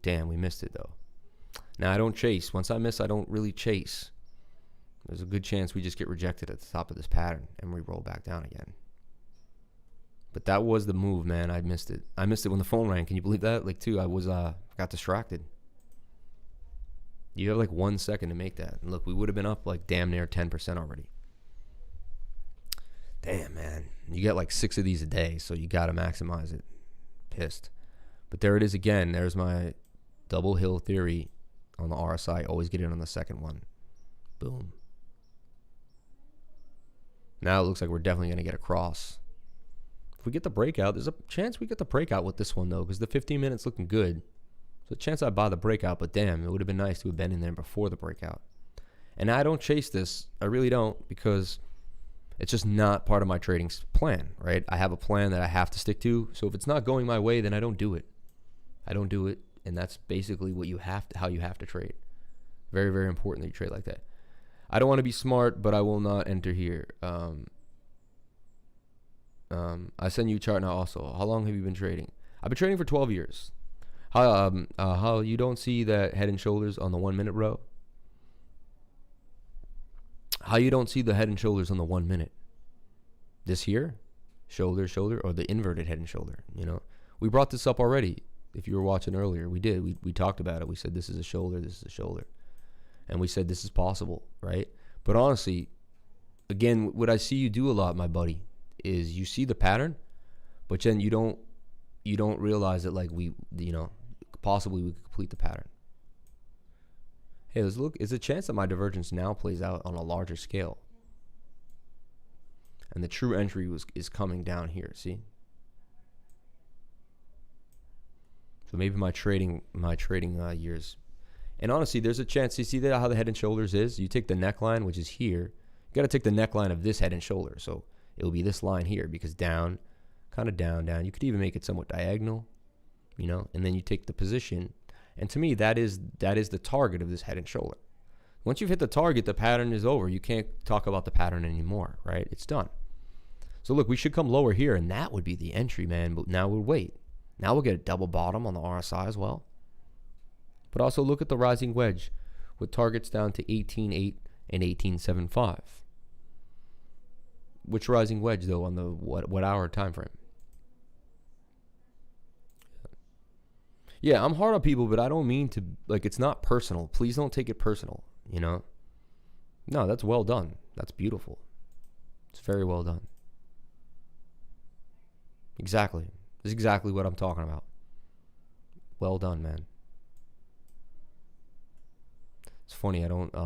Damn, we missed it though. Now I don't chase. Once I miss, I don't really chase. There's a good chance we just get rejected at the top of this pattern and we roll back down again. But that was the move, man. I missed it. I missed it when the phone rang. Can you believe that? Like, too, I was got distracted. You have like 1 second to make that. And look, we would have been up like damn near 10% already. Damn, man. You get like 6 of these a day, so you got to maximize it. Pissed. But there it is again. There's my double hill theory on the RSI. Always get in on the second one. Boom. Now it looks like we're definitely going to get a cross. If we get the breakout, there's a chance we get the breakout with this one, though, because the 15 minutes looking good. So a chance I buy the breakout, but damn, it would have been nice to have been in there before the breakout. And I don't chase this. I really don't, because it's just not part of my trading plan, right? I have a plan that I have to stick to. So if it's not going my way, then I don't do it. I don't do it, and that's basically what you have to, how you have to trade. Very, very important that you trade like that. I don't want to be smart, but I will not enter here. I send you a chart now also. How long have you been trading? I've been trading for 12 years. How you don't see that head and shoulders on the 1 minute row? How you don't see the head and shoulders on the 1 minute? This here? Shoulder, shoulder, or the inverted head and shoulder, you know? We brought this up already. If you were watching earlier, we did. We talked about it. We said this is a shoulder, this is a shoulder. And we said this is possible, right? But honestly, again, what I see you do a lot, my buddy, is you see the pattern, but then you don't realize that, like, possibly we could complete the pattern. Hey, let's look. Is a chance that my divergence now plays out on a larger scale, and the true entry is coming down here. See, so maybe my trading years. And honestly, there's a chance. You see that how the head and shoulders is? You take the neckline, which is here. You got to take the neckline of this head and shoulder. So it will be this line here, because down, kind of down, down. You could even make it somewhat diagonal, you know. And then you take the position. And to me, that is the target of this head and shoulder. Once you've hit the target, the pattern is over. You can't talk about the pattern anymore, right? It's done. So look, we should come lower here, and that would be the entry, man. But now we'll wait. Now we'll get a double bottom on the RSI as well. But also look at the rising wedge with targets down to 18.8 and 18.75. Which rising wedge, though, on the what hour time frame? Yeah, I'm hard on people, but I don't mean to, like, it's not personal. Please don't take it personal, you know? No, that's well done. That's beautiful. It's very well done. Exactly. This is exactly what I'm talking about. Well done, man. It's funny, I don't, I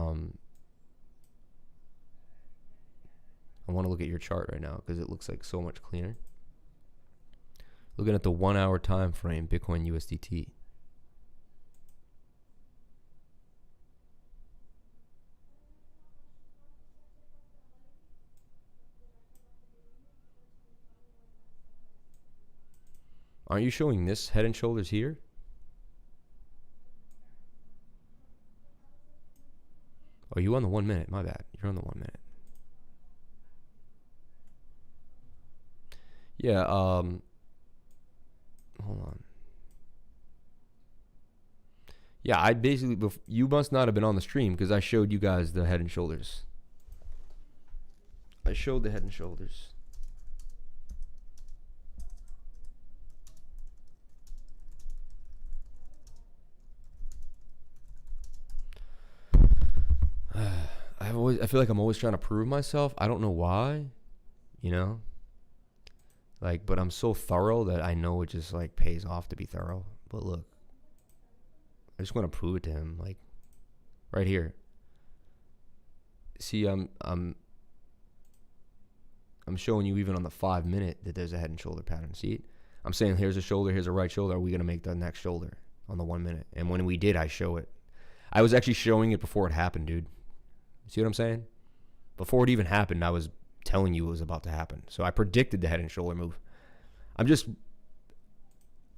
want to look at your chart right now because it looks like so much cleaner. Looking at the 1 hour time frame, Bitcoin USDT. Aren't you showing this head and shoulders here? Oh, you on the 1 minute? My bad. You're on the 1 minute. Yeah, hold on. Yeah, I basically, you must not have been on the stream because I showed you guys the head and shoulders. I showed the head and shoulders. I feel like I'm always trying to prove myself. I don't know why, you know? Like, but I'm so thorough that I know it just like pays off to be thorough. But look, I just want to prove it to him, like right here. See, I'm showing you even on the 5 minute that there's a head and shoulder pattern. See it? I'm saying here's a shoulder, here's a right shoulder. Are we gonna make the next shoulder on the 1 minute? And when we did, I show it. I was actually showing it before it happened, dude. See what I'm saying? Before it even happened, I was telling you it was about to happen. So I predicted the head and shoulder move. I'm just,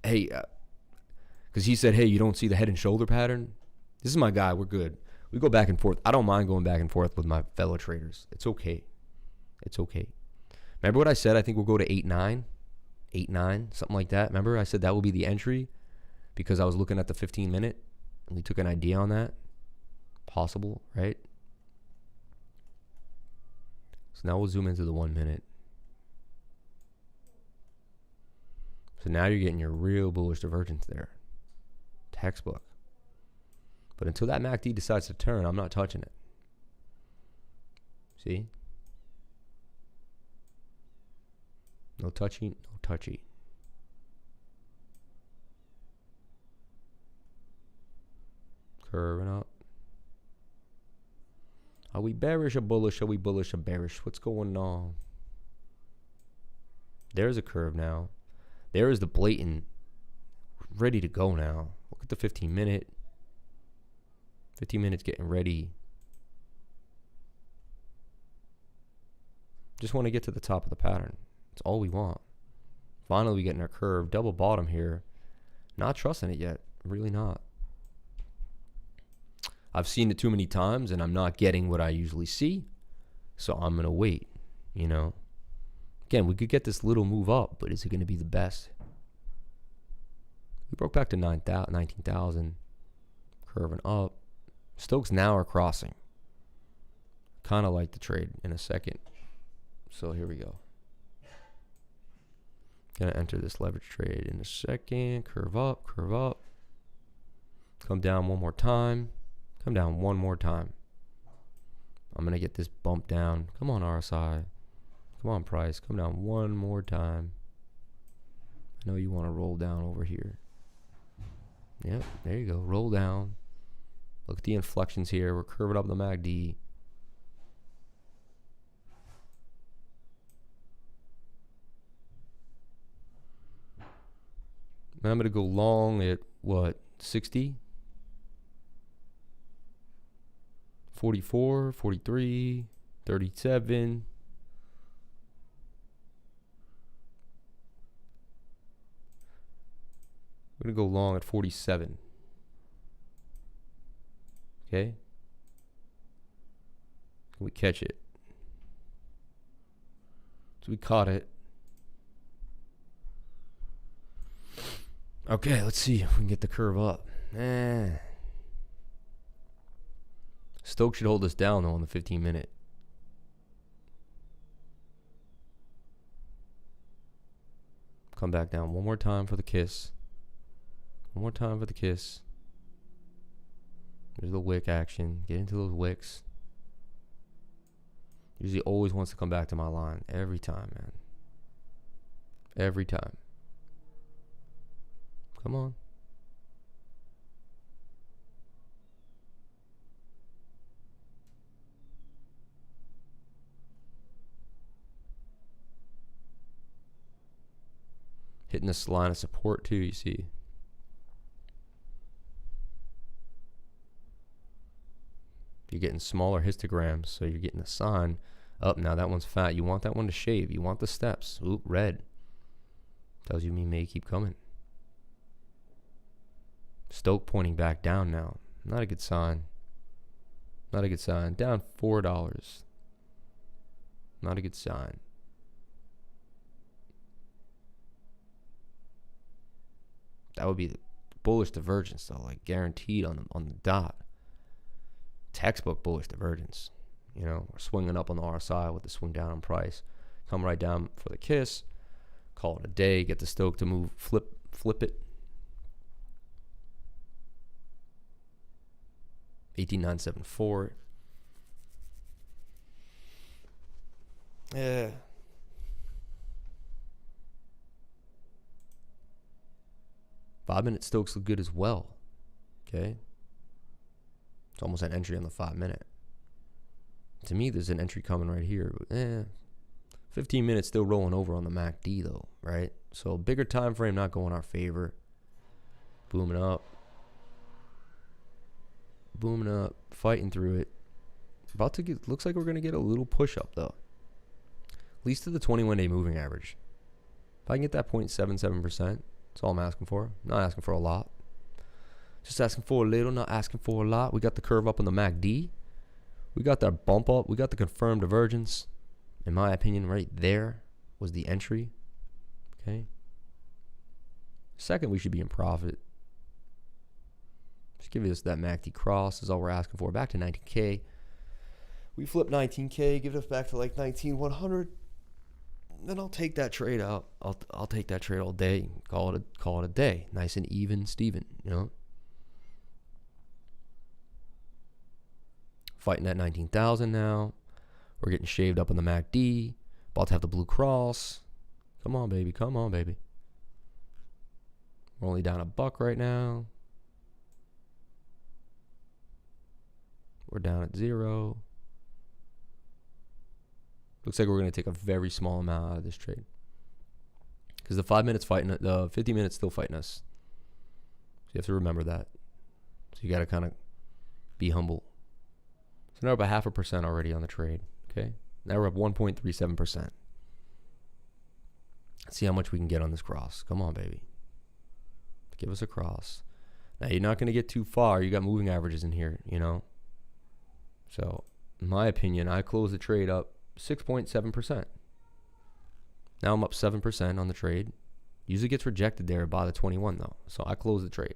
hey, because he said, hey, you don't see the head and shoulder pattern? This is my guy. We're good. We go back and forth. I don't mind going back and forth with my fellow traders. It's okay. It's okay. Remember what I said? I think we'll go to 8-9, 8-9, something like that. Remember I said that will be the entry because I was looking at the 15 minute and we took an idea on that. Possible, right? So now we'll zoom into the 1 minute. So now you're getting your real bullish divergence there. Textbook. But until that MACD decides to turn, I'm not touching it. See? No touchy, no touchy. Curving up. Are we bearish or bullish? Are we bullish or bearish? What's going on? There's a curve now. There is the blatant. Ready to go now. Look at the 15 minute. 15 minutes getting ready. Just want to get to the top of the pattern. That's all we want. Finally, we get in our curve. Double bottom here. Not trusting it yet. Really not. I've seen it too many times and I'm not getting what I usually see. So I'm going to wait, you know. Again, we could get this little move up, but is it going to be the best? We broke back to 19,000. Curving up. Stokes now are crossing. Kind of like the trade in a second. So here we go. Gonna enter this leverage trade in a second. Curve up, curve up. Come down one more time. Come down one more time. I'm going to get this bump down. Come on, RSI. Come on, price. Come down one more time. I know you want to roll down over here. Yep, there you go. Roll down. Look at the inflections here. We're curving up the MACD. And I'm going to go long at what? 60? 44, 43, 37. We're going to go long at 47. Okay? Can we catch it? So we caught it. Okay, let's see if we can get the curve up. Stokes should hold us down though on the 15 minute. Come back down one more time for the kiss. One more time for the kiss. There's the wick action. Get into those wicks. Usually always wants to come back to my line. Every time, man. Every time. Come on. Hitting this line of support too, you see. You're getting smaller histograms, so you're getting the sign up. Now that one's fat. You want that one to shave. You want the steps. Oop, red. Tells you me may keep coming. Stoke pointing back down now. Not a good sign. Not a good sign. Down $4. Not a good sign. That would be the bullish divergence, though, like guaranteed on the dot. Textbook bullish divergence. You know, we're swinging up on the RSI with the swing down on price. Come right down for the kiss. Call it a day. Get the Stoke to move. Flip it. 18974. Yeah. Five-minute Stokes look good as well. Okay. It's almost an entry on the 5-minute. To me, there's an entry coming right here. 15 minutes still rolling over on the MACD though, right? So bigger time frame not going our favor. Booming up. Booming up. Fighting through it. About to get, looks like we're going to get a little push up though. At least to the 21-day moving average. If I can get that 0.77%, that's all I'm asking for. Not asking for a lot. Just asking for a little, not asking for a lot. We got the curve up on the MACD. We got that bump up. We got the confirmed divergence. In my opinion, right there was the entry. Okay. Second, we should be in profit. Just give us that MACD cross is all we're asking for. Back to 19K. We flip 19K, give us back to like 19,100. Then I'll take that trade out. I'll take that trade all day. Call it a day. Nice and even, Steven, you know. Fighting at 19,000 now. We're getting shaved up on the MACD. About to have the blue cross. Come on, baby. Come on, baby. We're only down $1 right now. We're down at 0. Looks like we're going to take a very small amount out of this trade. Because the 5 minutes fighting, the 50 minutes still fighting us. So you have to remember that. So you got to kind of be humble. So now we're about 0.5% already on the trade. Okay. Now we're up 1.37%. Let's see how much we can get on this cross. Come on, baby. Give us a cross. Now you're not going to get too far. You got moving averages in here, you know. So in my opinion, I close the trade up 6.7%. Now I'm up 7% on the trade. Usually gets rejected there by the 21 though. So I close the trade.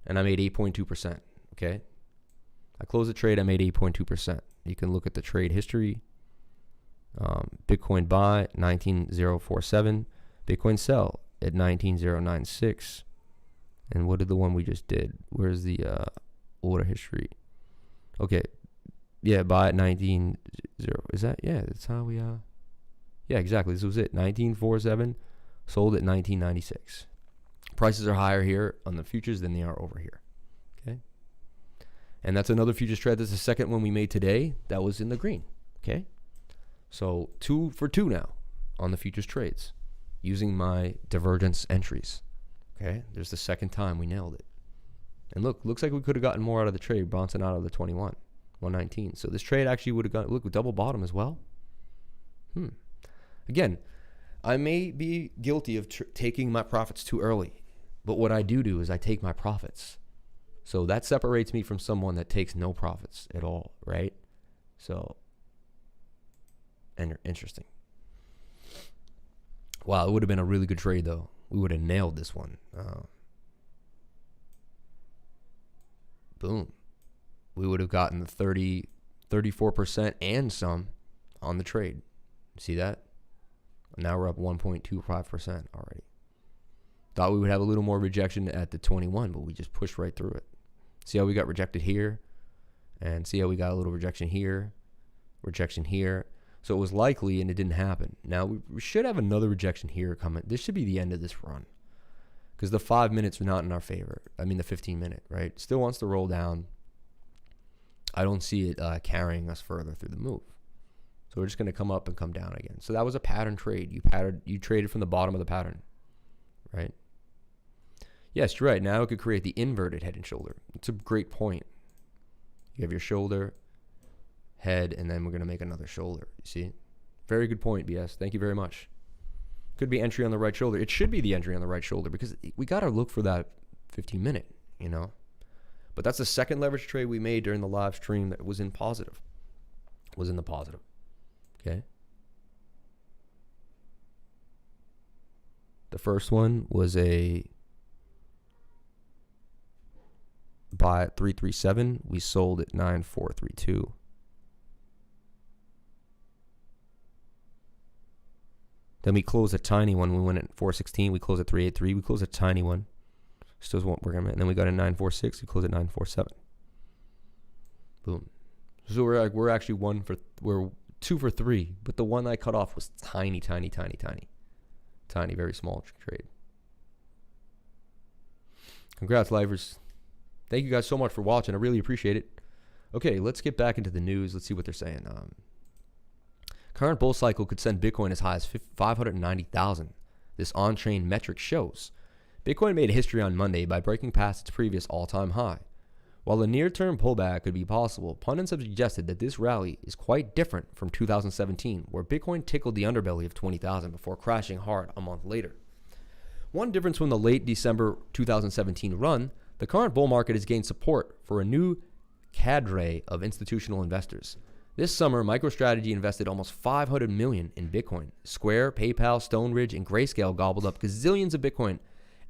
And I made 8.2%. Okay. I closed the trade. I made 8.2%. You can look at the trade history. Bitcoin buy 19,047. Bitcoin sell at 19,096. And what did the one we just did? Where's the order history? Okay. Yeah, buy at 19.0. Is that? Yeah, that's how we yeah, exactly. This was it. 19.47, sold at 19.96. Prices are higher here on the futures than they are over here. Okay? And that's another futures trade. That's the second one we made today. That was in the green. Okay? So 2 for 2 now on the futures trades using my divergence entries. Okay? There's the second time we nailed it. And look, looks like we could have gotten more out of the trade, bouncing out of the 21. 119. So this trade actually would have got, look, double bottom as well. Again, I may be guilty of taking my profits too early, but what I do is I take my profits. So that separates me from someone that takes no profits at all, right? So, and interesting. Wow, it would have been a really good trade though. We would have nailed this one. Boom. We would have gotten the 34% and some on the trade. See that? Now we're up 1.25% already. Thought we would have a little more rejection at the 21, but we just pushed right through it. See how we got rejected here? And see how we got a little rejection here? Rejection here. So it was likely, and it didn't happen. Now, we should have another rejection here coming. This should be the end of this run. Because the 5 minutes are not in our favor. I mean, the 15-minute, right? Still wants to roll down. I don't see it carrying us further through the move. So we're just going to come up and come down again. So that was a pattern trade. You traded from the bottom of the pattern, right? Yes, you're right. Now it could create the inverted head and shoulder. It's a great point. You have your shoulder, head, and then we're going to make another shoulder. You see? Very good point, BS. Thank you very much. Could be entry on the right shoulder. It should be the entry on the right shoulder because we got to look for that 15-minute, you know? But that's the second leverage trade we made during the live stream that was in positive. Was in the positive. Okay? The first one was a buy at 337. We sold at 9432. Then we closed a tiny one. We went at 416. We closed at 383. We closed a tiny one. Still won't work. And then we got a 946. We closed at 947. Boom. So we're actually we're 2 for 3. But the one I cut off was tiny, tiny, tiny, tiny. Tiny, very small trade. Congrats, livers. Thank you guys so much for watching. I really appreciate it. Okay, let's get back into the news. Let's see what they're saying. Current bull cycle could send Bitcoin as high as 590,000. This on-chain metric shows. Bitcoin made history on Monday by breaking past its previous all-time high. While a near-term pullback could be possible, pundits have suggested that this rally is quite different from 2017, where Bitcoin tickled the underbelly of 20,000 before crashing hard a month later. One difference from the late December 2017 run, the current bull market has gained support for a new cadre of institutional investors. This summer, MicroStrategy invested almost $500 million in Bitcoin. Square, PayPal, Stoneridge, and Grayscale gobbled up gazillions of Bitcoin,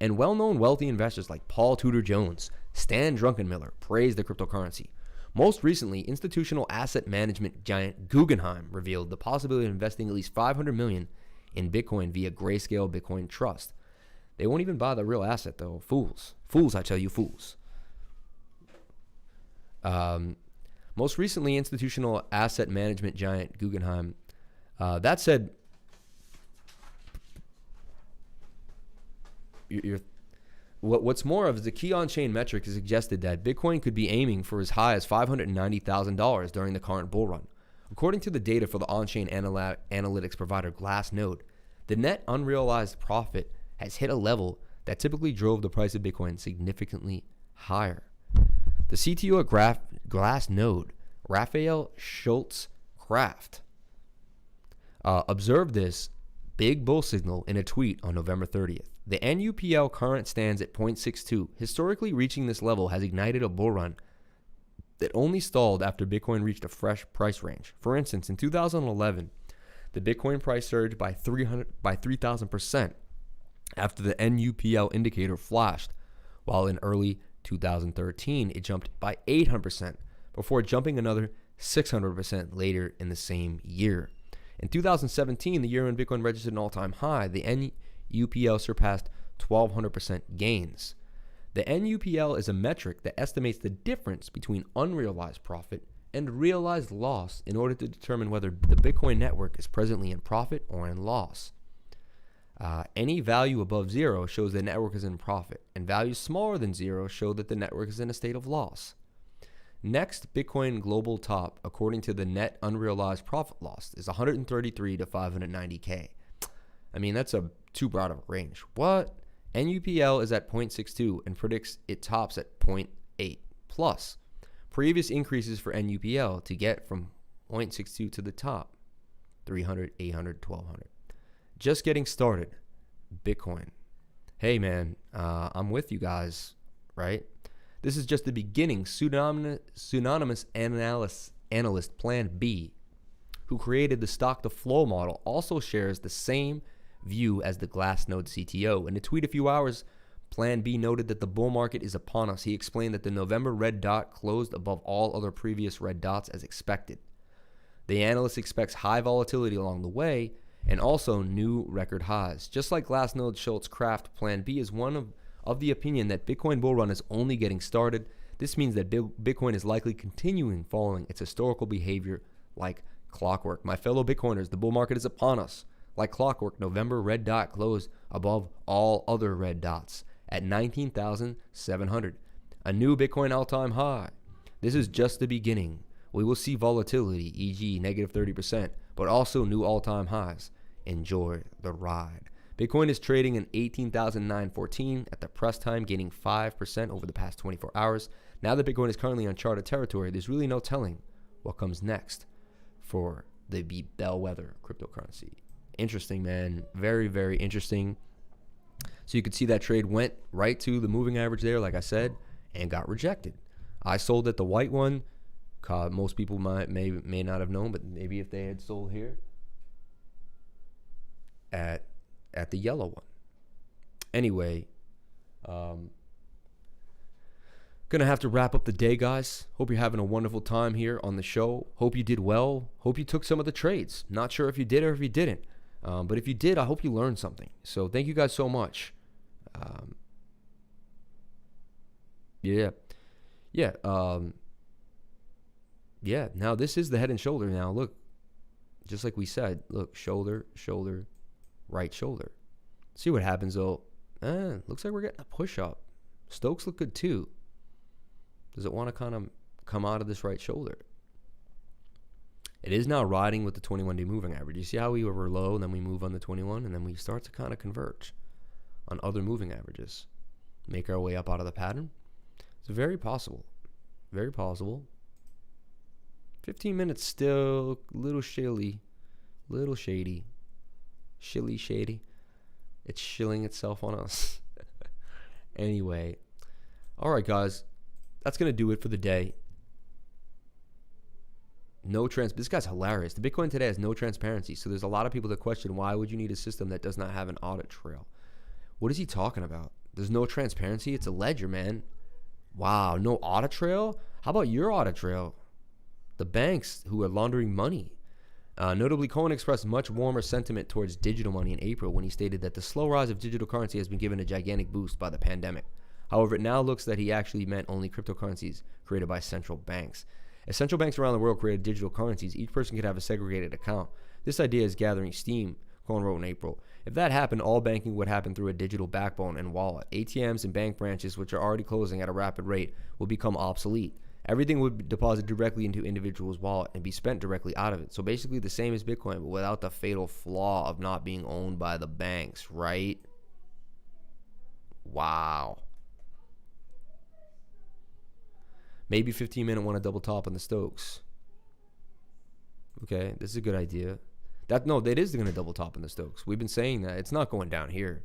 and well-known wealthy investors like Paul Tudor Jones, Stan Druckenmiller praised the cryptocurrency. Most recently, institutional asset management giant Guggenheim revealed the possibility of investing at least $500 million in Bitcoin via Grayscale Bitcoin Trust. They won't even buy the real asset, though. Fools. Fools, I tell you, fools. Most recently, institutional asset management giant Guggenheim. That said, what's more of is the key on-chain metric has suggested that Bitcoin could be aiming for as high as $590,000 during the current bull run. According to the data for the on-chain analytics provider Glassnode, the net unrealized profit has hit a level that typically drove the price of Bitcoin significantly higher. The CTO at Glassnode, Raphael Schultz-Kraft, observed this big bull signal in a tweet on November 30th. The NUPL current stands at 0.62. Historically, reaching this level has ignited a bull run that only stalled after Bitcoin reached a fresh price range. For instance, in 2011, the Bitcoin price surged by 3,000% after the NUPL indicator flashed, while in early 2013, it jumped by 800% before jumping another 600% later in the same year. In 2017, the year when Bitcoin registered an all-time high, the NUPL surpassed 1,200% gains. The NUPL is a metric that estimates the difference between unrealized profit and realized loss in order to determine whether the Bitcoin network is presently in profit or in loss. Any value above 0 shows the network is in profit, and values smaller than 0 show that the network is in a state of loss. Next, Bitcoin global top, according to the net unrealized profit loss, is 133 to 590K. I mean, that's a too broad of a range. What? NUPL is at 0.62 and predicts it tops at 0.8 plus. Previous increases for NUPL to get from 0.62 to the top, 300, 800, 1200. Just getting started. Bitcoin. Hey, man, I'm with you guys, right? This is just the beginning. Pseudonymous analyst Plan B, who created the stock-to-flow model, also shares the same view as the Glassnode CTO. In a tweet a few hours, Plan B noted that the bull market is upon us. He explained that the November red dot closed above all other previous red dots as expected. The analyst expects high volatility along the way and also new record highs. Just like Glassnode Schultz Craft, Plan B is one of the opinion that Bitcoin bull run is only getting started. This means that Bitcoin is likely continuing following its historical behavior like clockwork. My fellow Bitcoiners, the bull market is upon us. Like clockwork, November red dot closed above all other red dots at 19,700, a new Bitcoin all-time high. This is just the beginning. We will see volatility, e.g. negative 30%, but also new all-time highs. Enjoy the ride. Bitcoin is trading in 18,914 at the press time, gaining 5% over the past 24 hours. Now that Bitcoin is currently in uncharted territory, there's really no telling what comes next for the bellwether cryptocurrency. Interesting, man. Very, very interesting. So you could see that trade went right to the moving average there, like I said, and got rejected. I sold at the white one. Most people may not have known, but maybe if they had sold here at the yellow one. Anyway, gonna have to wrap up the day, guys. Hope you're having a wonderful time here on the show. Hope you did well. Hope you took some of the trades. Not sure if you did or if you didn't. But if you did, I hope you learned something. So thank you guys so much. Now this is the head and shoulder. Now look, just like we said, look, shoulder, shoulder, right shoulder. See what happens though. Looks like we're getting a push up. Stokes look good too. Does it want to kind of come out of this right shoulder? It is now riding with the 21-day moving average. You see how we were low, and then we move on the 21, and then we start to kind of converge on other moving averages. Make our way up out of the pattern. It's very possible. Very possible. 15 minutes still a little shilly. Little shady. Shady. It's shilling itself on us. Anyway. All right, guys. That's going to do it for the day. This guy's hilarious. The Bitcoin today has no transparency. So there's a lot of people that question, why would you need a system that does not have an audit trail? What is he talking about? There's no transparency. It's a ledger, man. Wow, no audit trail? How about your audit trail? The banks who are laundering money. Notably, Cohen expressed much warmer sentiment towards digital money in April when he stated that the slow rise of digital currency has been given a gigantic boost by the pandemic. However, it now looks that he actually meant only cryptocurrencies created by central banks. As central banks around the world created digital currencies, each person could have a segregated account. This idea is gathering steam, Cohen wrote in April. If that happened, all banking would happen through a digital backbone and wallet. ATMs and bank branches, which are already closing at a rapid rate, will become obsolete. Everything would be deposited directly into individual's wallet and be spent directly out of it. So basically the same as Bitcoin, but without the fatal flaw of not being owned by the banks, right? Wow. Maybe 15-minute want to double top on the Stokes. Okay, this is a good idea. That is going to double top in the Stokes. We've been saying that. It's not going down here.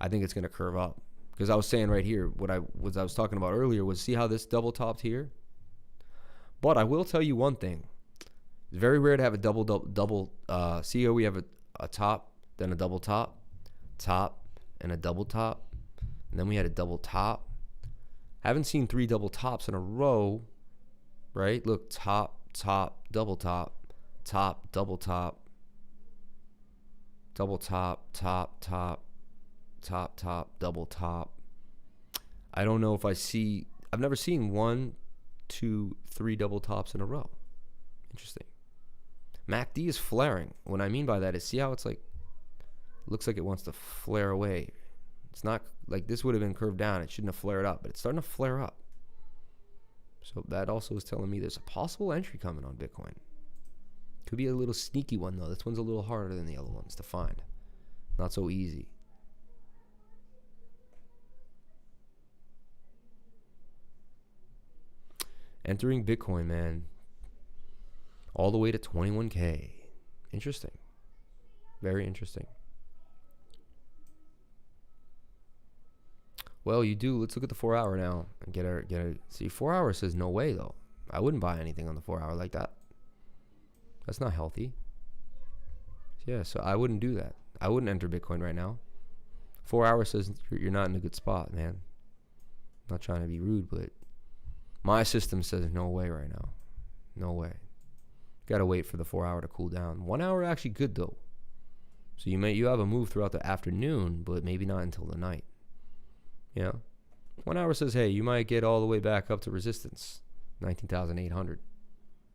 I think it's going to curve up. Because I was saying right here, what I was talking about earlier was, see how this double topped here? But I will tell you one thing. It's very rare to have a double. See here we have a top, then a double top, and a double top. And then we had a double top. Haven't seen 3 double tops in a row, right? Look, top, double top, double top, double top, double top. I don't know if I've never seen 1, 2, 3 double tops in a row. Interesting. MACD is flaring. What I mean by that is, see how it's like, looks like it wants to flare away. It's not like this would have been curved down. It shouldn't have flared up, but it's starting to flare up. So that also is telling me there's a possible entry coming on Bitcoin. Could be a little sneaky one, though. This one's a little harder than the other ones to find. Not so easy. Entering Bitcoin, man. All the way to 21K. Interesting. Very interesting. Well, you do. Let's look at the 4 hour now and get a. See, 4 hour says no way though. I wouldn't buy anything on the 4 hour like that. That's not healthy. Yeah, so I wouldn't do that. I wouldn't enter Bitcoin right now. 4 hour says you're not in a good spot, man. I'm not trying to be rude, but my system says no way right now. No way. Gotta wait for the 4 hour to cool down. 1 hour actually good though. So you have a move throughout the afternoon, but maybe not until the night. You know, 1 hour says, hey, you might get all the way back up to resistance, 19,800.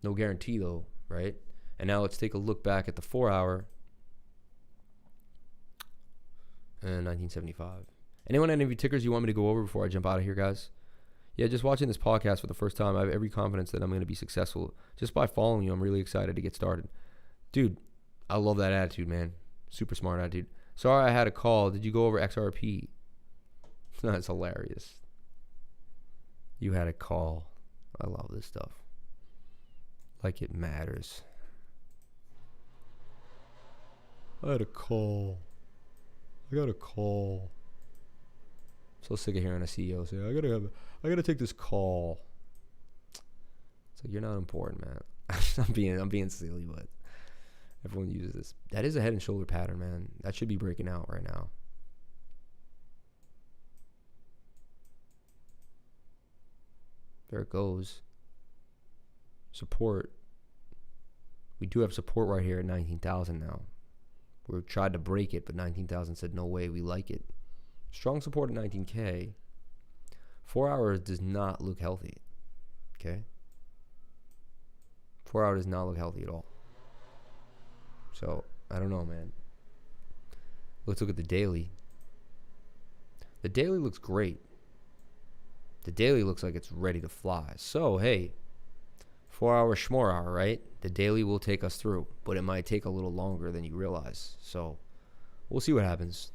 No guarantee though, right? And now let's take a look back at the 4 hour and 1975. Anyone have any tickers you want me to go over before I jump out of here, guys? Yeah, just watching this podcast for the first time, I have every confidence that I'm going to be successful. Just by following you, I'm really excited to get started. Dude, I love that attitude, man. Super smart attitude. Sorry I had a call. Did you go over XRP? That's hilarious. You had a call. I love this stuff. Like it matters. I had a call. I got a call. So sick of hearing a CEO say, I gotta take this call. It's like, you're not important, man. I'm being silly, but everyone uses this. That is a head and shoulder pattern, man. That should be breaking out right now. There it goes. Support. We do have support right here at 19,000 now. We tried to break it, but 19,000 said no way, we like it. Strong support at 19K. 4 hours does not look healthy. Okay? 4 hours does not look healthy at all. So, I don't know, man. Let's look at the daily. The daily looks great. The daily looks like it's ready to fly. So, hey, 4 hour schmore hour, right? The daily will take us through, but it might take a little longer than you realize. So, we'll see what happens.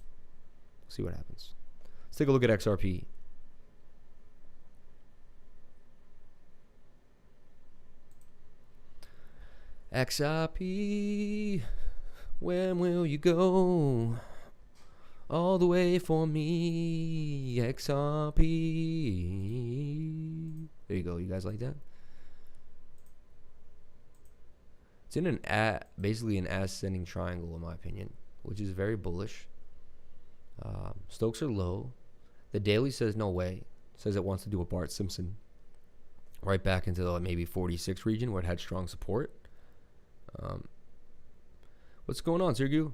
See what happens. Let's take a look at XRP. XRP, when will you go? All the way for me, XRP. There you go. You guys like that? It's in basically an ascending triangle, in my opinion, which is very bullish. Stokes are low. The daily says no way. Says it wants to do a Bart Simpson right back into the maybe 46 region where it had strong support. What's going on, Sergio?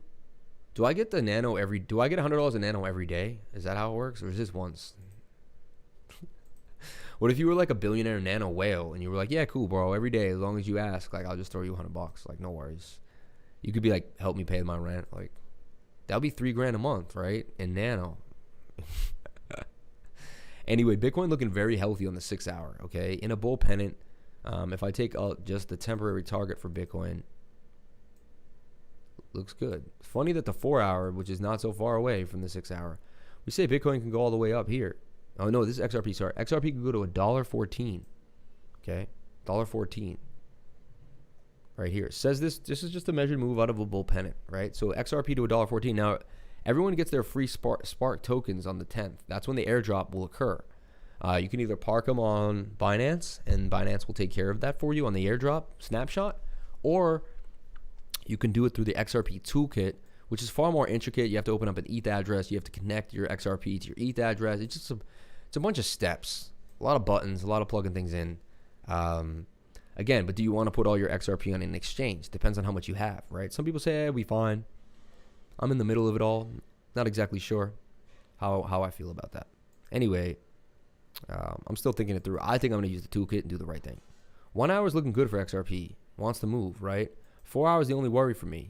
Do I get the nano do I get $100 a nano every day? Is that how it works? Or is this once? What if you were like a billionaire nano whale and you were like, yeah, cool, bro, every day, as long as you ask, like, I'll just throw you $100. Like, no worries. You could be like, help me pay my rent. Like, that would be $3,000 a month, right? In nano. Anyway, Bitcoin looking very healthy on the 6 hour, okay? In a bull pennant, if I take just the temporary target for Bitcoin, looks good. Funny that the 4 hour, which is not so far away from the 6 hour, we say Bitcoin can go all the way up here. Oh, no, this is XRP, sorry. XRP can go to $1.14, okay? $1.14. Right here. It says this is just a measured move out of a bull pennant, right? So XRP to $1.14. Now, everyone gets their free Spark tokens on the 10th. That's when the airdrop will occur. You can either park them on Binance, and Binance will take care of that for you on the airdrop snapshot, or you can do it through the XRP toolkit, which is far more intricate. You have to open up an ETH address. You have to connect your XRP to your ETH address. It's just it's a bunch of steps, a lot of buttons, a lot of plugging things in. Again, but do you want to put all your XRP on an exchange? Depends on how much you have, right? Some people say, hey, we fine. I'm in the middle of it all. Not exactly sure how I feel about that. Anyway, I'm still thinking it through. I think I'm going to use the toolkit and do the right thing. 1 hour is looking good for XRP. Wants to move, right? 4 hours the only worry for me.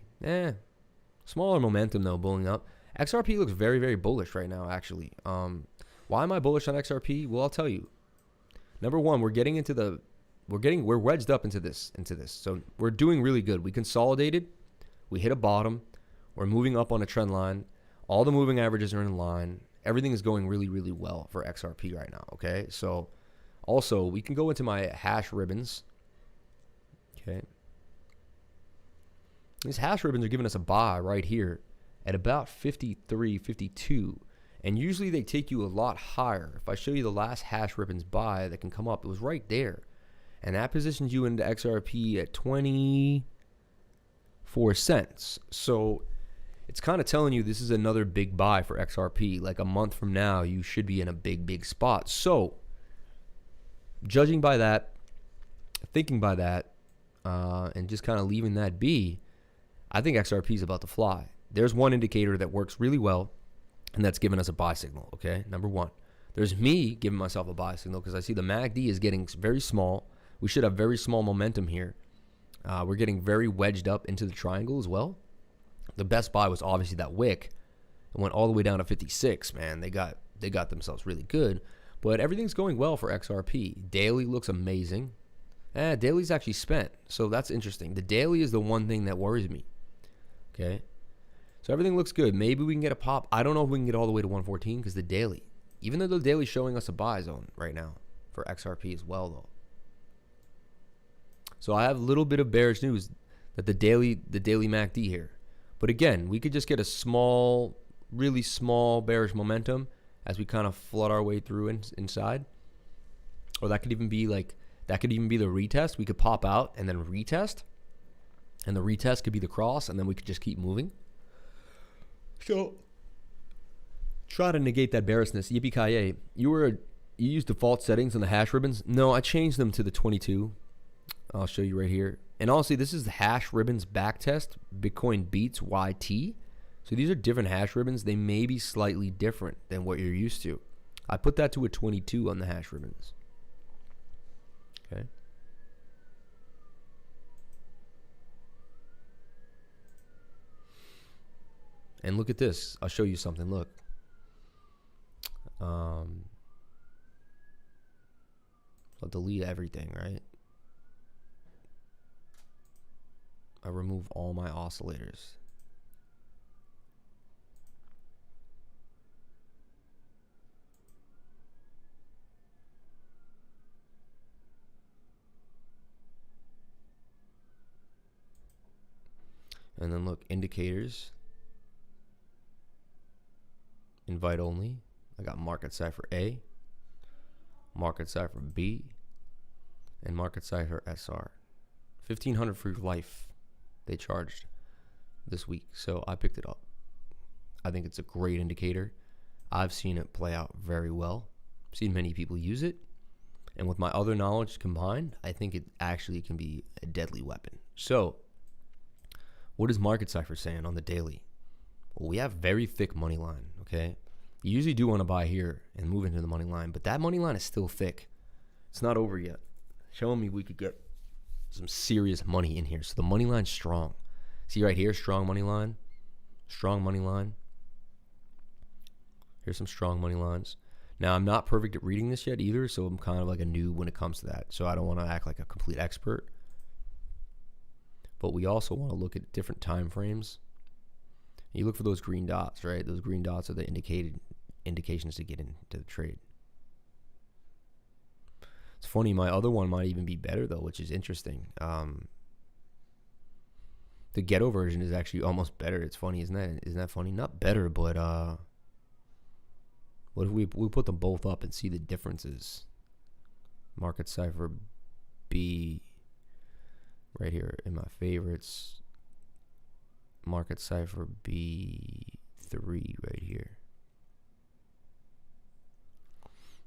Smaller momentum, though, bulling up. XRP looks very, very bullish right now, actually. Why am I bullish on XRP? Well, I'll tell you. Number one, we're wedged up into this. So we're doing really good. We consolidated. We hit a bottom. We're moving up on a trend line. All the moving averages are in line. Everything is going really, really well for XRP right now, okay? So also, we can go into my hash ribbons, okay? These hash ribbons are giving us a buy right here at about 53, 52. And usually they take you a lot higher. If I show you the last hash ribbons buy that can come up, it was right there. And that positions you into XRP at 24 cents. So it's kind of telling you this is another big buy for XRP. Like a month from now, you should be in a big, big spot. So judging by that, thinking by that, and just kind of leaving that be, I think XRP is about to fly. there's one indicator that works really well, and that's giving us a buy signal, okay? Number one. There's me giving myself a buy signal because I see the MACD is getting very small. We should have very small momentum here. We're getting very wedged up into the triangle as well. The best buy was obviously that wick. It went all the way down to 56, man. They got themselves really good. But everything's going well for XRP. Daily looks amazing. Daily's actually spent, so that's interesting. The daily is the one thing that worries me, okay? So everything looks good. Maybe we can get a pop. I don't know if we can get all the way to 114 because the daily, even though the daily's showing us a buy zone right now for XRP as well, though. So I have a little bit of bearish news that the daily MACD here. But again, we could just get a small, really small bearish momentum as we kind of flood our way through inside. Or that could even be like, that could even be the retest. We could pop out and then retest. And the retest could be the cross, and then we could just keep moving. So try to negate that bearishness. Yippee-ki-yay. You used default settings on the hash ribbons? No, I changed them to the 22. I'll show you right here. And honestly, this is the hash ribbons backtest, Bitcoin Beats YT. So these are different hash ribbons. They may be slightly different than what you're used to. I put that to a 22 on the hash ribbons. Okay. And look at this. I'll show you something. Look. I'll delete everything, right? I remove all my oscillators. And then look, indicators. Invite only. I got market cipher A, market cipher B, and market cipher SR. $1,500 for life they charged this week, so I picked it up. I think it's a great indicator. I've seen it play out very well. I've seen many people use it, and with my other knowledge combined, I think it actually can be a deadly weapon. So what is market cipher saying on the daily? Well, we have very thick money line, okay? You usually do want to buy here and move into the money line, but that money line is still thick. It's not over yet. Showing me we could get some serious money in here. So the money line's strong. See right here, strong money line. Strong money line. Here's some strong money lines. Now, I'm not perfect at reading this yet either, so I'm kind of like a noob when it comes to that. So I don't want to act like a complete expert. But we also want to look at different time frames. You look for those green dots, right? Those green dots are the indications to get into the trade. It's funny, my other one might even be better though, which is interesting. The ghetto version is actually almost better. It's funny, isn't that? Isn't that funny? Not better, but what if we put them both up and see the differences? Market cipher B right here in my favorites. Market cipher B3 right here.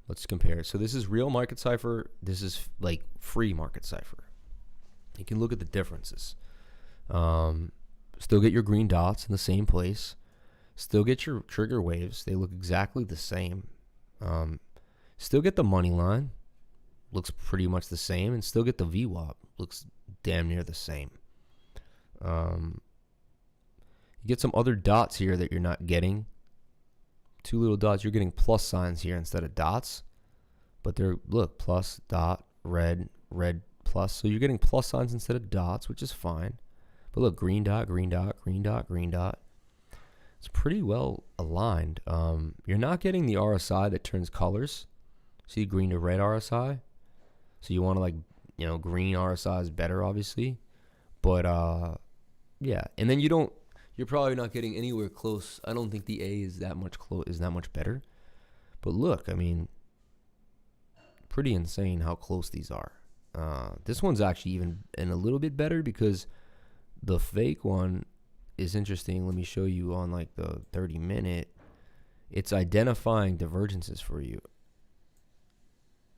Let's compare. So this is real market cipher. This is like free market cipher. You can look at the differences. Still get your green dots in the same place. Still get your trigger waves. They look exactly the same. Still get the money line. Looks pretty much the same. And still get the VWAP. Looks damn near the same. You get some other dots here that you're not getting. Two little dots. You're getting plus signs here instead of dots. But they're, look, plus, dot, red, red, plus. So you're getting plus signs instead of dots, which is fine. But look, green dot, green dot, green dot, green dot. It's pretty well aligned. You're not getting the RSI that turns colors. See, green to red RSI. So you want to, like, you know, green RSI is better, obviously. But, yeah. And then you're probably not getting anywhere close. I don't think the A is that much better. But look, I mean, pretty insane how close these are. This one's actually even a little bit better because the fake one is interesting. Let me show you on like the 30-minute. It's identifying divergences for you.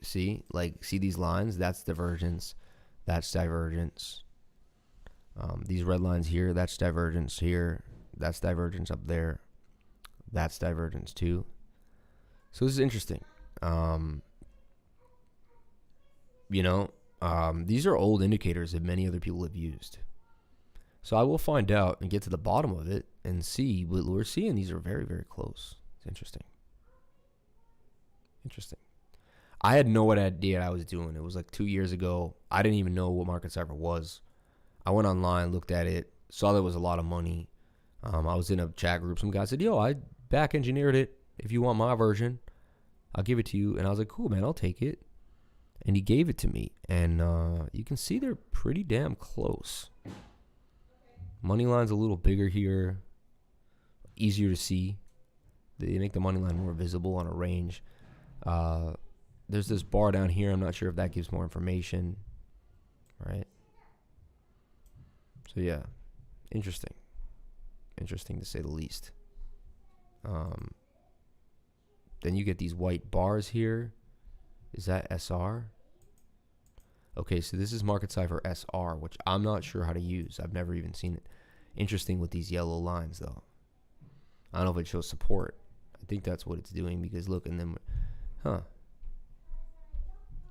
See these lines? That's divergence. That's divergence. These red lines here, that's divergence here. That's divergence up there. That's divergence too. So this is interesting. These are old indicators that many other people have used. So I will find out and get to the bottom of it and see what we're seeing. These are very, very close. It's interesting. Interesting. I had no idea what I was doing. It was like 2 years ago. I didn't even know what Market Cipher was. I went online, looked at it, saw there was a lot of money. I was in a chat group. Some guy said, yo, I back engineered it. If you want my version, I'll give it to you. And I was like, cool, man, I'll take it. And he gave it to me. And you can see they're pretty damn close. Money line's a little bigger here. Easier to see. They make the money line more visible on a range. There's this bar down here. I'm not sure if that gives more information. Right? So, yeah. Interesting. Interesting to say the least. Then you get these white bars here. Is that SR? Okay, so this is Market Cipher SR, which I'm not sure how to use. I've never even seen it. Interesting with these yellow lines, though. I don't know if it shows support. I think that's what it's doing because look, and then,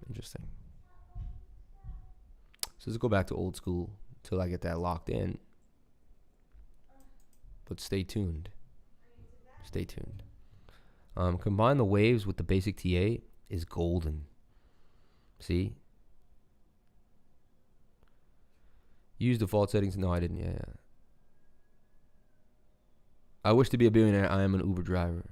interesting. So let's go back to old school until I get that locked in. But stay tuned. Stay tuned. Combine the waves with the basic TA is golden. See? Use default settings. No, I didn't. Yeah. I wish to be a billionaire. I am an Uber driver.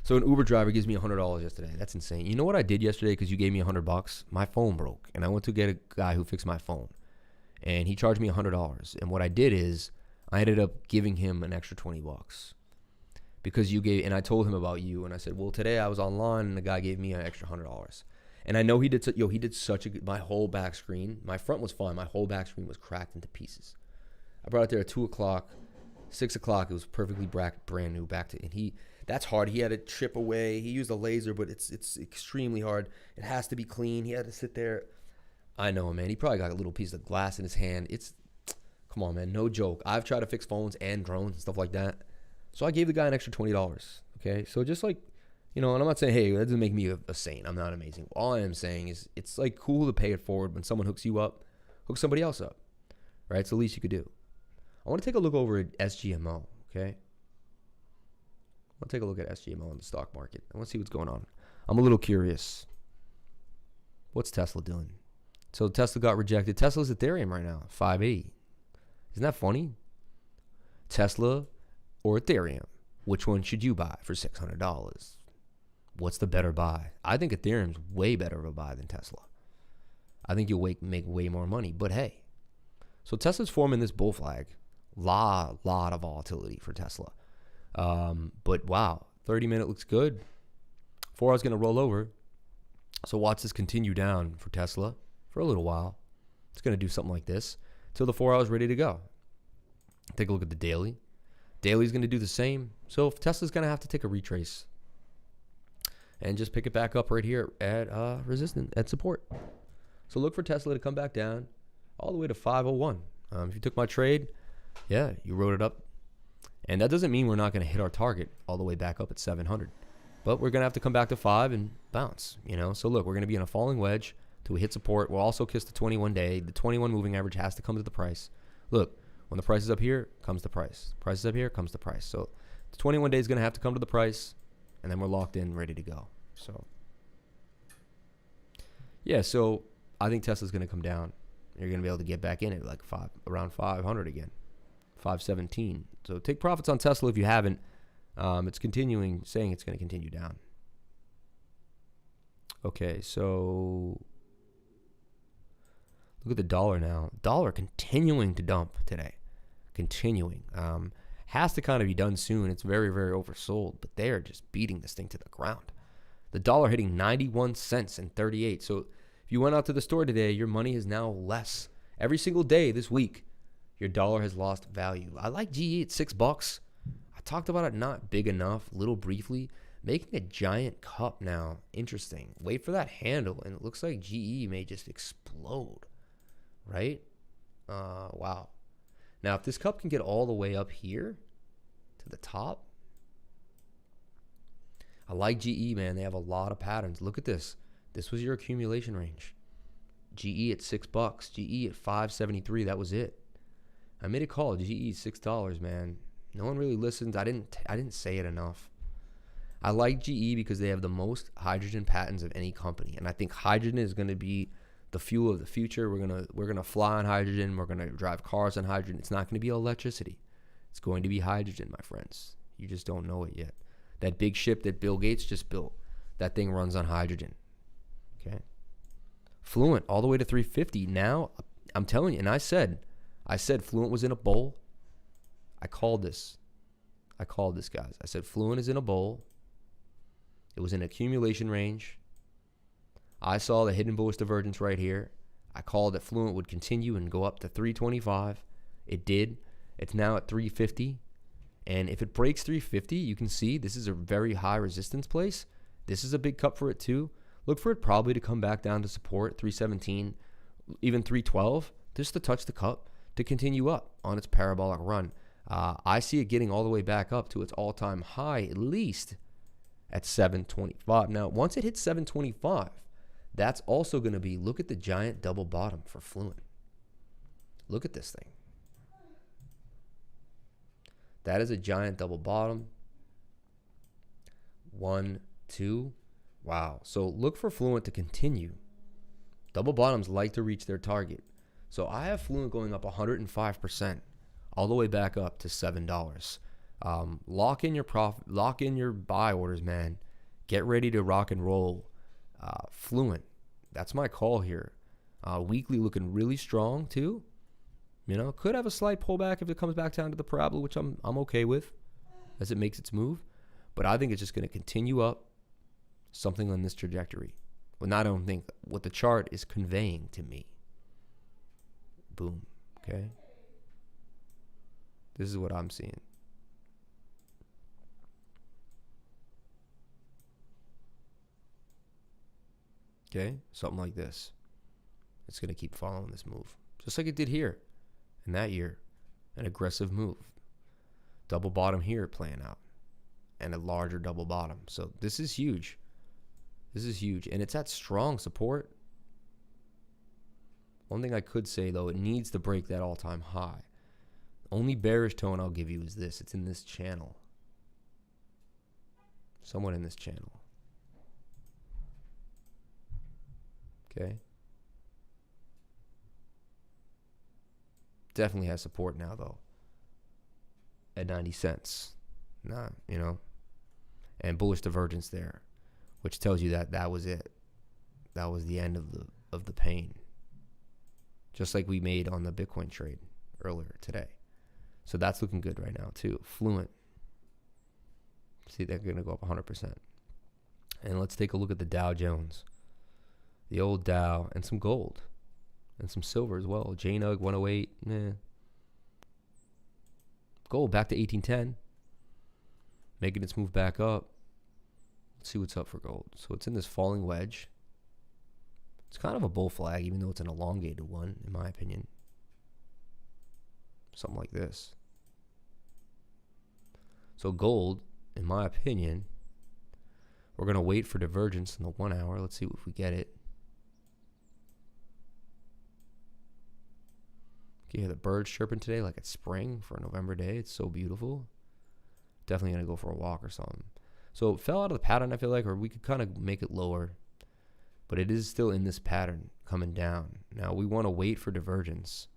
So an Uber driver gives me $100 yesterday. That's insane. You know what I did yesterday because you gave me $100? My phone broke, and I went to get a guy who fixed my phone, and he charged me $100. And what I did is I ended up giving him an extra $20 because you gave. And I told him about you, and I said, well, today I was online, and the guy gave me an extra $100. And I know he did. He did such a good. My whole back screen, my front was fine. My whole back screen was cracked into pieces. I brought it there at 2 o'clock, 6 o'clock. It was perfectly brand new back to. And that's hard. He had to chip away. He used a laser, but it's extremely hard. It has to be clean. He had to sit there. I know, man. He probably got a little piece of glass in his hand. Come on, man. No joke. I've tried to fix phones and drones and stuff like that. So I gave the guy an extra $20. Okay, so just like. And I'm not saying, hey, that doesn't make me a saint. I'm not amazing. All I am saying is it's like cool to pay it forward when someone hooks you up, hook somebody else up, right? It's the least you could do. I want to take a look over at SGMO, okay? I want to take a look at SGMO in the stock market. I want to see what's going on. I'm a little curious. What's Tesla doing? So Tesla got rejected. Tesla's Ethereum right now, 580. Isn't that funny? Tesla or Ethereum? Which one should you buy for $600? What's the better buy? I think Ethereum's way better of a buy than Tesla. I think you'll make way more money. But hey, so Tesla's forming this bull flag. Lot of volatility for Tesla. But wow, 30-minute looks good. 4 hours going to roll over. So watch this continue down for Tesla for a little while. It's going to do something like this till the 4 hours ready to go. Take a look at the daily. Daily's going to do the same. So if Tesla's going to have to take a retrace and just pick it back up right here at resistance, at support. So look for Tesla to come back down all the way to 501. If you took my trade, yeah, you wrote it up. And that doesn't mean we're not going to hit our target all the way back up at 700. But we're going to have to come back to 5 and bounce, So look, we're going to be in a falling wedge till we hit support. We'll also kiss the 21-day. The 21 moving average has to come to the price. Look, when the price is up here, comes the price. Price is up here, comes the price. So the 21 day is going to have to come to the price, and then we're locked in, ready to go. So, yeah, so I think Tesla's going to come down. You're going to be able to get back in it like around 500 again, 517. So take profits on Tesla if you haven't. It's saying it's going to continue down. Okay, so look at the dollar now. Dollar continuing to dump today. Continuing. Has to kind of be done soon. It's very, very oversold, but they are just beating this thing to the ground. The dollar hitting 91 cents and 38. So if you went out to the store today, your money is now less. Every single day this week, your dollar has lost value. I like GE at $6. I talked about it not big enough, little briefly. Making a giant cup now. Interesting. Wait for that handle, and it looks like GE may just explode. Right? Wow. Now, if this cup can get all the way up here to the top, I like GE, man. They have a lot of patterns. Look at this. This was your accumulation range. GE at $6, GE at $5.73. That was it. I made a call. GE $6, man. No one really listens. I didn't say it enough. I like GE because they have the most hydrogen patents of any company, and I think hydrogen is going to be the fuel of the future. We're gonna fly on hydrogen. We're gonna drive cars on hydrogen. It's not going to be electricity. It's going to be hydrogen, my friends. You just don't know it yet. That big ship that Bill Gates just built, that thing runs on hydrogen. Okay. Fluent all the way to 350. Now, I'm telling you, and I said Fluent was in a bull. I called this, guys. I said Fluent is in a bull. It was in accumulation range. I saw the hidden bullish divergence right here. I called that Fluent would continue and go up to 325. It did. It's now at 350. And if it breaks 350, you can see this is a very high resistance place. This is a big cup for it too. Look for it probably to come back down to support 317, even 312, just to touch the cup to continue up on its parabolic run. I see it getting all the way back up to its all-time high, at least at 725. Now, once it hits 725, that's also going to be, look at the giant double bottom for Fluent. Look at this thing. That is a giant double bottom. 1, 2. Wow. So look for Fluent to continue. Double bottoms like to reach their target. So I have Fluent going up 105%, all the way back up to $7. Lock in your profit, lock in your buy orders, man. Get ready to rock and roll. Fluent. That's my call here. Weekly looking really strong too. You know, could have a slight pullback if it comes back down to the parabola, which I'm okay with as it makes its move. But I think it's just going to continue up something on this trajectory. Well, I don't think what the chart is conveying to me. Boom. Okay. This is what I'm seeing. Okay. Something like this. It's going to keep following this move. Just like it did here. In that year, an aggressive move. Double bottom here playing out. And a larger double bottom. So this is huge. This is huge. And it's at strong support. One thing I could say, though, it needs to break that all-time high. Only bearish tone I'll give you is this. It's in this channel. Somewhat in this channel. Okay. Definitely has support now, though. At 90 cents. Nah, you know. And bullish divergence there, which tells you that that was it. That was the end of the pain. Just like we made on the Bitcoin trade earlier today. So that's looking good right now, too. Fluent. See, they're going to go up 100%. And let's take a look at the Dow Jones. The old Dow and some gold. And some silver as well. JNUG 108. Gold back to 1810. Making its move back up. Let's see what's up for gold. So it's in this falling wedge. It's kind of a bull flag, even though it's an elongated one, in my opinion. Something like this. So gold, in my opinion, we're going to wait for divergence in the 1 hour. Let's see if we get it. You hear the birds chirping today like it's spring for a November day. It's so beautiful. Definitely going to go for a walk or something. So it fell out of the pattern, I feel like, or we could kind of make it lower. But it is still in this pattern coming down. Now we want to wait for divergence.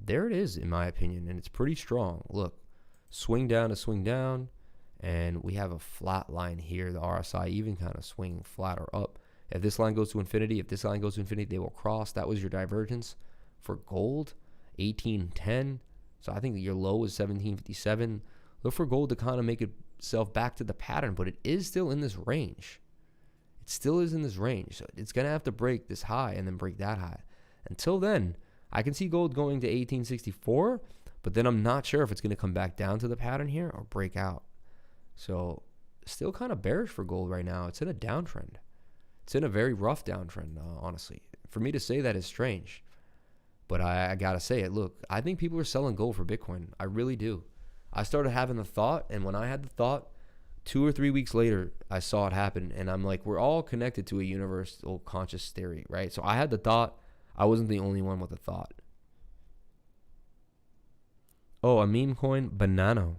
There it is, in my opinion, and it's pretty strong. Look, swing down to swing down, and we have a flat line here. The RSI even kind of swinging flat or up. If this line goes to infinity, they will cross. That was your divergence. For gold, 1810. So I think that your low is 1757. Look for gold to kind of make itself back to the pattern, but it is still in this range. It still is in this range. So it's going to have to break this high and then break that high. Until then, I can see gold going to 1864, but then I'm not sure if it's going to come back down to the pattern here or break out. So still kind of bearish for gold right now. It's in a downtrend. It's in a very rough downtrend, honestly. For me to say that is strange. But I gotta say it. Look, I think people are selling gold for Bitcoin. I really do. I started having the thought, and when I had the thought, 2 or 3 weeks later, I saw it happen. And I'm like, we're all connected to a universal conscious theory, right? So I had the thought. I wasn't the only one with the thought. Oh, a meme coin, Bonano.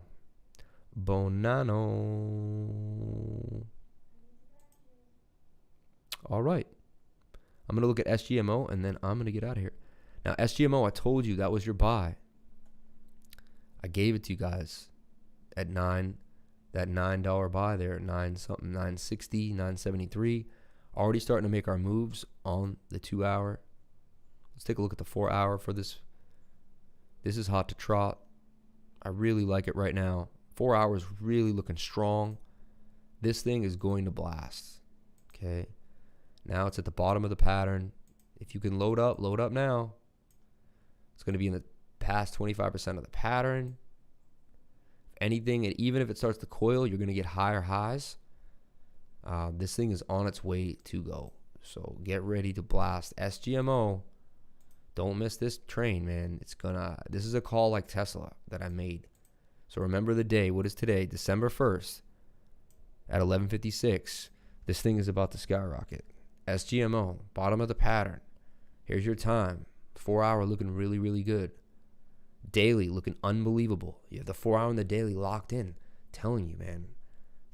All right. I'm going to look at SGMO, and then I'm going to get out of here. Now, SGMO, I told you that was your buy. I gave it to you guys at that $9 buy there at 9 something, 960, 973. Already starting to make our moves on the 2 hour. Let's take a look at the 4 hour for this. This is hot to trot. I really like it right now. 4 hours really looking strong. This thing is going to blast. Okay. Now it's at the bottom of the pattern. If you can load up now. It's going to be in the past 25% of the pattern. If anything, and even if it starts to coil, you're going to get higher highs. This thing is on its way to go. So get ready to blast. SGMO. Don't miss this train, man. This is a call like Tesla that I made. So remember the day. What is today? December 1st at 11:56. This thing is about to skyrocket. SGMO, bottom of the pattern. Here's your time. 4 hour looking really, really good. Daily looking unbelievable. You have the 4 hour and the daily locked in. Telling you, man,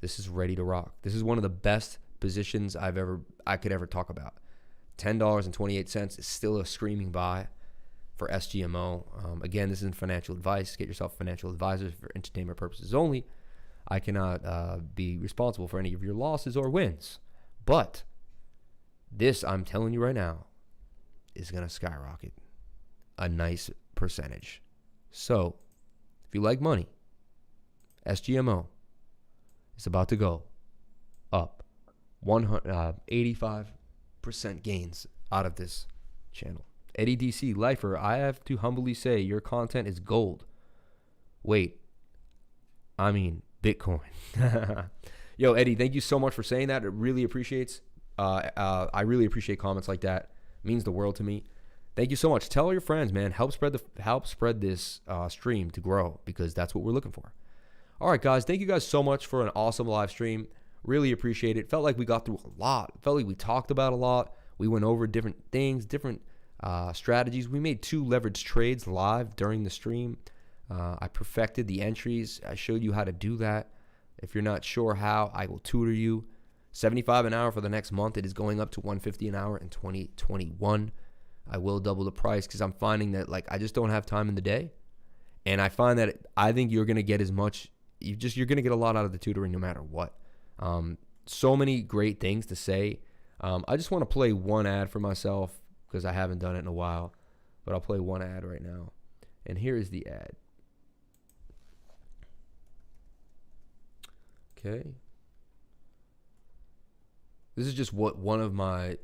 this is ready to rock. This is one of the best positions I could ever talk about. $10.28 is still a screaming buy for SGMO. Again, this isn't financial advice. Get yourself financial advisors for entertainment purposes only. I cannot be responsible for any of your losses or wins. But this, I'm telling you right now, is going to skyrocket a nice percentage. So, if you like money, SGMO is about to go up 85% gains out of this channel. Eddie DC, Lifer, I have to humbly say your content is gold. Wait, I mean Bitcoin. Yo, Eddie, thank you so much for saying that. It really appreciates. I really appreciate comments like that. It means the world to me. Thank you so much. Tell your friends, man. Help spread this stream to grow, because that's what we're looking for. All right, guys. Thank you guys so much for an awesome live stream. Really appreciate it. Felt like we got through a lot. Felt like we talked about a lot. We went over different things, different strategies. We made 2 leverage trades live during the stream. I perfected the entries. I showed you how to do that. If you're not sure how, I will tutor you. $75 an hour for the next month. It is going up to $150 an hour in 2021. I will double the price because I'm finding that I just don't have time in the day. And I find that I think you're going to get as much, you're going to get a lot out of the tutoring no matter what. So many great things to say. I just want to play one ad for myself because I haven't done it in a while. But I'll play one ad right now. And here is the ad. Okay. This is just what one of my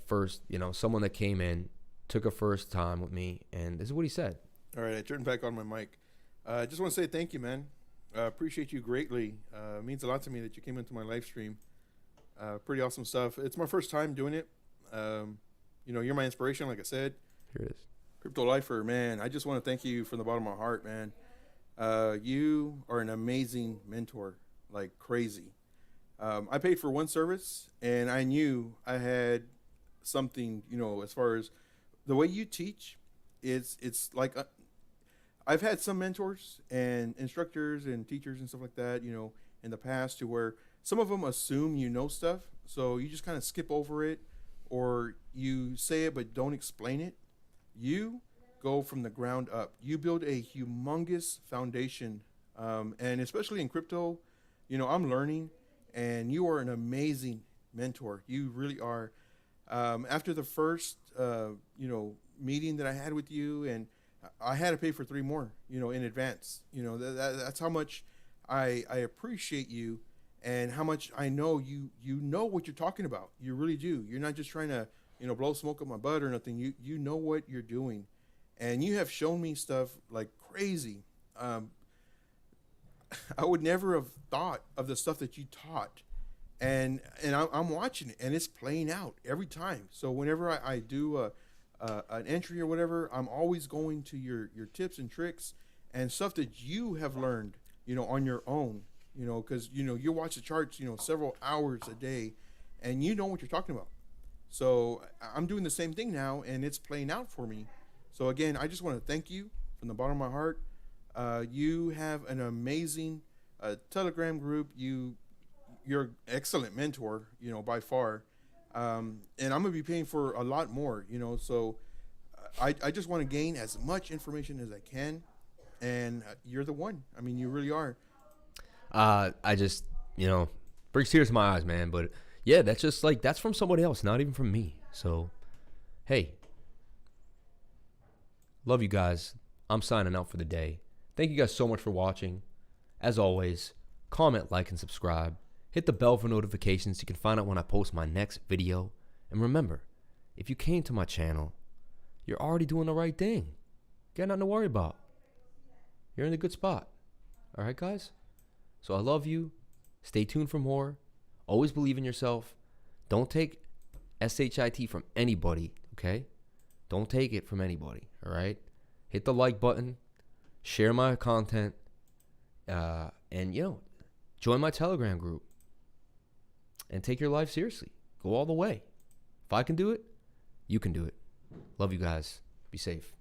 first, someone that came in, took a first time with me, and this is what he said. All right, I turned back on my mic. I just want to say thank you, man. Appreciate you greatly. It means a lot to me that you came into my live stream. Pretty awesome stuff. It's my first time doing it. You're my inspiration, like I said. Here it is. Crypto Lifer, man, I just want to thank you from the bottom of my heart, man. You are an amazing mentor, like crazy. I paid for one service, and I knew I had something, as far as the way you teach. It's like I've had some mentors and instructors and teachers and stuff like that, in the past, to where some of them assume you know stuff, so you just kind of skip over it, or you say it but don't explain it. You go from the ground up. You build a humongous foundation, and especially in crypto, I'm learning. And you are an amazing mentor. You really are. After the first, meeting that I had with you, and I had to pay for 3 more, in advance. That's how much I appreciate you, and how much I know you know what you're talking about. You really do. You're not just trying to, blow smoke up my butt or nothing. You know what you're doing, and you have shown me stuff like crazy. I would never have thought of the stuff that you taught, and I'm watching it, and it's playing out every time. So whenever I do an entry or whatever, I'm always going to your tips and tricks and stuff that you have learned, on your own, because, you watch the charts, several hours a day, and you know what you're talking about. So I'm doing the same thing now, and it's playing out for me. So again, I just want to thank you from the bottom of my heart. You have an amazing Telegram group. You're an excellent mentor, by far. And I'm going to be paying for a lot more, so I just want to gain as much information as I can. And you're the one. I mean, you really are. I just, brings tears to my eyes, man. But yeah, that's just that's from somebody else, not even from me. So, hey, love you guys. I'm signing out for the day. Thank you guys so much for watching. As always, comment, like, and subscribe. Hit the bell for notifications so you can find out when I post my next video. And remember, if you came to my channel, you're already doing the right thing. Got nothing to worry about. You're in a good spot. All right, guys? So I love you. Stay tuned for more. Always believe in yourself. Don't take SHIT from anybody, okay? Don't take it from anybody, all right? Hit the like button. Share my content. And, join my Telegram group. And take your life seriously. Go all the way. If I can do it, you can do it. Love you guys. Be safe.